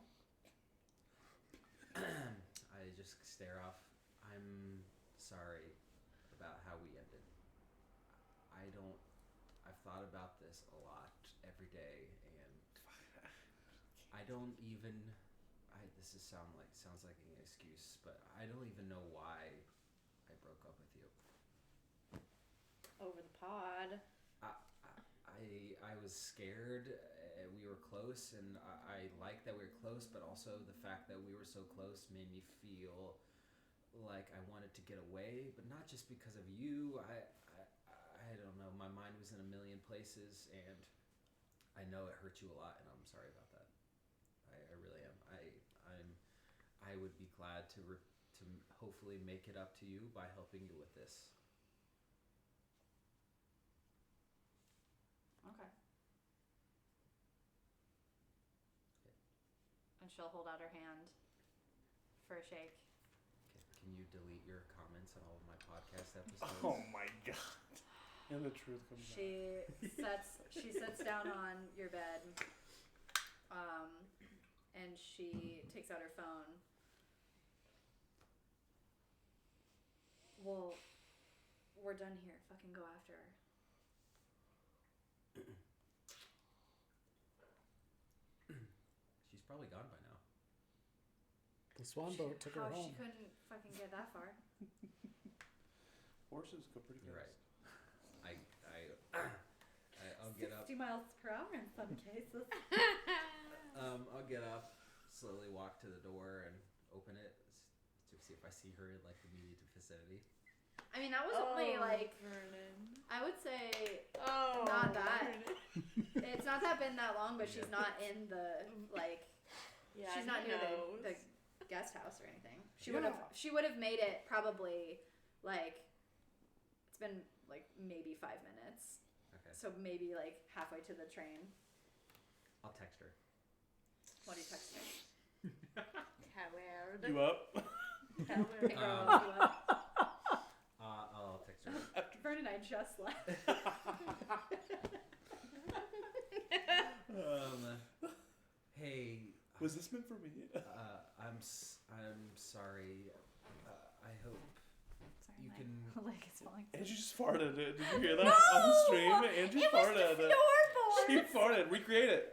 Speaker 4: I just stare off. I'm sorry about how we ended. I've thought about this a lot every day, and I don't even, sounds like an excuse, but I don't even know why I broke up with you.
Speaker 5: Over the pod.
Speaker 4: I was scared. We were close, and I like that we were close, but also the fact that we were so close made me feel like I wanted to get away, but not just because of you. I don't know. My mind was in a million places, and I know it hurt you a lot, and I'm sorry about that. I really am. I would be glad to hopefully make it up to you by helping you with this.
Speaker 1: Okay. And she'll hold out her hand for a shake.
Speaker 4: Okay. Can you delete your comments on all of my podcast episodes?
Speaker 2: Oh my god. And the truth comes out.
Speaker 1: She sits down on your bed, and she takes out her phone. Well, we're done here. Fucking go after her.
Speaker 4: She's probably gone by now.
Speaker 3: The swan boat took her home.
Speaker 1: She couldn't fucking get that far.
Speaker 2: Horses go pretty fast.
Speaker 4: You're right. I'll get up.
Speaker 1: 60 miles per hour in some cases.
Speaker 4: I'll get up, slowly walk to the door and open it to see if I see her in like the immediate vicinity.
Speaker 1: I mean, that was only like
Speaker 5: Vernon.
Speaker 1: I would say
Speaker 5: not
Speaker 1: that. It's not been that long, but she's not in the like.
Speaker 5: Yeah,
Speaker 1: she's not near the guest house or anything. She would have made it probably like it's been like maybe 5 minutes.
Speaker 4: Okay.
Speaker 1: So maybe like halfway to the train.
Speaker 4: I'll text her.
Speaker 1: What do you text her?
Speaker 5: Coward.
Speaker 2: You up?
Speaker 1: Hey girl, you up?
Speaker 4: I'll text her.
Speaker 1: Vernon and I just left.
Speaker 4: Hey.
Speaker 2: Was this meant for me?
Speaker 4: I'm sorry. I hope
Speaker 1: Sorry,
Speaker 4: you
Speaker 1: my
Speaker 4: can.
Speaker 1: leg is falling.
Speaker 2: Angie just farted. Did you hear that on the stream? Angie
Speaker 1: it
Speaker 2: farted.
Speaker 1: Was the floorboards.
Speaker 2: She farted. Recreate it.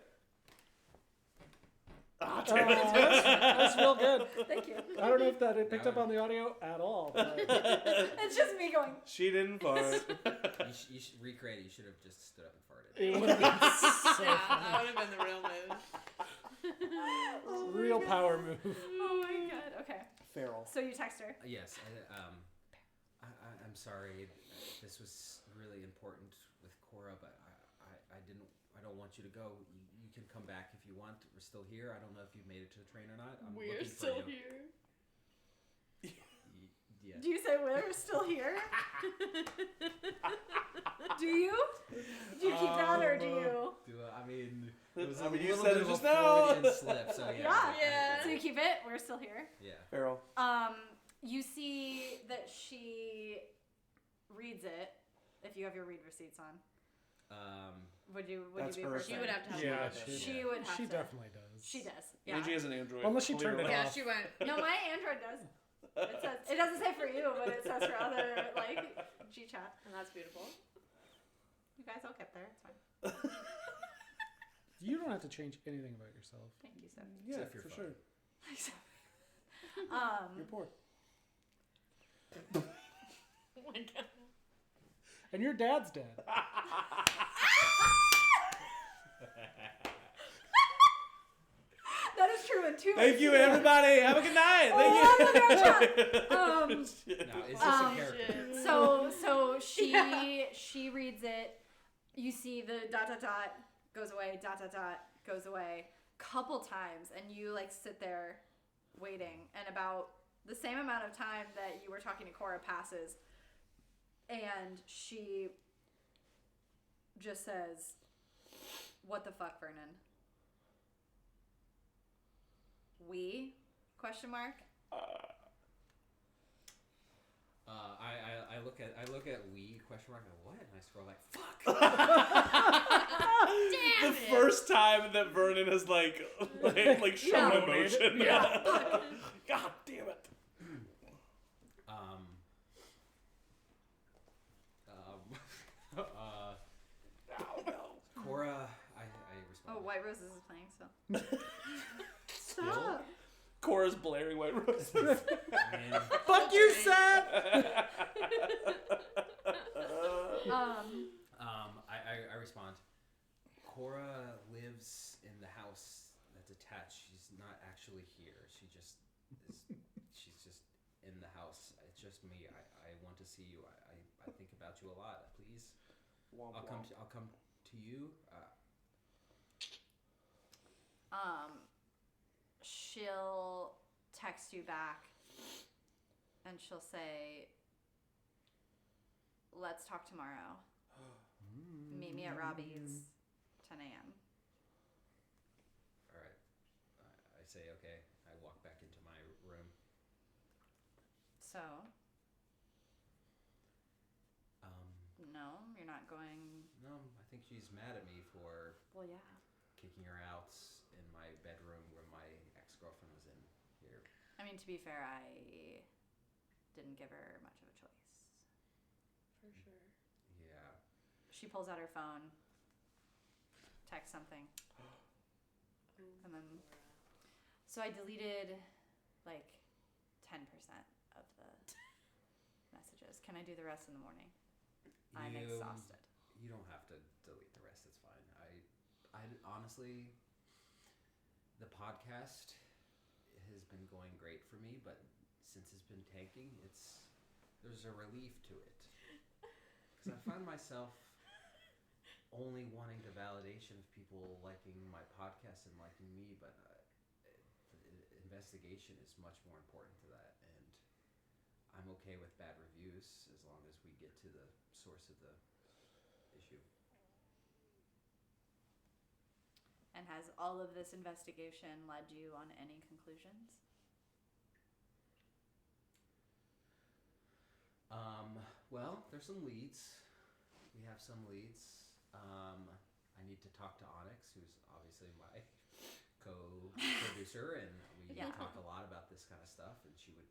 Speaker 2: Ah,
Speaker 3: Oh,
Speaker 2: damn it.
Speaker 3: that's real good.
Speaker 1: Thank you.
Speaker 3: I don't know if that it picked up on the audio at all. But...
Speaker 1: It's just me going.
Speaker 2: She didn't fart.
Speaker 4: You should recreate it. You should have just stood up and farted.
Speaker 3: It would have been so
Speaker 5: Yeah,
Speaker 3: funny.
Speaker 5: that would have been the real move.
Speaker 3: Real power move.
Speaker 1: Oh my god. Okay.
Speaker 2: Feral.
Speaker 1: So you text her.
Speaker 4: Yes. I'm sorry. This was really important with Cora, but I don't want you to go. You can come back if you want. We're still here. I don't know if you've made it to the train or not.
Speaker 5: We're
Speaker 4: looking
Speaker 5: still
Speaker 4: for you.
Speaker 5: here.
Speaker 4: Yeah.
Speaker 1: Do you say we're still here? Do you? Do you keep that or do you?
Speaker 4: I mean, it was
Speaker 2: you
Speaker 4: little
Speaker 2: said
Speaker 4: bit
Speaker 2: it
Speaker 4: of
Speaker 2: just
Speaker 4: a
Speaker 2: now.
Speaker 4: Freudian slip, so yeah.
Speaker 5: Yeah.
Speaker 1: So you keep it. We're still here.
Speaker 4: Yeah.
Speaker 2: Feral.
Speaker 1: You see that she reads it. If you have your read receipts on, would you
Speaker 2: That's
Speaker 1: be a
Speaker 2: her
Speaker 1: person?
Speaker 5: She would have to have
Speaker 3: Yeah,
Speaker 5: one.
Speaker 1: She would have
Speaker 3: She
Speaker 1: to.
Speaker 3: definitely does.
Speaker 1: She does. Yeah.
Speaker 2: Angie has an Android.
Speaker 3: Unless she turned it
Speaker 2: Clearly.
Speaker 5: Yeah,
Speaker 3: off.
Speaker 5: she went.
Speaker 1: No, my Android does. It says it doesn't say for you, but it says for other like G-chat.
Speaker 5: And that's beautiful.
Speaker 1: You guys all kept there. It's fine.
Speaker 3: You don't have to change anything about yourself.
Speaker 1: Thank you, Sophie.
Speaker 2: Yeah,
Speaker 4: Except for
Speaker 2: for
Speaker 4: fun.
Speaker 2: sure. You're poor.
Speaker 5: Oh my god.
Speaker 3: And your dad's dead.
Speaker 1: That is true in two ways.
Speaker 2: Thank you, everybody. Have a good night.
Speaker 1: Oh,
Speaker 2: Thank you.
Speaker 4: No, it's just a character.
Speaker 5: Shit.
Speaker 1: So she reads it. You see the ... goes away, ... goes away, couple times, and you like sit there waiting, and about the same amount of time that you were talking to Cora passes, and she just says, "What the fuck, Vernon? We? Question mark."
Speaker 4: I look at we question mark and what? And I scroll like fuck.
Speaker 5: Damn
Speaker 2: The
Speaker 5: it.
Speaker 2: first time that Vernon has like shown
Speaker 1: Yeah.
Speaker 2: emotion.
Speaker 1: Yeah.
Speaker 2: God damn it.
Speaker 4: Cora, I respond.
Speaker 1: Oh, White Roses is playing still.
Speaker 2: Stop. Cora's blaring White Roses.
Speaker 4: Man.
Speaker 2: Fuck you, Seth.
Speaker 4: I respond. Cora lives in the house that's attached. She's not actually here. She's just in the house. It's just me. I want to see you. I think about you a lot. Please, I'll come to you.
Speaker 1: She'll text you back, and she'll say, "Let's talk tomorrow. Meet me at Robbie's, 10 a.m."
Speaker 4: All right. I say okay. I walk back into my room.
Speaker 1: So, no, you're not going.
Speaker 4: No, I think she's mad at me for
Speaker 1: Well, yeah.
Speaker 4: kicking her out in my bedroom where my ex-girlfriend was in here.
Speaker 1: I mean, to be fair, I didn't give her much of a choice.
Speaker 5: For sure.
Speaker 4: Yeah.
Speaker 1: She pulls out her phone, texts something, and then. So I deleted like 10% of the messages. Can I do the rest in the morning? I'm exhausted.
Speaker 4: You don't have to delete the rest. It's fine. I honestly, the podcast has been going great for me, but since it's been tanking, there's a relief to it. Because I find myself only wanting the validation of people liking my podcast and liking me, but investigation is much more important to that, and I'm okay with bad reviews as long as we get to the source of the issue.
Speaker 1: And has all of this investigation led you on any conclusions?
Speaker 4: Well, there's some leads. We have some leads. I need to talk to Onyx, who's obviously my co-producer, and we talk a lot about this kind of stuff, and she would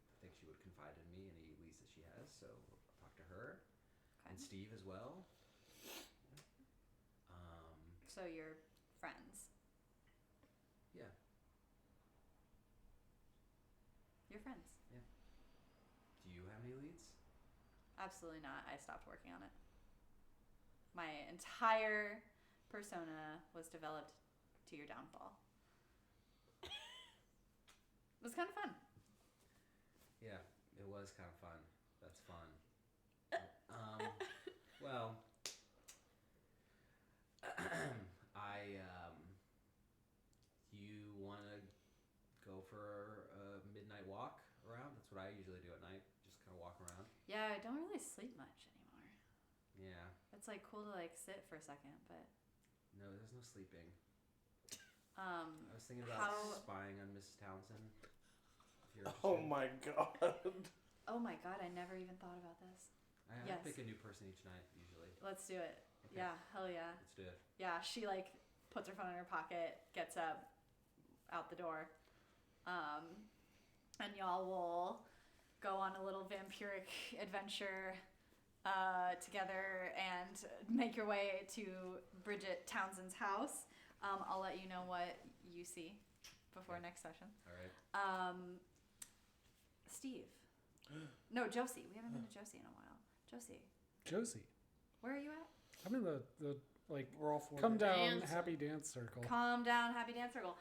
Speaker 4: confide in me any leads that she has, so I'll talk to her. Okay. And Steve as well.
Speaker 1: So you're friends?
Speaker 4: Yeah.
Speaker 1: You're friends?
Speaker 4: Yeah. Do you have any leads?
Speaker 1: Absolutely not. I stopped working on it. My entire persona was developed to your downfall. It was kind of fun.
Speaker 4: Yeah, it was kind of fun. That's fun. Well, you want to go for a midnight walk around? That's what I usually do at night. Just kind of walk around.
Speaker 1: Yeah, I don't really sleep much anymore.
Speaker 4: Yeah.
Speaker 1: It's like cool to like sit for a second, but
Speaker 4: no, there's no sleeping. I was thinking about spying on Mrs. Townsend.
Speaker 2: Oh my god.
Speaker 1: Oh my god, I never even thought about this.
Speaker 4: I pick a new person each night usually.
Speaker 1: Let's do it.
Speaker 4: Okay.
Speaker 1: Yeah, hell yeah.
Speaker 4: Let's do it.
Speaker 1: Yeah, she like puts her phone in her pocket, gets up, out the door, and y'all will go on a little vampiric adventure together and make your way to Bridget Townsend's house. I'll let you know what you see before next session.
Speaker 4: All right.
Speaker 1: Steve. No, Josie. We haven't been to Josie in a while. Josie. Where are you at?
Speaker 3: I'm in the like
Speaker 2: we're all for
Speaker 3: come down
Speaker 5: dance.
Speaker 3: happy dance circle.
Speaker 1: Calm Down Happy Dance Circle.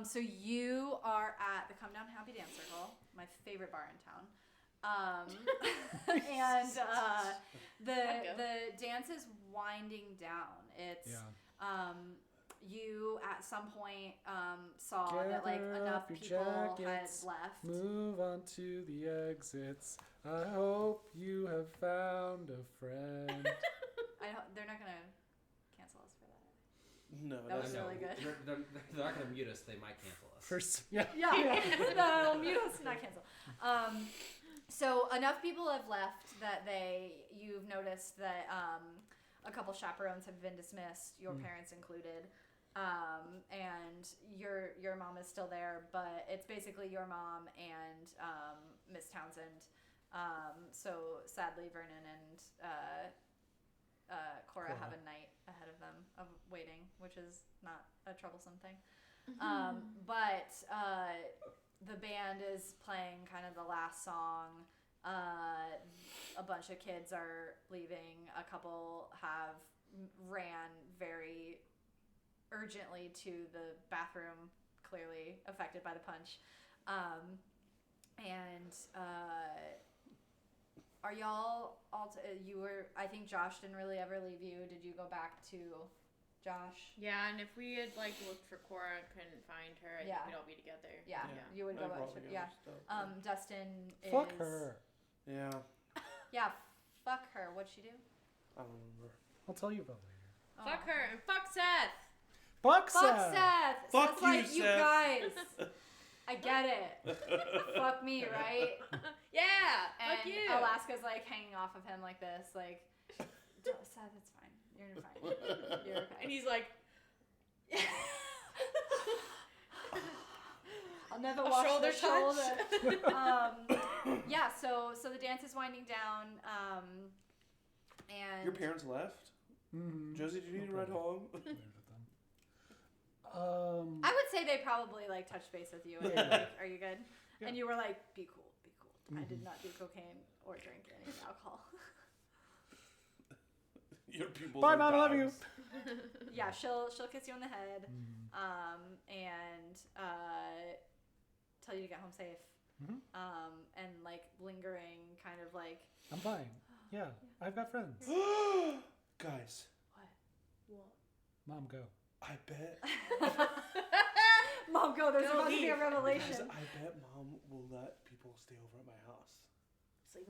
Speaker 1: So you are at the Come Down Happy Dance Circle, my favorite bar in town. And the dance is winding down. It's you at some point saw that like enough people had left.
Speaker 3: Move on to the exits. I hope you have found a friend.
Speaker 1: They're not gonna cancel us for that.
Speaker 2: No,
Speaker 1: that was really good.
Speaker 4: They're not going to mute us. They might cancel us.
Speaker 1: Yeah. No, mute us, not cancel. So enough people have left that you've noticed that a couple chaperones have been dismissed, your parents included, and your mom is still there, but it's basically your mom and Miss Townsend. So sadly, Vernon and Cora have a night ahead of them of waiting, which is not a troublesome thing. But the band is playing kind of the last song. A bunch of kids are leaving. A couple have ran very urgently to the bathroom, clearly affected by the punch. Are y'all all I think Josh didn't really ever leave you. Did you go back to Josh?
Speaker 5: Yeah, and if we had like looked for Cora and couldn't find her, I think we'd all be together.
Speaker 1: Yeah. You would go back to Dustin is...
Speaker 3: Fuck her.
Speaker 2: Yeah.
Speaker 1: Yeah, fuck her. What'd she do?
Speaker 2: I don't remember.
Speaker 3: I'll tell you about later.
Speaker 5: Fuck her and fuck Seth.
Speaker 3: Fuck
Speaker 1: Seth.
Speaker 2: Fuck
Speaker 1: Seth's
Speaker 2: you,
Speaker 1: like,
Speaker 2: Seth.
Speaker 1: you guys. I get it. Fuck me, right?
Speaker 5: Yeah.
Speaker 1: And
Speaker 5: fuck you.
Speaker 1: Alaska's like hanging off of him like this, like, Seth, it's fine. You're fine. You're okay.
Speaker 5: And he's like,
Speaker 1: I'll never wash
Speaker 5: shoulder
Speaker 1: the shoulder. So the dance is winding down, and
Speaker 2: Your parents left?
Speaker 3: Mm-hmm.
Speaker 2: Josie, do you need a ride home?
Speaker 1: I would say they probably like touched base with you and like, are you good?
Speaker 3: Yeah.
Speaker 1: And you were like, be cool.
Speaker 3: Mm-hmm.
Speaker 1: I did not do cocaine or drink any alcohol.
Speaker 2: Your pupils
Speaker 3: Bye,
Speaker 2: are
Speaker 3: Mom, I love you.
Speaker 2: dogs.
Speaker 1: Yeah, she'll kiss you on the head,
Speaker 3: Mm-hmm.
Speaker 1: and tell you to get home safe. and like lingering, kind of like.
Speaker 3: I'm fine. Yeah, I've got friends.
Speaker 2: Guys.
Speaker 5: What?
Speaker 3: Mom, go.
Speaker 2: I bet.
Speaker 1: Mom, go. There's about to be a revelation.
Speaker 2: Guys, I bet Mom will let people stay over at my house.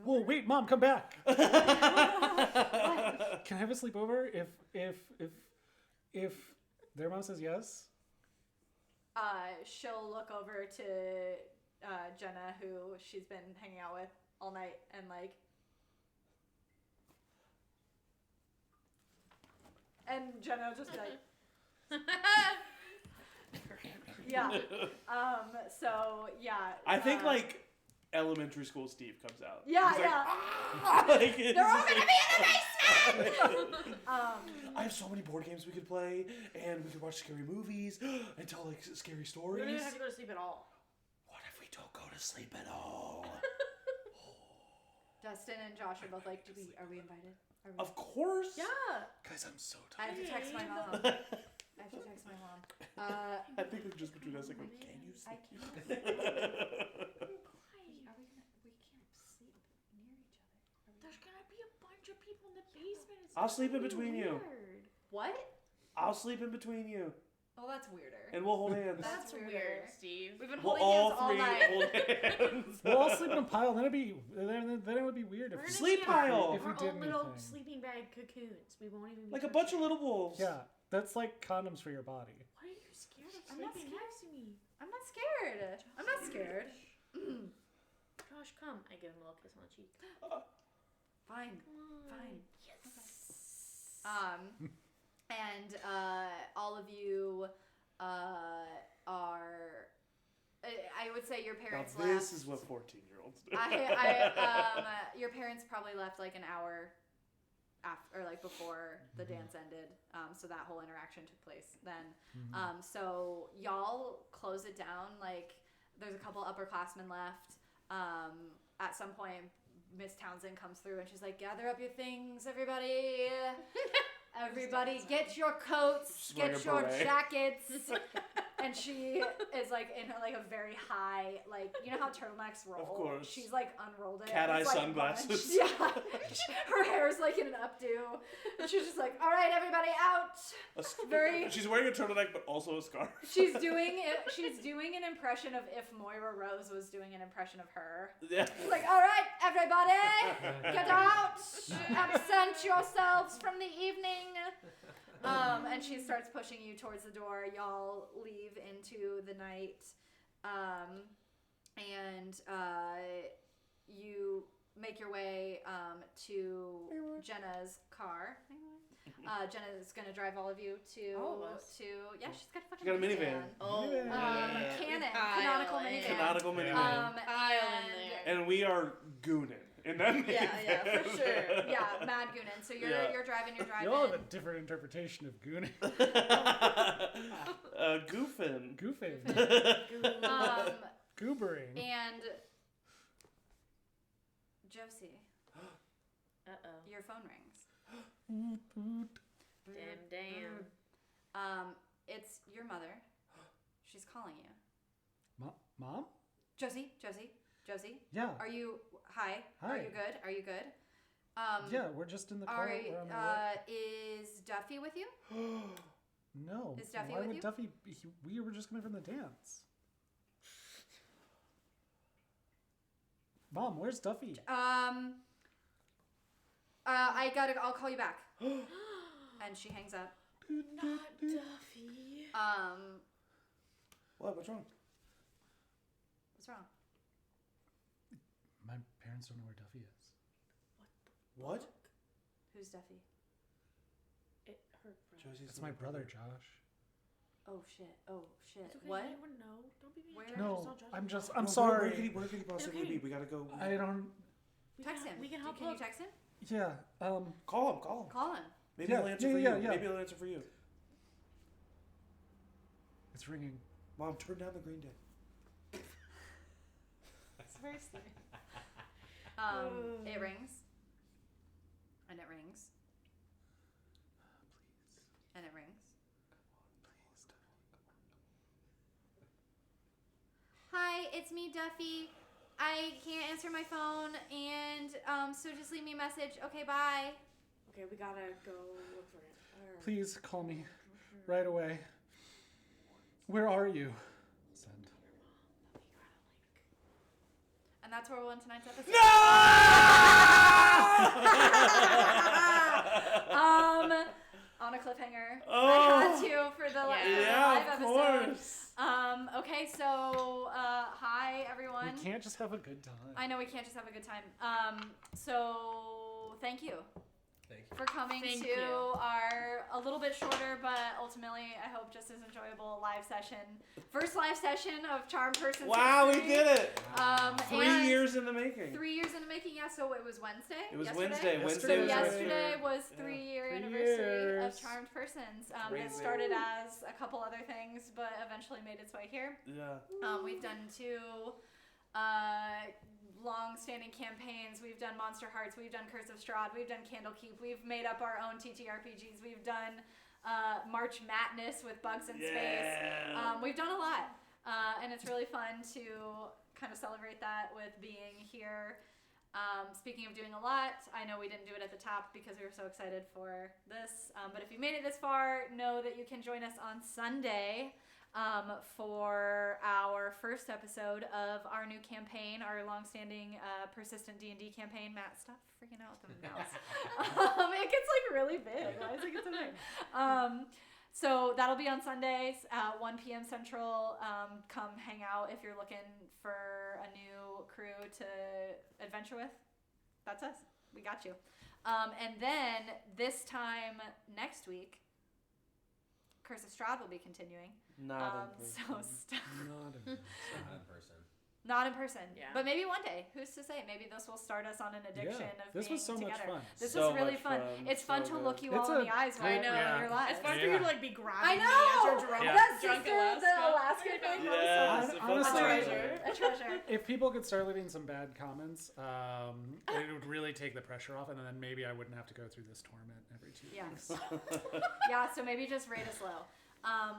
Speaker 3: Whoa, wait, Mom, come back. Can I have a sleepover if their mom says yes?
Speaker 1: She'll look over to Jenna, who she's been hanging out with all night, and like. And Jenna will just be like. Yeah. So yeah.
Speaker 2: I think like elementary school Steve comes out.
Speaker 1: Yeah,
Speaker 2: He's
Speaker 1: yeah.
Speaker 2: Like,
Speaker 1: they're all gonna be in the basement.
Speaker 2: I have so many board games we could play, and we could watch scary movies and tell like scary
Speaker 5: We
Speaker 2: stories.
Speaker 5: don't even have to go to sleep at all.
Speaker 2: What if we don't go to sleep at all?
Speaker 1: Dustin and Josh are both like, are we invited?
Speaker 2: Of course.
Speaker 5: Yeah.
Speaker 2: Guys, I'm so
Speaker 1: I
Speaker 2: tired.
Speaker 1: have to text my mom.
Speaker 2: I think it's just between us. Like, can you sleep?
Speaker 1: I can't sleep. We can't sleep near each other.
Speaker 5: There's gonna be a bunch of people in the basement. It's
Speaker 2: I'll sleep in
Speaker 5: gonna be
Speaker 2: between you.
Speaker 5: weird.
Speaker 1: What?
Speaker 2: I'll sleep in between you,
Speaker 1: Oh, that's weirder.
Speaker 2: and we'll hold hands.
Speaker 1: That's
Speaker 5: weird,
Speaker 1: weirder.
Speaker 5: Steve.
Speaker 1: We've been
Speaker 2: We'll
Speaker 1: holding
Speaker 2: all
Speaker 1: hands all
Speaker 2: three
Speaker 1: night.
Speaker 2: hold hands.
Speaker 3: We'll all sleep in a pile. Then it would be weird if
Speaker 5: We're
Speaker 3: we
Speaker 5: gonna
Speaker 2: Sleep
Speaker 5: be
Speaker 2: pile.
Speaker 3: If we
Speaker 5: our
Speaker 3: did
Speaker 5: own little
Speaker 3: anything.
Speaker 5: sleeping bag cocoons. We won't even be
Speaker 2: Like a bunch of
Speaker 5: touching.
Speaker 2: little wolves.
Speaker 3: Yeah, that's like condoms for your body.
Speaker 5: Why are you scared of
Speaker 1: I'm not
Speaker 5: sleeping
Speaker 1: scared.
Speaker 5: next to me?
Speaker 1: I'm not scared. I'm not scared.
Speaker 5: Josh, come. I give him a little kiss on the cheek.
Speaker 1: Fine.
Speaker 5: Come on.
Speaker 1: Fine.
Speaker 5: Yes.
Speaker 1: And all of you are. I would say your
Speaker 2: Now
Speaker 1: parents
Speaker 2: this
Speaker 1: left.
Speaker 2: is what 14-year-olds do.
Speaker 1: Your parents probably left like an hour after, or like before the dance ended. So that whole interaction took place then. So y'all close it down. Like there's a couple upperclassmen left. At some point, Miss Townsend comes through and she's like, "Gather up your things, everybody. Everybody, get your coats, get your jackets." And she is like in her like a very high, like, you know how turtlenecks roll?
Speaker 2: Of course.
Speaker 1: She's like unrolled it.
Speaker 2: Cat eye
Speaker 1: It's, like,
Speaker 2: sunglasses.
Speaker 1: bunched. Yeah. Her hair is like in an updo. And she's just like, "All right, everybody out."
Speaker 2: She's wearing a turtleneck, but also a scarf.
Speaker 1: She's doing an impression of if Moira Rose was doing an impression of her.
Speaker 2: Yeah.
Speaker 1: She's like, "All right, everybody, get out, absent yourselves from the evening." And she starts pushing you towards the door. Y'all leave into the night, and you make your way to Jenna's car. Jenna's gonna drive all of you to yeah, she's got a fucking
Speaker 2: minivan.
Speaker 1: canonical minivan.
Speaker 2: Canonical minivan. And we are gooning in that minivan.
Speaker 5: Yeah, for sure.
Speaker 1: Yeah, mad goonin'. So you're driving.
Speaker 3: You all have a different interpretation of gooning.
Speaker 2: Goofing.
Speaker 3: Goobering.
Speaker 1: And Josie, your phone rings.
Speaker 5: Damn.
Speaker 1: It's your mother. She's calling you.
Speaker 3: Mom?
Speaker 1: Josie.
Speaker 3: Yeah.
Speaker 1: Are you? Hi.
Speaker 3: Hi.
Speaker 1: Are you good?
Speaker 3: Yeah, we're just in the car. We're on the way.
Speaker 1: Is Duffy with you?
Speaker 3: No.
Speaker 1: Is Duffy
Speaker 3: Why
Speaker 1: with
Speaker 3: would
Speaker 1: you?
Speaker 3: Duffy? We were just coming from the dance. Mom, where's Duffy?
Speaker 1: I'll call you back. And she hangs up.
Speaker 5: Not Duffy.
Speaker 2: What? What's wrong?
Speaker 1: What's wrong?
Speaker 3: My parents don't know where Duffy is.
Speaker 2: What?
Speaker 1: Who's Duffy?
Speaker 5: Her brother.
Speaker 2: Josie's
Speaker 3: That's my brother, Josh.
Speaker 1: Oh shit.
Speaker 5: It's okay.
Speaker 1: What?
Speaker 5: Anyone know? Don't be mean.
Speaker 1: Where?
Speaker 3: I'm sorry.
Speaker 2: Where could he possibly be? We gotta go.
Speaker 3: I don't.
Speaker 1: Text him.
Speaker 5: We can help.
Speaker 1: Can you text him?
Speaker 3: Yeah.
Speaker 2: Call him.
Speaker 1: Call him.
Speaker 2: Maybe
Speaker 3: Yeah,
Speaker 2: he'll answer
Speaker 3: yeah,
Speaker 2: for
Speaker 3: yeah,
Speaker 2: you.
Speaker 3: yeah.
Speaker 2: Maybe he'll answer for you.
Speaker 3: It's ringing.
Speaker 2: Mom, turn down the Green Day.
Speaker 1: It's very sweet. It rings. And it rings.
Speaker 3: Please.
Speaker 1: And it rings.
Speaker 3: Please.
Speaker 1: Hi, it's me, Duffy. I can't answer my phone, and so just leave me a message. Okay, bye.
Speaker 5: Okay, we gotta go look for it.
Speaker 3: Please call me right away. Where are you? Send.
Speaker 1: And that's where we'll end tonight's episode.
Speaker 2: No!
Speaker 1: On a cliffhanger.
Speaker 2: Oh.
Speaker 1: I had to for the live
Speaker 2: of
Speaker 1: episode.
Speaker 2: Course.
Speaker 1: Okay, so hi everyone.
Speaker 3: We can't just have a good time.
Speaker 1: I know we can't just have a good time. So thank you.
Speaker 4: Thank you.
Speaker 1: For coming to our a little bit shorter, but ultimately I hope just as enjoyable live session. First live session of CharmedPersons.
Speaker 2: Wow, we did it!
Speaker 1: 3
Speaker 2: years in the making.
Speaker 1: 3 years in the making, yeah. So it was Wednesday.
Speaker 2: It was
Speaker 1: yesterday?
Speaker 2: Wednesday.
Speaker 1: So yesterday was 3-year anniversary of CharmedPersons. It started as a couple other things, but eventually made its way here.
Speaker 2: Yeah.
Speaker 1: We've done 2 long-standing campaigns. We've done Monsterhearts. We've done Curse of Strahd. We've done Candlekeep. We've made up our own TTRPGs. We've done March Madness with Bugs in Space. We've done a lot, and it's really fun to kind of celebrate that with being here. Speaking of doing a lot, I know we didn't do it at the top because we were so excited for this, but if you made it this far, know that you can join us on Sunday for our first episode of our new campaign, our long-standing persistent D&D campaign. Matt, stop freaking out with the mouse. It gets like really big. Why is it get so big? So that'll be on Sundays at 1 p.m. Central. Come hang out if you're looking for a new crew to adventure with. That's us. We got you. And then this time next week, Curse of Strahd will be continuing.
Speaker 2: Not in person.
Speaker 1: Not in person.
Speaker 5: Yeah.
Speaker 1: But maybe one day. Who's to say? Maybe this will start us on an addiction of
Speaker 3: this
Speaker 1: being
Speaker 3: was so
Speaker 1: together.
Speaker 3: much fun.
Speaker 1: This
Speaker 2: So
Speaker 1: was really
Speaker 2: much
Speaker 1: fun.
Speaker 2: fun.
Speaker 1: It's fun
Speaker 2: So
Speaker 1: to
Speaker 2: good.
Speaker 1: look you
Speaker 3: It's
Speaker 1: all in the eyes while
Speaker 5: I know.
Speaker 1: you're your lives.
Speaker 5: It's fun for you to like be grabbing
Speaker 1: I
Speaker 5: me as you're
Speaker 1: know.
Speaker 5: drunk.
Speaker 1: That
Speaker 5: drunk
Speaker 1: sister, the Alaska thing.
Speaker 2: Yes,
Speaker 1: was
Speaker 3: honestly,
Speaker 1: a treasure. A treasure.
Speaker 3: If people could start leaving some bad comments, it would really take the pressure off, and then maybe I wouldn't have to go through this torment every 2 weeks.
Speaker 1: Yeah, so maybe just rate us low.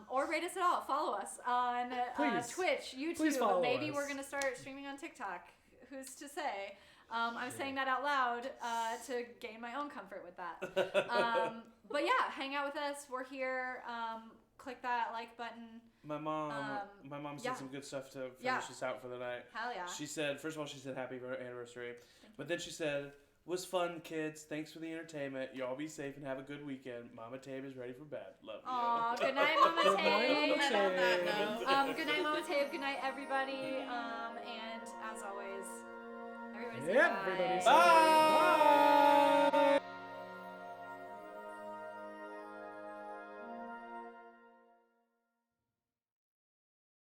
Speaker 1: Or rate us at all. Follow us on Twitch, YouTube.
Speaker 3: Please follow
Speaker 1: maybe
Speaker 3: us.
Speaker 1: we're going to start streaming on TikTok. Who's to say? I'm saying that out loud to gain my own comfort with that. But yeah, hang out with us. We're here. Click that like button.
Speaker 2: My mom said some good stuff to finish us out for the night.
Speaker 1: Hell yeah.
Speaker 2: She said, first of all, she said happy anniversary. But then she said, was fun, kids. Thanks for the entertainment. You all be safe and have a good weekend. Mama Tabe is ready for bed. Love you.
Speaker 1: Aw, good night, Mama
Speaker 3: Good night,
Speaker 1: Tabe.
Speaker 3: Mama
Speaker 5: And on that note.
Speaker 1: Good night, Mama Tabe. Good night, everybody. And as always, everybody say bye.
Speaker 3: Everybody say
Speaker 2: Bye.